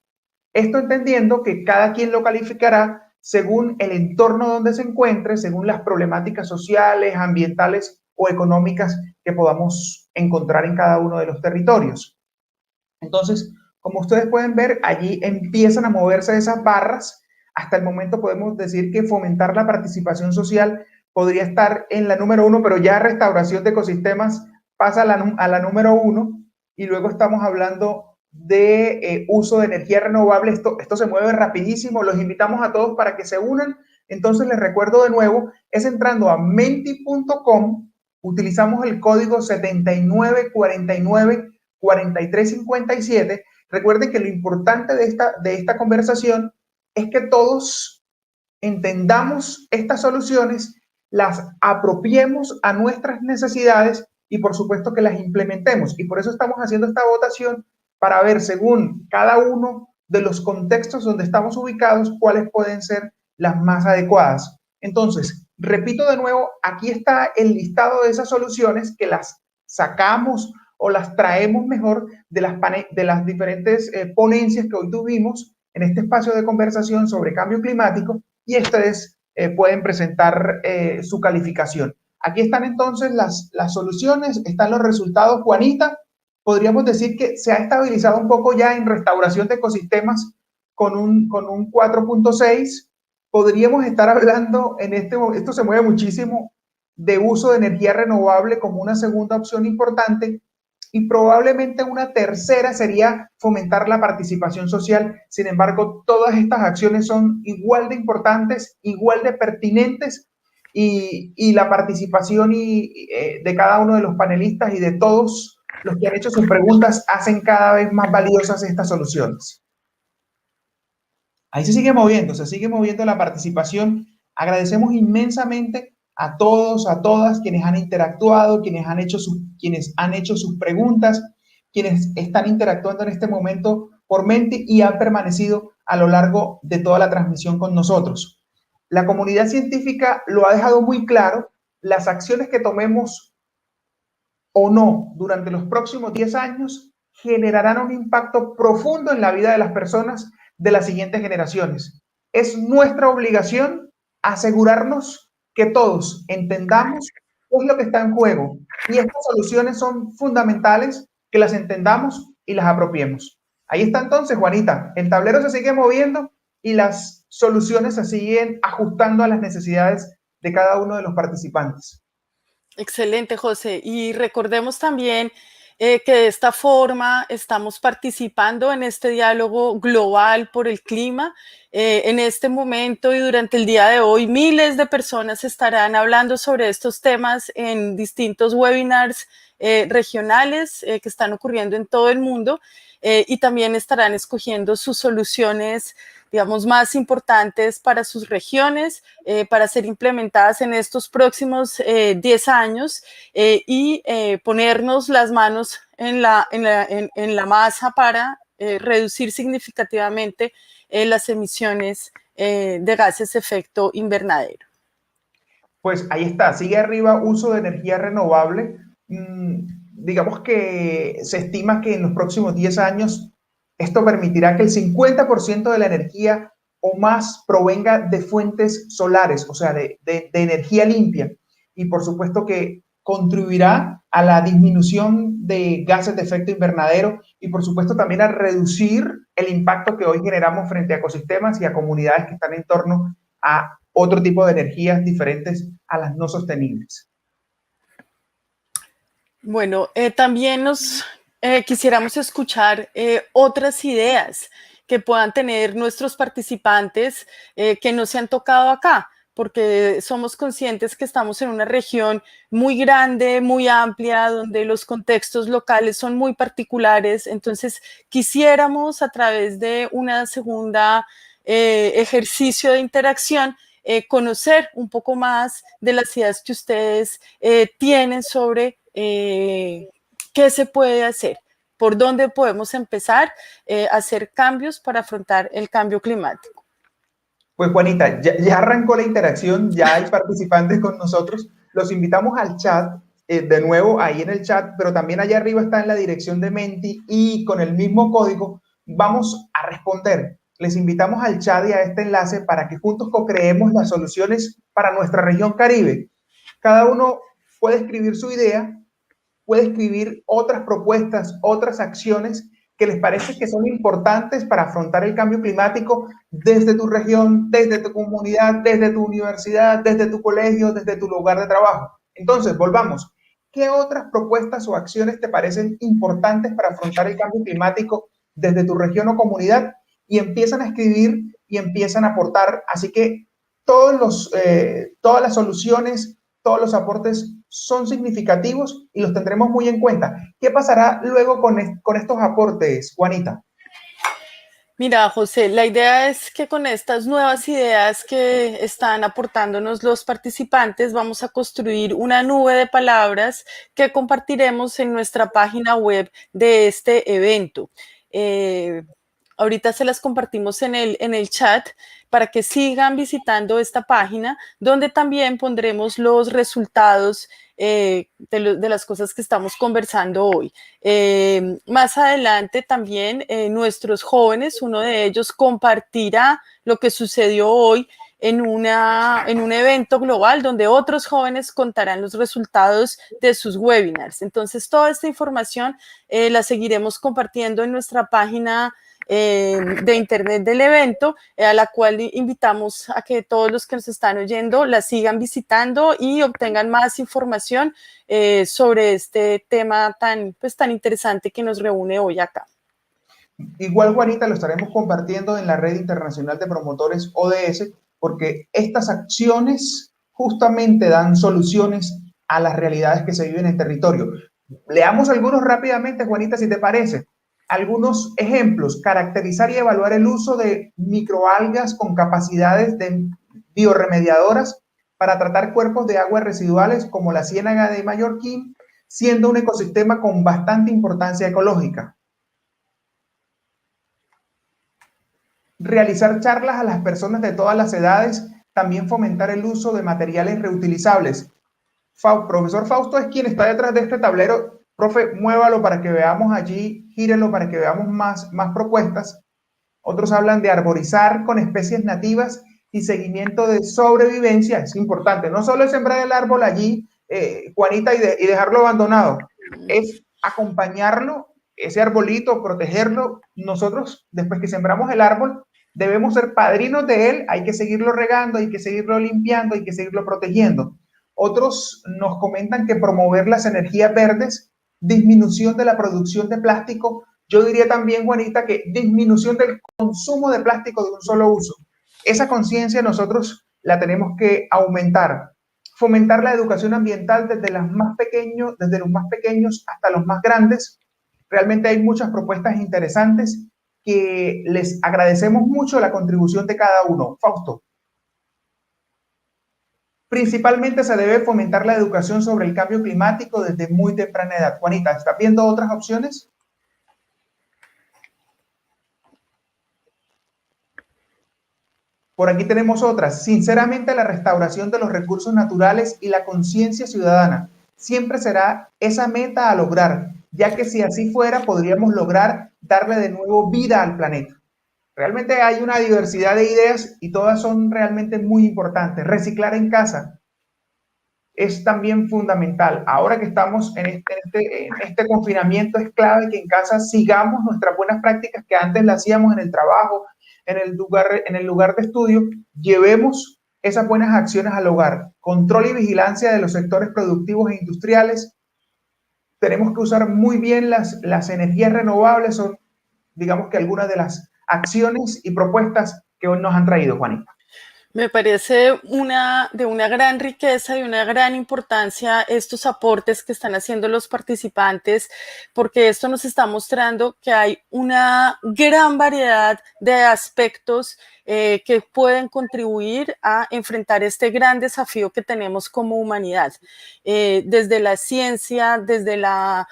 Esto entendiendo que cada quien lo calificará según el entorno donde se encuentre, según las problemáticas sociales, ambientales o económicas que podamos encontrar en cada uno de los territorios. Entonces, como ustedes pueden ver, allí empiezan a moverse esas barras. Hasta el momento podemos decir que fomentar la participación social podría estar en la número 1, pero ya restauración de ecosistemas pasa a la número 1, y luego estamos hablando de uso de energía renovable. Esto se mueve rapidísimo, los invitamos a todos para que se unan. Entonces les recuerdo de nuevo, es entrando a menti.com, utilizamos el código 7949-4357. Recuerden que lo importante de esta conversación es que todos entendamos estas soluciones, las apropiemos a nuestras necesidades y por supuesto que las implementemos. Y por eso estamos haciendo esta votación, para ver según cada uno de los contextos donde estamos ubicados, cuáles pueden ser las más adecuadas. Entonces, repito de nuevo, aquí está el listado de esas soluciones que las sacamos o las traemos mejor de las diferentes ponencias que hoy tuvimos en este espacio de conversación sobre cambio climático, y ustedes pueden presentar su calificación. Aquí están entonces las soluciones, están los resultados. Juanita, podríamos decir que se ha estabilizado un poco ya en restauración de ecosistemas con un 4.6. Podríamos estar hablando esto se mueve muchísimo, de uso de energía renovable como una segunda opción importante, y probablemente una tercera sería fomentar la participación social. Sin embargo, todas estas acciones son igual de importantes, igual de pertinentes, y la participación de cada uno de los panelistas y de todos los que han hecho sus preguntas hacen cada vez más valiosas estas soluciones. Ahí se sigue moviendo la participación. Agradecemos inmensamente a todos, a todas quienes han interactuado, quienes han hecho sus preguntas, quienes están interactuando en este momento por Menti y han permanecido a lo largo de toda la transmisión con nosotros. La comunidad científica lo ha dejado muy claro: las acciones que tomemos o no durante los próximos 10 años generarán un impacto profundo en la vida de las personas de las siguientes generaciones. Es nuestra obligación asegurarnos que todos entendamos qué es lo que está en juego, y estas soluciones son fundamentales que las entendamos y las apropiemos. Ahí está entonces, Juanita, el tablero se sigue moviendo y las soluciones se siguen ajustando a las necesidades de cada uno de los participantes. Excelente, José. Y recordemos también que de esta forma estamos participando en este diálogo global por el clima. En este momento y durante el día de hoy, miles de personas estarán hablando sobre estos temas en distintos webinars regionales que están ocurriendo en todo el mundo. y también estarán escogiendo sus soluciones, digamos, más importantes para sus regiones, para ser implementadas en estos próximos 10 años y ponernos las manos en la masa para reducir significativamente las emisiones de gases de efecto invernadero. Pues ahí está, sigue arriba uso de energía renovable. Digamos que se estima que en los próximos 10 años esto permitirá que el 50% de la energía o más provenga de fuentes solares, o sea, de energía limpia. Y por supuesto que contribuirá a la disminución de gases de efecto invernadero y por supuesto también a reducir el impacto que hoy generamos frente a ecosistemas y a comunidades que están en torno a otro tipo de energías diferentes a las no sostenibles. Bueno, también quisiéramos escuchar otras ideas que puedan tener nuestros participantes que no se han tocado acá, porque somos conscientes que estamos en una región muy grande, muy amplia, donde los contextos locales son muy particulares. Entonces, quisiéramos a través de una segunda ejercicio de interacción conocer un poco más de las ideas que ustedes tienen sobre qué se puede hacer, por dónde podemos empezar a hacer cambios para afrontar el cambio climático. Pues Juanita, ya arrancó la interacción, ya hay participantes con nosotros. Los invitamos al chat, de nuevo ahí en el chat, pero también allá arriba está en la dirección de Menti y con el mismo código vamos a responder. Les invitamos al chat y a este enlace para que juntos co-creemos las soluciones para nuestra región Caribe. Cada uno puede escribir su idea, puede escribir otras propuestas, otras acciones que les parece que son importantes para afrontar el cambio climático desde tu región, desde tu comunidad, desde tu universidad, desde tu colegio, desde tu lugar de trabajo. Entonces, volvamos. ¿Qué otras propuestas o acciones te parecen importantes para afrontar el cambio climático desde tu región o comunidad? Y empiezan a escribir y empiezan a aportar. Así que todas las soluciones, todos los aportes son significativos y los tendremos muy en cuenta. ¿Qué pasará luego con estos aportes, Juanita? Mira, José, la idea es que con estas nuevas ideas que están aportándonos los participantes, vamos a construir una nube de palabras que compartiremos en nuestra página web de este evento. Ahorita se las compartimos en el chat para que sigan visitando esta página, donde también pondremos los resultados de las cosas que estamos conversando hoy. Más adelante también nuestros jóvenes, uno de ellos compartirá lo que sucedió hoy en un evento global donde otros jóvenes contarán los resultados de sus webinars. Entonces, toda esta información la seguiremos compartiendo en nuestra página de internet del evento, a la cual invitamos a que todos los que nos están oyendo la sigan visitando y obtengan más información sobre este tema tan interesante que nos reúne hoy acá. Igual, Juanita, lo estaremos compartiendo en la Red Internacional de Promotores ODS, porque estas acciones justamente dan soluciones a las realidades que se viven en el territorio. Leamos algunos rápidamente, Juanita, si te parece. Algunos ejemplos: caracterizar y evaluar el uso de microalgas con capacidades de biorremediadoras para tratar cuerpos de agua residuales como la Ciénaga de Mallorquín, siendo un ecosistema con bastante importancia ecológica. Realizar charlas a las personas de todas las edades, también fomentar el uso de materiales reutilizables. Profesor Fausto es quien está detrás de este tablero. Profe, muévalo para que veamos allí, gírelo para que veamos más propuestas. Otros hablan de arborizar con especies nativas y seguimiento de sobrevivencia. Es importante, no solo es sembrar el árbol allí, Juanita, y dejarlo abandonado. Es acompañarlo, ese arbolito, protegerlo. Nosotros, después que sembramos el árbol, debemos ser padrinos de él. Hay que seguirlo regando, hay que seguirlo limpiando, hay que seguirlo protegiendo. Otros nos comentan que promover las energías verdes, disminución de la producción de plástico. Yo diría también, Juanita, que disminución del consumo de plástico de un solo uso. Esa conciencia nosotros la tenemos que aumentar. Fomentar la educación ambiental desde los más pequeños hasta los más grandes. Realmente hay muchas propuestas interesantes que les agradecemos mucho la contribución de cada uno. Fausto. Principalmente se debe fomentar la educación sobre el cambio climático desde muy temprana edad. Juanita, ¿estás viendo otras opciones? Por aquí tenemos otras. Sinceramente, la restauración de los recursos naturales y la conciencia ciudadana siempre será esa meta a lograr, ya que si así fuera, podríamos lograr darle de nuevo vida al planeta. Realmente hay una diversidad de ideas y todas son realmente muy importantes. Reciclar en casa es también fundamental. Ahora que estamos en este confinamiento, es clave que en casa sigamos nuestras buenas prácticas que antes las hacíamos en el trabajo, en el lugar de estudio. Llevemos esas buenas acciones al hogar. Control y vigilancia de los sectores productivos e industriales. Tenemos que usar muy bien las energías renovables. Son, digamos que algunas de las acciones y propuestas que hoy nos han traído, Juanita. Me parece de una gran riqueza y una gran importancia estos aportes que están haciendo los participantes, porque esto nos está mostrando que hay una gran variedad de aspectos que pueden contribuir a enfrentar este gran desafío que tenemos como humanidad, desde la ciencia, desde la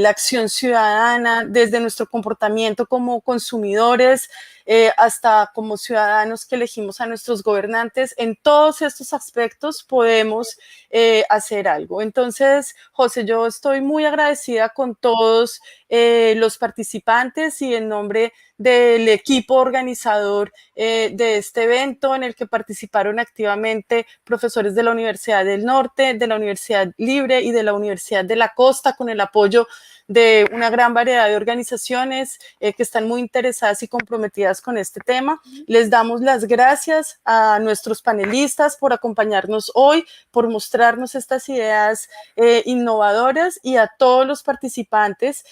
acción ciudadana, desde nuestro comportamiento como consumidores, hasta como ciudadanos que elegimos a nuestros gobernantes. En todos estos aspectos podemos hacer algo. Entonces, José, yo estoy muy agradecida con todos los participantes y en nombre del equipo organizador de este evento, en el que participaron activamente profesores de la Universidad del Norte, de la Universidad Libre y de la Universidad de la Costa, con el apoyo de una gran variedad de organizaciones que están muy interesadas y comprometidas con este tema. Les damos las gracias a nuestros panelistas por acompañarnos hoy, por mostrarnos estas ideas innovadoras, y a todos los participantes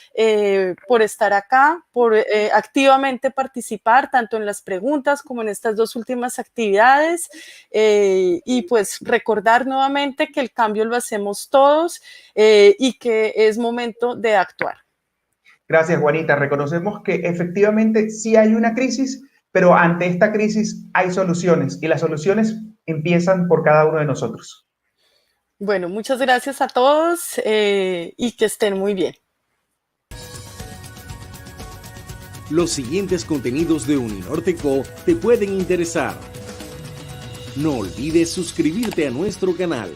por estar acá, por activamente participar tanto en las preguntas como en estas dos últimas actividades, y pues recordar nuevamente que el cambio lo hacemos todos y que es momento de actuar. Gracias, Juanita. Reconocemos que efectivamente sí hay una crisis, pero ante esta crisis hay soluciones, y las soluciones empiezan por cada uno de nosotros. Bueno, muchas gracias a todos y que estén muy bien. Los siguientes contenidos de Uninorte.co te pueden interesar. No olvides suscribirte a nuestro canal.